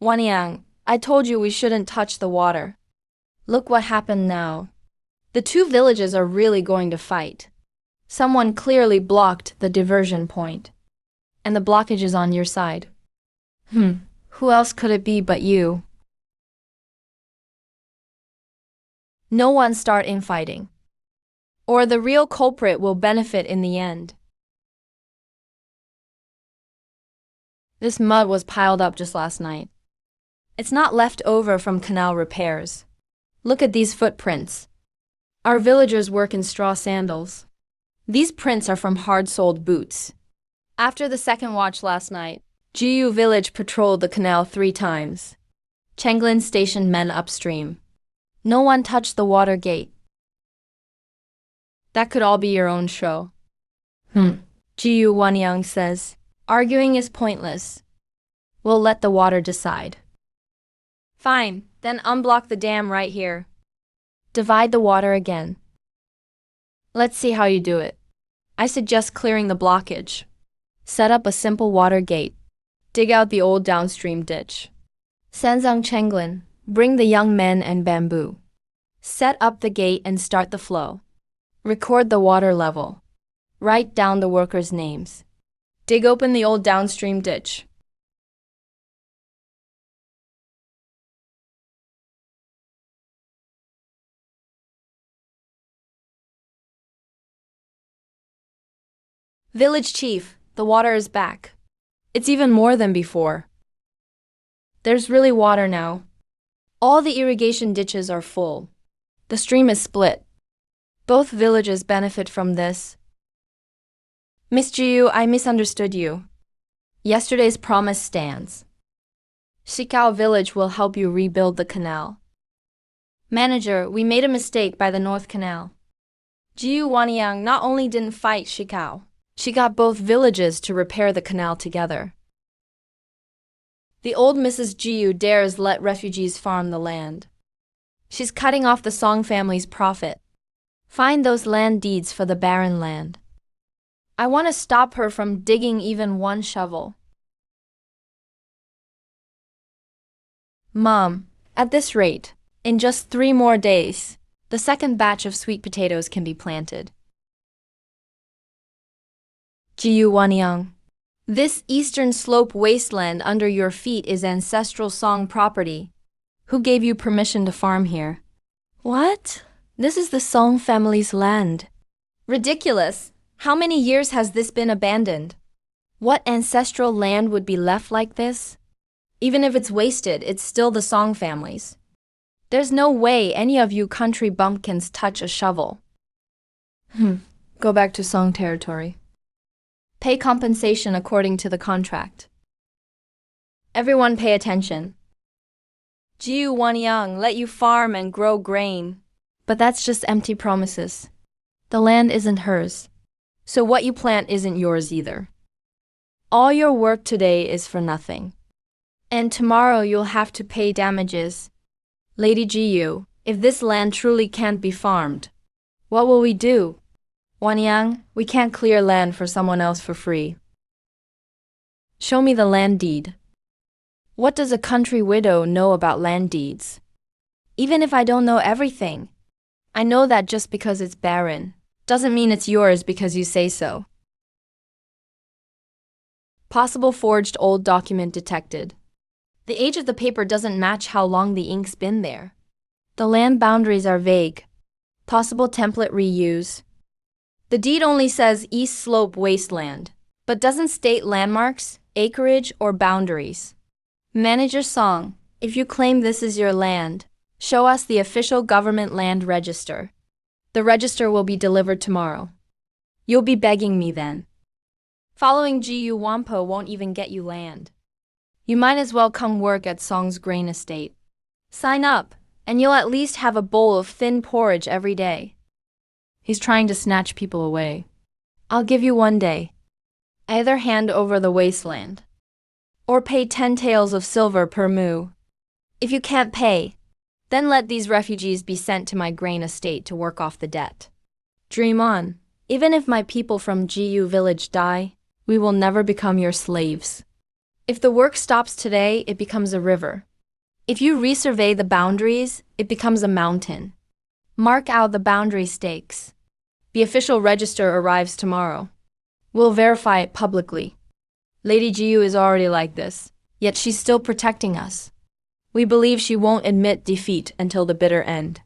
Wanyang, I told you we shouldn't touch the water. Look what happened now. The two villages are really going to fight. Someone clearly blocked the diversion point, and the blockage is on your side. Who else could it be but you? No one start infighting, or the real culprit will benefit in the end. This mud was piled up just last night. It's not left over from canal repairs. Look at these footprints. Our villagers work in straw sandals. These prints are from hard-soled boots. After the second watch last night, Jiu village patrolled the canal 3 times. Chenglin stationed men upstream. No one touched the water gate. That could all be your own show. Jiu Wanyang says, arguing is pointless. We'll let the water decide. Fine, then unblock the dam right here. Divide the water again. Let's see how you do it. I suggest clearing the blockage. Set up a simple water gate. Dig out the old downstream ditch. Sanzang Chenglin, bring the young men and bamboo. Set up the gate and start the flow. Record the water level. Write down the workers' names. Dig open the old downstream ditch. Village chief, the water is back. It's even more than before. There's really water now. All the irrigation ditches are full. The stream is split. Both villages benefit from this. Miss Jiu, I misunderstood you. Yesterday's promise stands. Shikao village will help you rebuild the canal. Manager, we made a mistake by the North Canal. Jiu Wanyang not only didn't fight Shikao, she got both villages to repair the canal together. The old Mrs. Jiu dares let refugees farm the land. She's cutting off the Song family's profit. Find those land deeds for the barren land. I want to stop her from digging even one shovel. Mom, at this rate, in just 3 more days, the second batch of sweet potatoes can be planted. Jiu Wanyang, this eastern slope wasteland under your feet is ancestral Song property. Who gave you permission to farm here? What? This is the Song family's land. Ridiculous! How many years has this been abandoned? What ancestral land would be left like this? Even if it's wasted, it's still the Song family's. There's no way any of you country bumpkins touch a shovel. Go back to Song territory. Pay compensation according to the contract. Everyone pay attention. Jiu Wanyang let you farm and grow grain. But that's just empty promises. The land isn't hers. So what you plant isn't yours either. All your work today is for nothing. And tomorrow you'll have to pay damages. Lady Jiu, if this land truly can't be farmed, what will we do? Wanyang, we can't clear land for someone else for free. Show me the land deed. What does a country widow know about land deeds? Even if I don't know everything, I know that just because it's barren doesn't mean it's yours because you say so. Possible forged old document detected. The age of the paper doesn't match how long the ink's been there. The land boundaries are vague. Possible template reuse. The deed only says East Slope Wasteland, but doesn't state landmarks, acreage, or boundaries. Manager Song, if you claim this is your land, show us the official government land register. The register will be delivered tomorrow. You'll be begging me then. Following Gu Wampo won't even get you land. You might as well come work at Song's grain estate. Sign up, and you'll at least have a bowl of thin porridge every day. He's trying to snatch people away. I'll give you 1 day. Either hand over the wasteland, or pay 10 taels of silver per moo. If you can't pay, then let these refugees be sent to my grain estate to work off the debt. Dream on. Even if my people from Gu village die, we will never become your slaves. If the work stops today, it becomes a river. If you resurvey the boundaries, it becomes a mountain. Mark out the boundary stakes. The official register arrives tomorrow. We'll verify it publicly. Lady Jiu is already like this, yet she's still protecting us. We believe she won't admit defeat until the bitter end.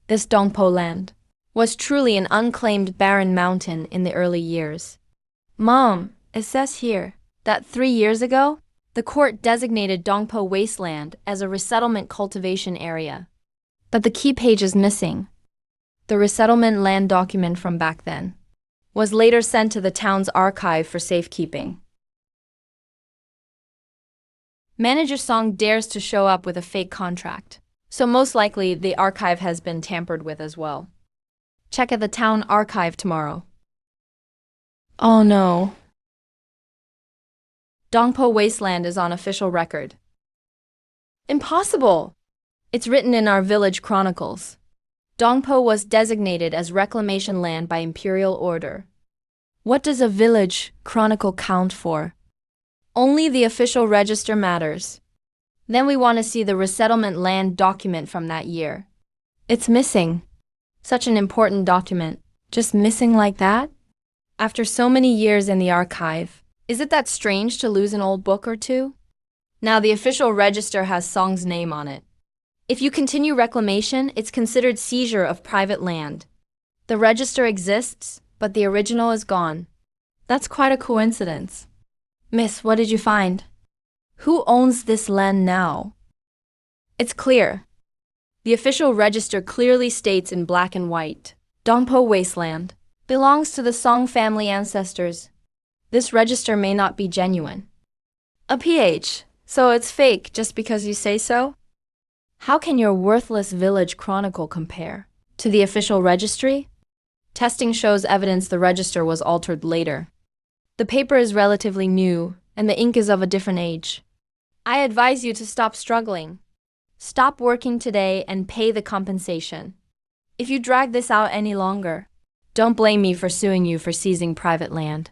This Dongpo land was truly an unclaimed barren mountain in the early years. Mom, it says here that 3 years ago, the court designated Dongpo Wasteland as a resettlement cultivation area. But the key page is missing. The resettlement land document from back then was later sent to the town's archive for safekeeping. Manager Song dares to show up with a fake contract, so most likely the archive has been tampered with as well. Check at the town archive tomorrow. Oh no. Dongpo Wasteland is on official record. Impossible! It's written in our village chronicles. Dongpo was designated as reclamation land by imperial order. What does a village chronicle count for? Only the official register matters. Then we want to see the resettlement land document from that year. It's missing. Such an important document. Just missing like that? After so many years in the archive, is it that strange to lose an old book or two? Now the official register has Song's name on it. If you continue reclamation, it's considered seizure of private land. The register exists, but the original is gone. That's quite a coincidence. Miss, what did you find? Who owns this land now? It's clear. The official register clearly states in black and white, Dongpo Wasteland belongs to the Song family ancestors. This register may not be genuine. A PH, so it's fake just because you say so? How can your worthless village chronicle compare to the official registry? Testing shows evidence the register was altered later. The paper is relatively new, and the ink is of a different age. I advise you to stop struggling. Stop working today and pay the compensation. If you drag this out any longer, don't blame me for suing you for seizing private land.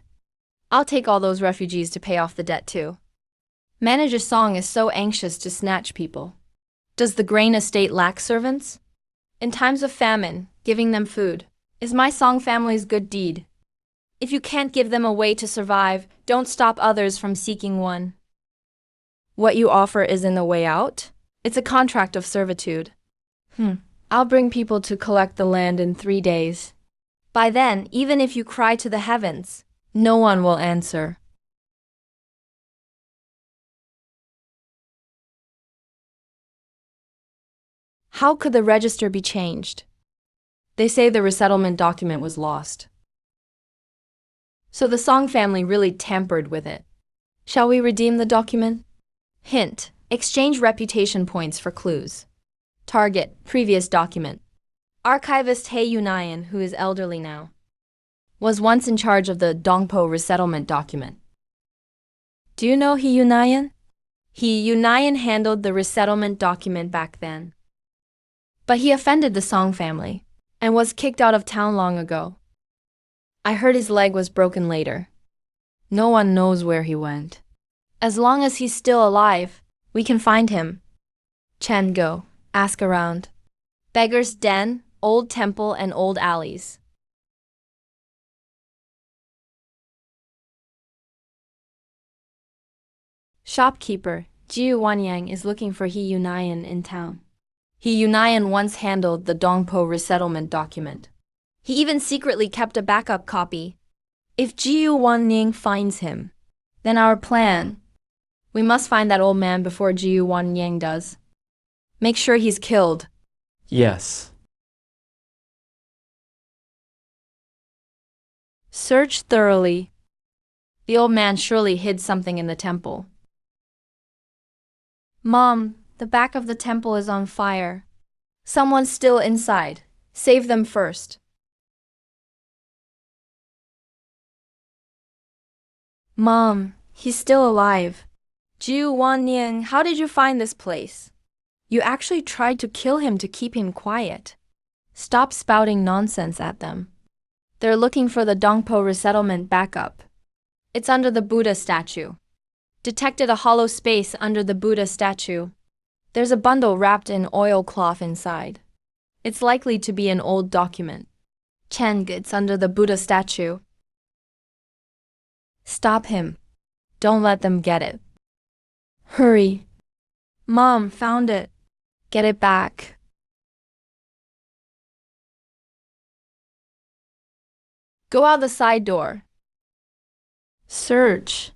I'll take all those refugees to pay off the debt too. Manager Song is so anxious to snatch people. Does the grain estate lack servants? In times of famine, giving them food is my Song family's good deed. If you can't give them a way to survive, don't stop others from seeking one. What you offer isn't a way out. It's a contract of servitude. I'll bring people to collect the land in 3 days. By then, even if you cry to the heavens, no one will answer. How could the register be changed? They say the resettlement document was lost. So the Song family really tampered with it. Shall we redeem the document? Hint: exchange reputation points for clues. Target: previous document. Archivist He Yunayan, who is elderly now, was once in charge of the Dongpo resettlement document. Do you know He Yunayan? He Yunayan handled the resettlement document back then. But he offended the Song family and was kicked out of town long ago. I heard his leg was broken later. No one knows where he went. As long as he's still alive, we can find him. Chen, go. Ask around. Beggar's Den, old temple, and old alleys. Shopkeeper Jiu Wanyang is looking for He Yunayan in town. He Yunayan once handled the Dongpo resettlement document. He even secretly kept a backup copy. If Jiu Wanyang finds him, then our plan. We must find that old man before Jiu Wanyang does. Make sure he's killed. Yes. Search thoroughly. The old man surely hid something in the temple. Mom, the back of the temple is on fire. Someone's still inside. Save them first. Mom, he's still alive. Jiu Wanyang, how did you find this place? You actually tried to kill him to keep him quiet. Stop spouting nonsense at them. They're looking for the Dongpo resettlement backup. It's under the Buddha statue. Detected a hollow space under the Buddha statue. There's a bundle wrapped in oilcloth inside. It's likely to be an old document. Cheng, it's under the Buddha statue. Stop him. Don't let them get it. Hurry. Mom, found it. Get it back. Go out the side door. Search.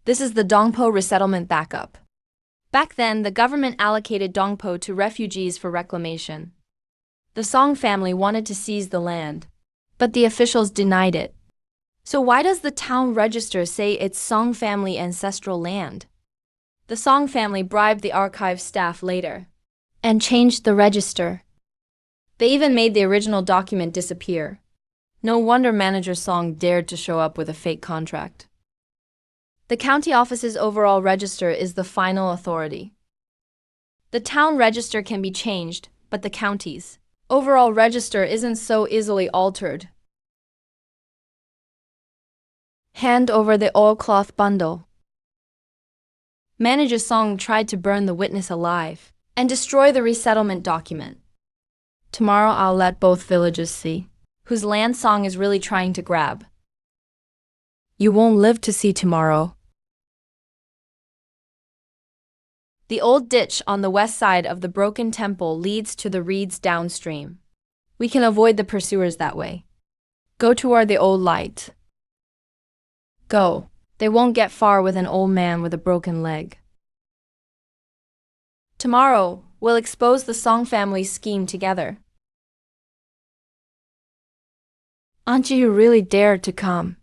This is the Dongpo resettlement backup. Back then, the government allocated Dongpo to refugees for reclamation. The Song family wanted to seize the land, but the officials denied it. So why does the town register say it's Song family ancestral land? The Song family bribed the archive staff later and changed the register. They even made the original document disappear. No wonder Manager Song dared to show up with a fake contract. The county office's overall register is the final authority. The town register can be changed, but the county's overall register isn't so easily altered. Hand over the oilcloth bundle. Manager Song tried to burn the witness alive and destroy the resettlement document. Tomorrow I'll let both villages see whose land Song is really trying to grab. You won't live to see tomorrow. The old ditch on the west side of the broken temple leads to the reeds downstream. We can avoid the pursuers that way. Go toward the old light. Go. They won't get far with an old man with a broken leg. Tomorrow, we'll expose the Song family's scheme together. Aren't you really dared to come?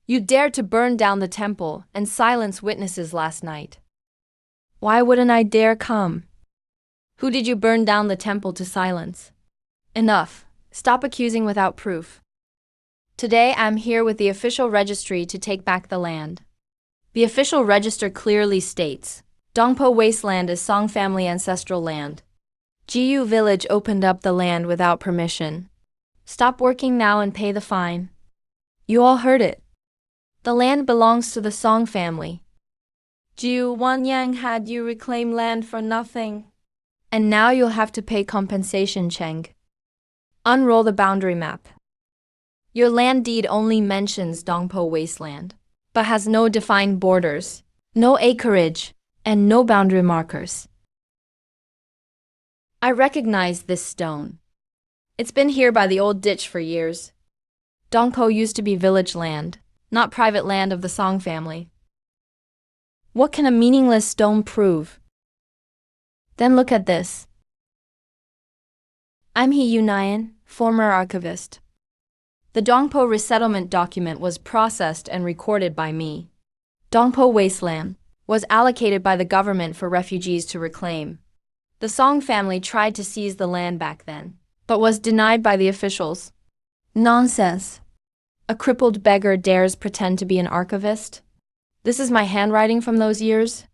You dared to burn down the temple and silence witnesses last night. Why wouldn't I dare come? Who did you burn down the temple to silence? Enough. Stop accusing without proof. Today I'm here with the official registry to take back the land. The official register clearly states, Dongpo Wasteland is Song family ancestral land. Jiu village opened up the land without permission. Stop working now and pay the fine. You all heard it. The land belongs to the Song family. Jiu Wanyang had you reclaim land for nothing. And now you'll have to pay compensation, Cheng. Unroll the boundary map. Your land deed only mentions Dongpo Wasteland, but has no defined borders, no acreage, and no boundary markers. I recognize this stone. It's been here by the old ditch for years. Dongpo used to be village land, not private land of the Song family. What can a meaningless stone prove? Then look at this. I'm Hee Yunayan, former archivist. The Dongpo resettlement document was processed and recorded by me. Dongpo wasteland was allocated by the government for refugees to reclaim. The Song family tried to seize the land back then, but was denied by the officials. Nonsense. A crippled beggar dares pretend to be an archivist? This is my handwriting from those years.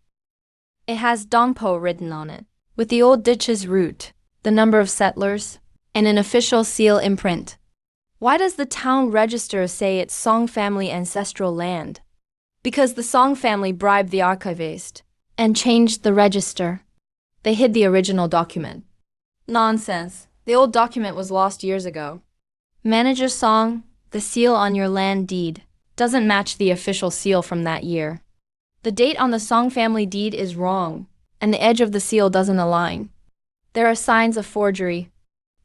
It has Dongpo written on it, with the old ditch's route, the number of settlers, and an official seal imprint. Why does the town register say it's Song family ancestral land? Because the Song family bribed the archivist and changed the register. They hid the original document. Nonsense. The old document was lost years ago. Manager Song, the seal on your land deed doesn't match the official seal from that year. The date on the Song family deed is wrong, and the edge of the seal doesn't align. There are signs of forgery,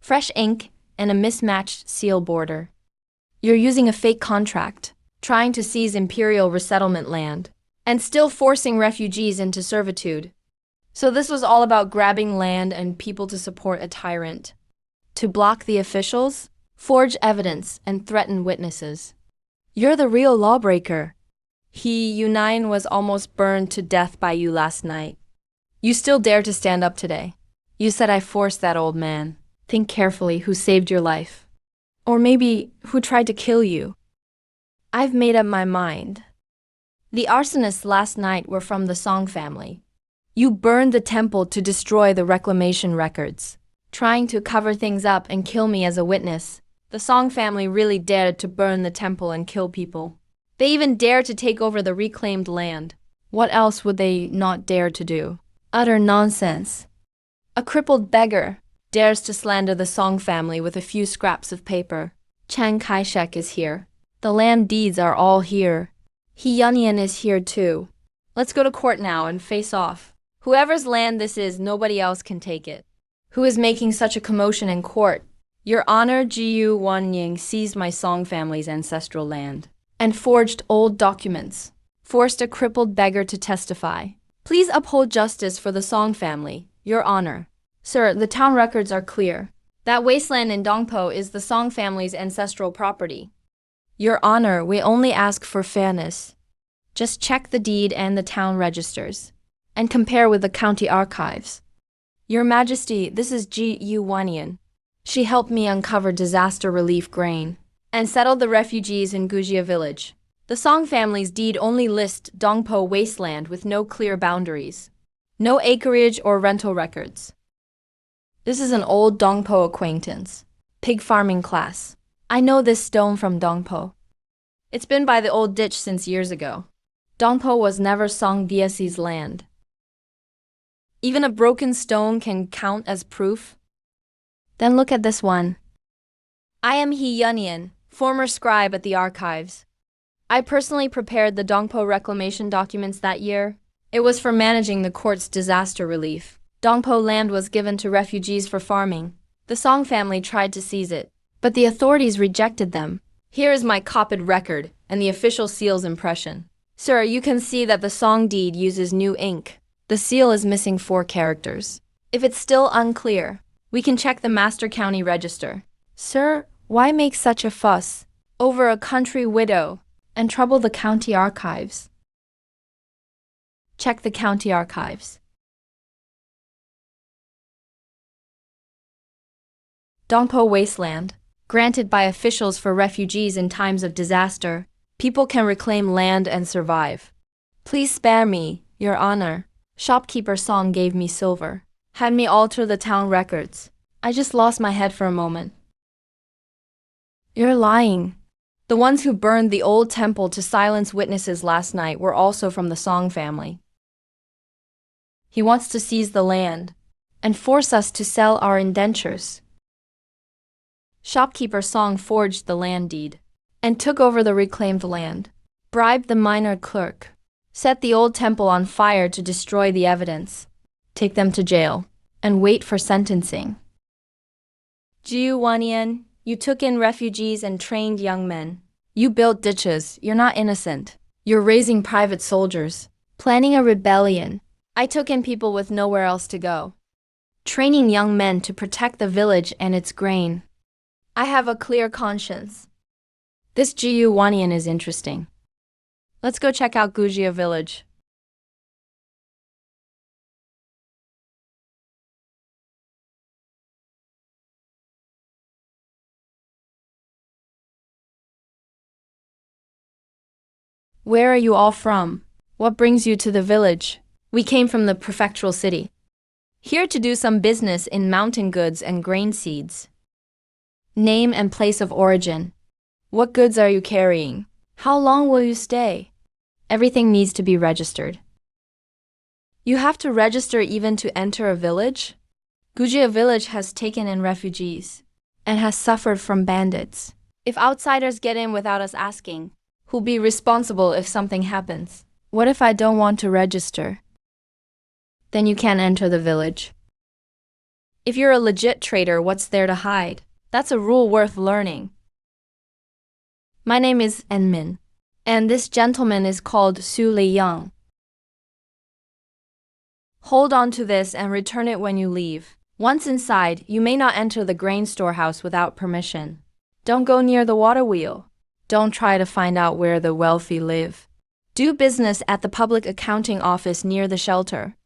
fresh ink, and a mismatched seal border. You're using a fake contract, trying to seize imperial resettlement land, and still forcing refugees into servitude. So this was all about grabbing land and people to support a tyrant. To block the officials, forge evidence, and threaten witnesses. You're the real lawbreaker. Yunayan was almost burned to death by you last night. You still dare to stand up today. You said I forced that old man. Think carefully who saved your life. Or maybe who tried to kill you. I've made up my mind. The arsonists last night were from the Song family. You burned the temple to destroy the reclamation records, trying to cover things up and kill me as a witness. The Song family really dared to burn the temple and kill people. They even dared to take over the reclaimed land. What else would they not dare to do? Utter nonsense. A crippled beggar dares to slander the Song family with a few scraps of paper. Chiang Kai-shek is here. The land deeds are all here. Hee Yunayan is here too. Let's go to court now and face off. Whoever's land this is, nobody else can take it. Who is making such a commotion in court? Your Honor, Jiyu Wanying seized my Song family's ancestral land and forged old documents, forced a crippled beggar to testify. Please uphold justice for the Song family, Your Honor. Sir, the town records are clear. That wasteland in Dongpo is the Song family's ancestral property. Your Honor, we only ask for fairness. Just check the deed and the town registers, and compare with the county archives. Your Majesty, this is Jiyu Wanying. She helped me uncover disaster relief grain and settled the refugees in Gujia village. The Song family's deed only lists Dongpo wasteland with no clear boundaries, no acreage or rental records. This is an old Dongpo acquaintance, pig farming class. I know this stone from Dongpo. It's been by the old ditch since years ago. Dongpo was never Song Biasi's land. Even a broken stone can count as proof. Then look at this one. I am Hee Yunayan, former scribe at the archives. I personally prepared the Dongpo reclamation documents that year. It was for managing the court's disaster relief. Dongpo land was given to refugees for farming. The Song family tried to seize it, but the authorities rejected them. Here is my copied record and the official seal's impression. Sir, you can see that the Song deed uses new ink. The seal is missing 4 characters. If it's still unclear, we can check the Master County Register. Sir, why make such a fuss over a country widow and trouble the county archives? Check the county archives. Dongpo wasteland, granted by officials for refugees in times of disaster. People can reclaim land and survive. Please spare me, Your Honor. Shopkeeper Song gave me silver, had me alter the town records. I just lost my head for a moment. You're lying. The ones who burned the old temple to silence witnesses last night were also from the Song family. He wants to seize the land and force us to sell our indentures. Shopkeeper Song forged the land deed and took over the reclaimed land, bribed the minor clerk, set the old temple on fire to destroy the evidence, take them to jail, and wait for sentencing. Jiyu Wanying, You took in refugees and trained young men. You built ditches. You're not innocent. You're raising private soldiers, planning a rebellion. I took in people with nowhere else to go, training young men to protect the village and its grain. I have a clear conscience. This Jiu Wanian is interesting. Let's go check out Gujia village. Where are you all from? What brings you to the village? We came from the prefectural city, here to do some business in mountain goods and grain seeds. Name and place of origin. What goods are you carrying? How long will you stay? Everything needs to be registered. You have to register even to enter a village? Gujia village has taken in refugees and has suffered from bandits. If outsiders get in without us asking, who'll be responsible if something happens? What if I don't want to register? Then you can't enter the village. If you're a legit trader, what's there to hide? That's a rule worth learning. My name is Enmin, and this gentleman is called Su Liyang. Hold on to this and return it when you leave. Once inside, you may not enter the grain storehouse without permission. Don't go near the water wheel. Don't try to find out where the wealthy live. Do business at the public accounting office near the shelter.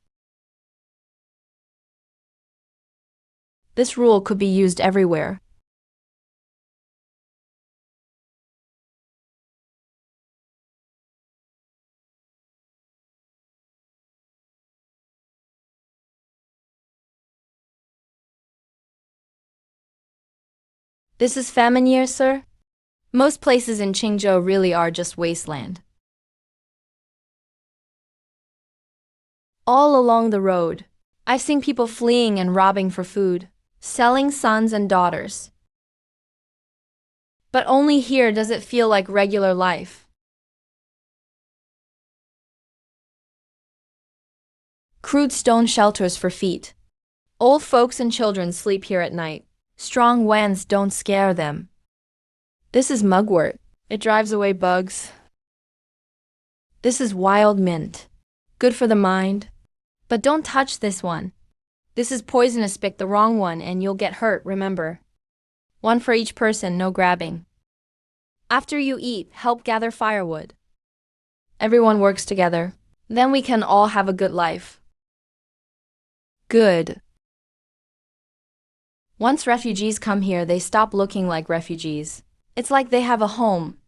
This rule could be used everywhere. This is famine year, sir? Most places in Qingzhou really are just wasteland. All along the road, I've seen people fleeing and robbing for food, selling sons and daughters. But only here does it feel like regular life. Crude stone shelters for feet. Old folks and children sleep here at night. Strong winds don't scare them. This is mugwort. It drives away bugs. This is wild mint. Good for the mind. But don't touch this one. This is poisonous. Pick the wrong one and you'll get hurt, remember. One for each person, no grabbing. After you eat, help gather firewood. Everyone works together. Then we can all have a good life. Good. Once refugees come here, they stop looking like refugees. It's like they have a home.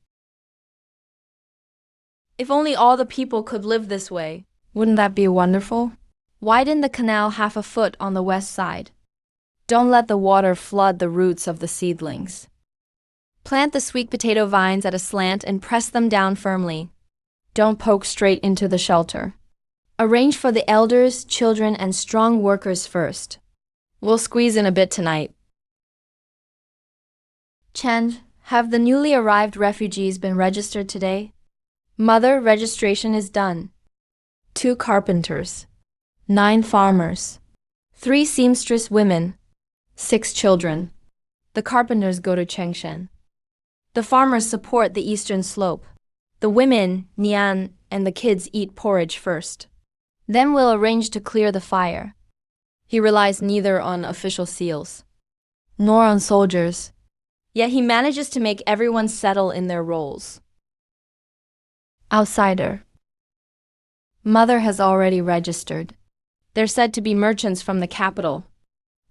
If only all the people could live this way, wouldn't that be wonderful? Widen the canal 1/2 foot on the west side. Don't let the water flood the roots of the seedlings. Plant the sweet potato vines at a slant and press them down firmly. Don't poke straight into the shelter. Arrange for the elders, children, and strong workers first. We'll squeeze in a bit tonight. Chen, have the newly arrived refugees been registered today? Mother, registration is done. 2 carpenters, 9 farmers, 3 seamstress women, 6 children. The carpenters go to Chengshan. The farmers support the eastern slope. The women, Nian, and the kids eat porridge first. Then we'll arrange to clear the fire. He relies neither on official seals nor on soldiers, yet he manages to make everyone settle in their roles. Outsider. Mother has already registered. They're said to be merchants from the capital.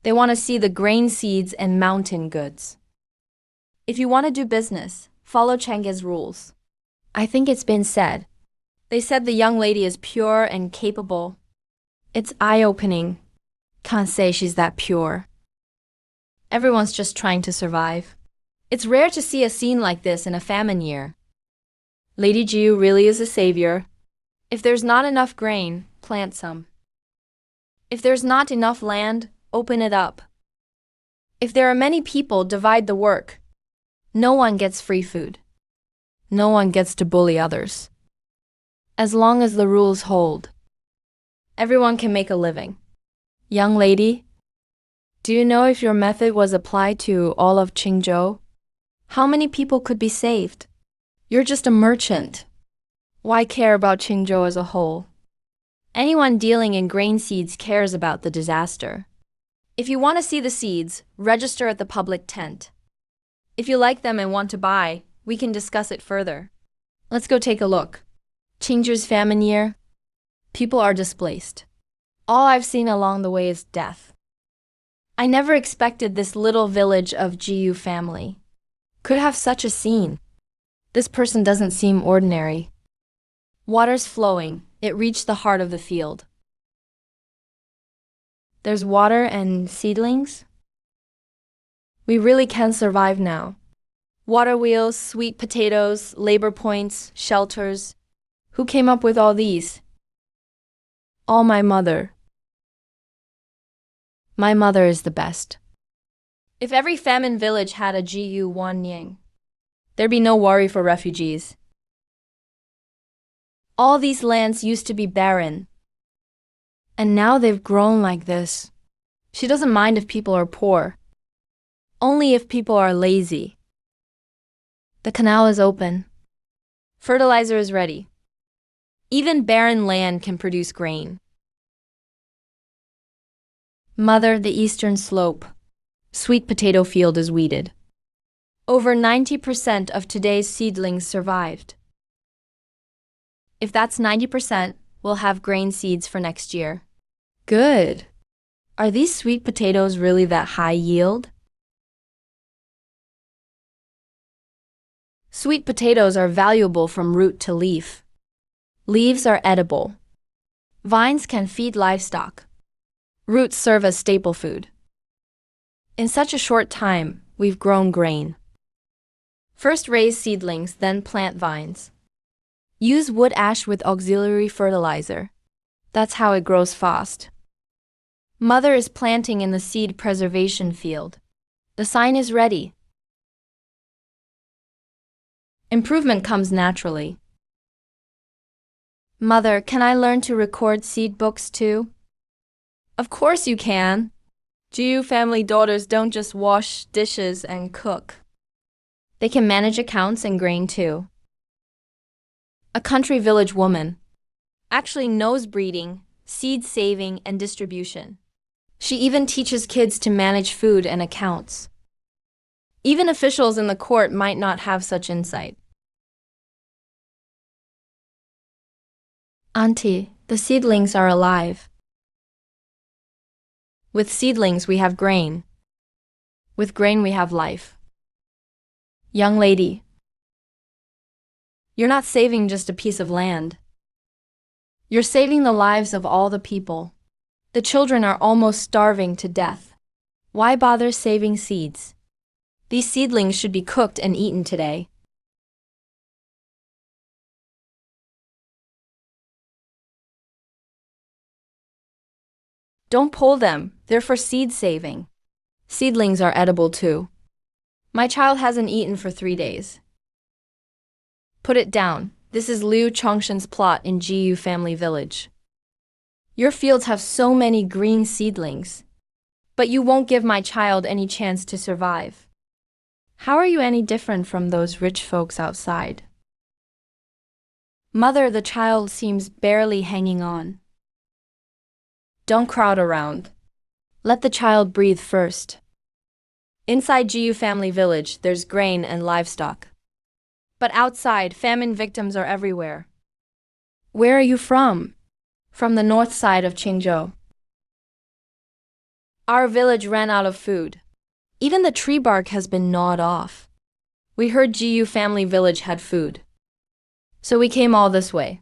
They want to see the grain seeds and mountain goods. If you want to do business, follow Chengge's rules. I think it's been said. They said the young lady is pure and capable. It's eye-opening. Can't say she's that pure. Everyone's just trying to survive. It's rare to see a scene like this in a famine year. Lady Jiu really is a savior. If there's not enough grain, plant some. If there's not enough land, open it up. If there are many people, divide the work. No one gets free food. No one gets to bully others. As long as the rules hold, everyone can make a living. Young lady, Do you know if your method was applied to all of Qingzhou? How many people could be saved? You're just a merchant. Why care about Qingzhou as a whole? Anyone dealing in grain seeds cares about the disaster. If you want to see the seeds, register at the public tent. If you like them and want to buy, we can discuss it further. Let's go take a look. Qingzhou's famine year. People are displaced. All I've seen along the way is death. I never expected this little village of Jiyu family could have such a scene. This person doesn't seem ordinary. Water's flowing. It reached the heart of the field. There's water and seedlings. We really can survive now. Water wheels, sweet potatoes, labor points, shelters. Who came up with all these? All my mother. My mother is the best. If every famine village had a Jiyu Wanying, there'd be no worry for refugees. All these lands used to be barren, and now they've grown like this. She doesn't mind if people are poor, only if people are lazy. The canal is open. Fertilizer is ready. Even barren land can produce grain. Mother, the eastern slope. Sweet potato field is weeded. Over 90% of today's seedlings survived. If that's 90%, we'll have grain seeds for next year. Good. Are these sweet potatoes really that high yield? Sweet potatoes are valuable from root to leaf. Leaves are edible. Vines can feed livestock. Roots serve as staple food. In such a short time, we've grown grain. First raise seedlings, then plant vines. Use wood ash with auxiliary fertilizer. That's how it grows fast. Mother is planting in the seed preservation field. The sign is ready. Improvement comes naturally. Mother, can I learn to record seed books too? Of course you can. Jiyu family daughters don't just wash dishes and cook. They can manage accounts and grain too. A country village woman actually knows breeding, seed saving, and distribution. She even teaches kids to manage food and accounts. Even officials in the court might not have such insight. Auntie, the seedlings are alive. With seedlings we have grain. With grain we have life. Young lady, you're not saving just a piece of land. You're saving the lives of all the people. The children are almost starving to death. Why bother saving seeds? These seedlings should be cooked and eaten today. Don't pull them, they're for seed saving. Seedlings are edible too. My child hasn't eaten for 3 days. Put it down. This is Liu Chongshen's plot in Jiyu Family Village. Your fields have so many green seedlings, but you won't give my child any chance to survive. How are you any different from those rich folks outside? Mother, the child seems barely hanging on. Don't crowd around. Let the child breathe first. Inside Jiyu Family Village, there's grain and livestock. But outside, famine victims are everywhere. Where are you from? From the north side of Qingzhou. Our village ran out of food. Even the tree bark has been gnawed off. We heard Jiyu Family Village had food. So we came all this way.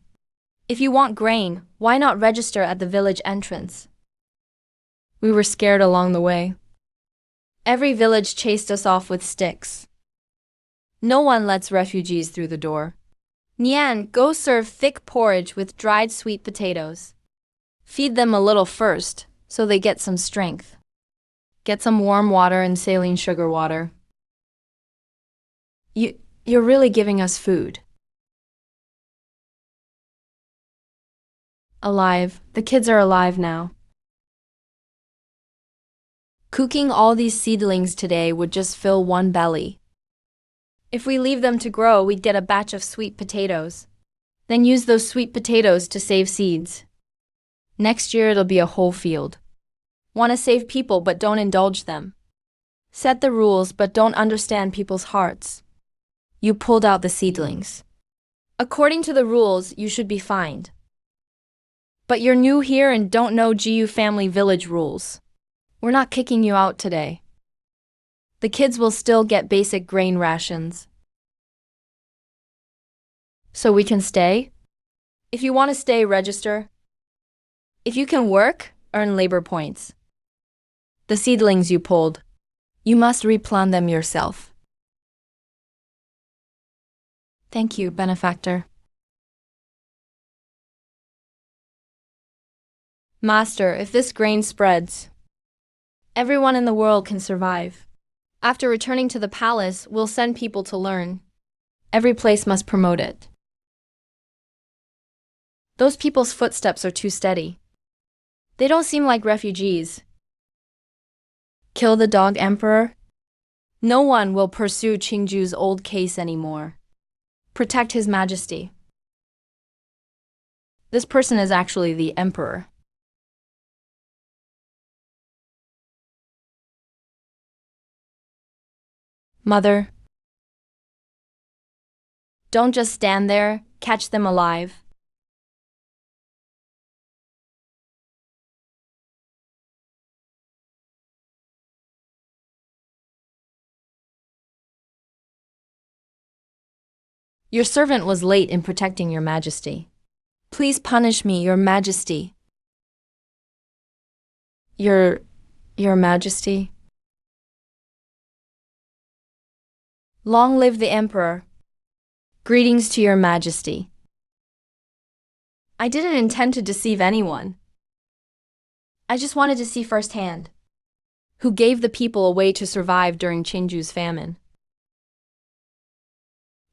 If you want grain, why not register at the village entrance? We were scared along the way. Every village chased us off with sticks. No one lets refugees through the door. Nian, go serve thick porridge with dried sweet potatoes. Feed them a little first, so they get some strength. Get some warm water and saline sugar water. You're really giving us food. Alive. The kids are alive now. Cooking all these seedlings today would just fill one belly. If we leave them to grow, we'd get a batch of sweet potatoes. Then use those sweet potatoes to save seeds. Next year it'll be a whole field. Want to save people but don't indulge them. Set the rules but don't understand people's hearts. You pulled out the seedlings. According to the rules, you should be fined. But you're new here and don't know GU family village rules. We're not kicking you out today. The kids will still get basic grain rations. So we can stay? If you want to stay, register. If you can work, earn labor points. The seedlings you pulled, you must replant them yourself. Thank you, benefactor. Master, if this grain spreads, everyone in the world can survive. After returning to the palace, we'll send people to learn. Every place must promote it. Those people's footsteps are too steady. They don't seem like refugees. Kill the dog emperor? No one will pursue Qingju's old case anymore. Protect His Majesty. This person is actually the emperor. Mother, don't just stand there, catch them alive. Your servant was late in protecting Your Majesty. Please punish me, Your Majesty. Your Majesty? Long live the Emperor. Greetings to Your Majesty. I didn't intend to deceive anyone. I just wanted to see firsthand who gave the people a way to survive during Qingju's famine.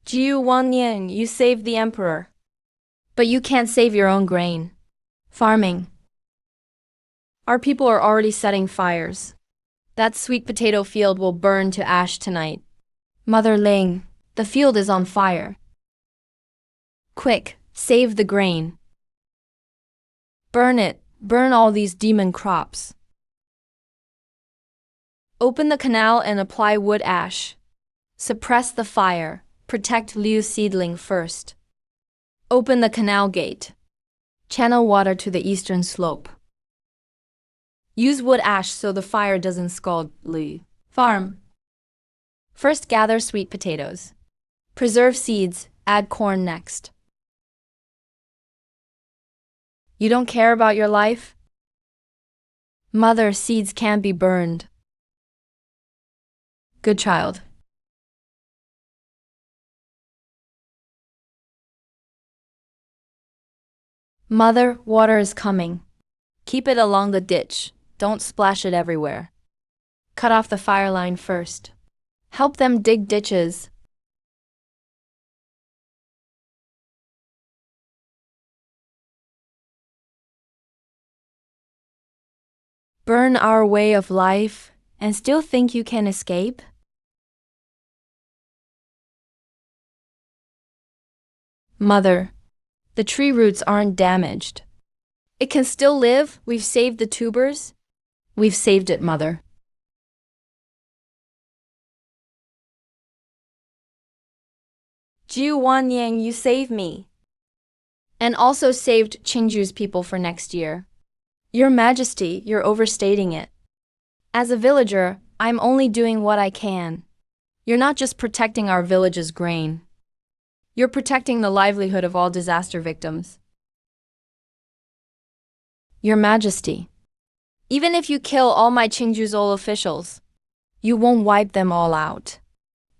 Jiu Wannian, you saved the Emperor. But you can't save your own grain. Farming. Our people are already setting fires. That sweet potato field will burn to ash tonight. Mother Ling, the field is on fire. Quick, save the grain. Burn it, burn all these demon crops. Open the canal and apply wood ash. Suppress the fire, protect Liu's seedling first. Open the canal gate. Channel water to the eastern slope. Use wood ash so the fire doesn't scald Liu. Farm. First gather sweet potatoes. Preserve seeds, add corn next. You don't care about your life? Mother, seeds can be burned. Good child. Mother, water is coming. Keep it along the ditch. Don't splash it everywhere. Cut off the fire line first. Help them dig ditches. Burn our way of life and still think you can escape? Mother, the tree roots aren't damaged. It can still live. We've saved the tubers. We've saved it, Mother. Jiu Wannian, you saved me. And also saved Qingju's people for next year. Your Majesty, you're overstating it. As a villager, I'm only doing what I can. You're not just protecting our village's grain. You're protecting the livelihood of all disaster victims. Your Majesty, even if you kill all my Qingju's old officials, you won't wipe them all out.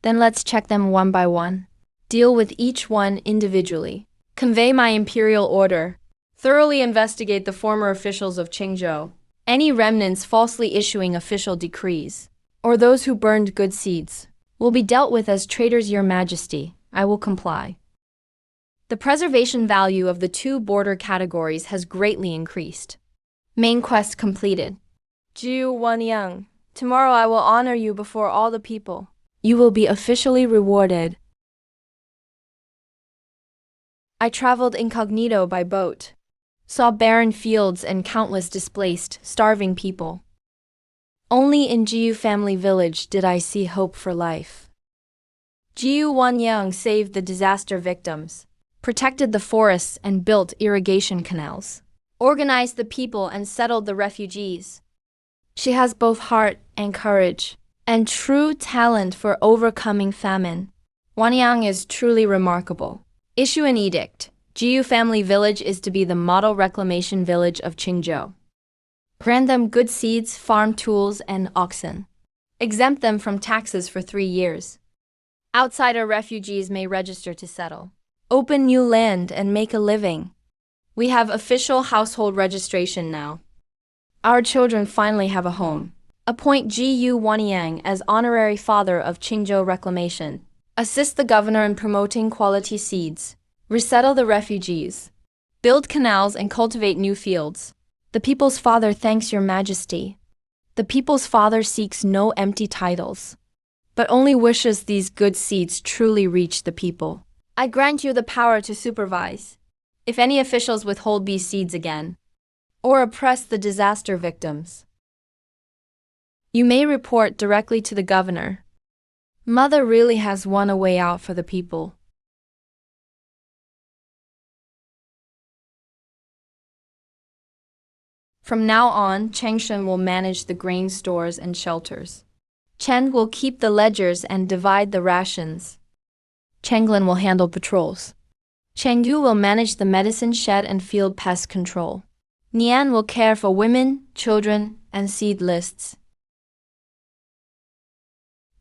Then let's check them one by one. Deal with each one individually. Convey my imperial order. Thoroughly investigate the former officials of Qingzhou, any remnants falsely issuing official decrees, or those who burned good seeds, will be dealt with as traitors, Your Majesty. I will comply. The preservation value of the two border categories has greatly increased. Main quest completed. Jiu Wanyang, Tomorrow I will honor you before all the people. You will be officially rewarded. I traveled incognito by boat, saw barren fields and countless displaced, starving people. Only in Jiu family village did I see hope for life. Jiu Wanyang saved the disaster victims, protected the forests and built irrigation canals, organized the people and settled the refugees. She has both heart and courage, and true talent for overcoming famine. Wanyang is truly remarkable. Issue an edict. Jiu family village is to be the model reclamation village of Qingzhou. Grant them good seeds, farm tools, and oxen. Exempt them from taxes for 3 years. Outsider refugees may register to settle. Open new land and make a living. We have official household registration now. Our children finally have a home. Appoint Jiu Wanyang as honorary father of Qingzhou reclamation. Assist the governor in promoting quality seeds. Resettle the refugees. Build canals and cultivate new fields. The people's father thanks your majesty. The people's father seeks no empty titles, but only wishes these good seeds truly reach the people. I grant you the power to supervise. If any officials withhold these seeds again, or oppress the disaster victims, you may report directly to the governor. Mother really has won a way out for the people. From now on, Changshen will manage the grain stores and shelters. Chen will keep the ledgers and divide the rations. Chenglin will handle patrols. Chengdu will manage the medicine shed and field pest control. Nian will care for women, children, and seed lists.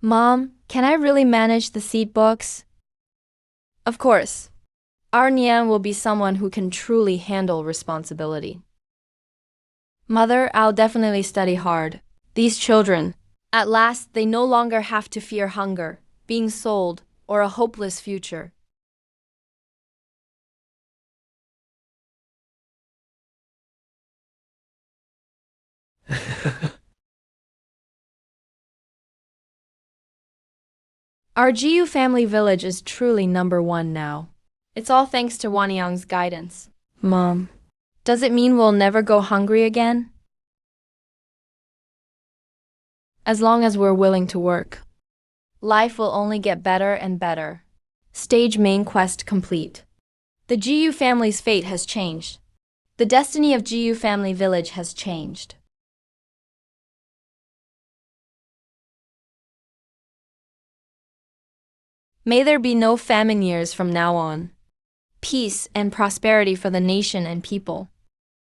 Mom, can I really manage the seed books? Of course. Our Nian will be someone who can truly handle responsibility. Mother, I'll definitely study hard. These children, at last, they no longer have to fear hunger, being sold, or a hopeless future. Our Jiu family village is truly #1 now. It's all thanks to Wanyang's guidance. Mom, does it mean we'll never go hungry again? As long as we're willing to work, life will only get better and better. Stage main quest complete. The Jiu family's fate has changed. The destiny of Jiu family village has changed. May there be no famine years from now on. Peace and prosperity for the nation and people.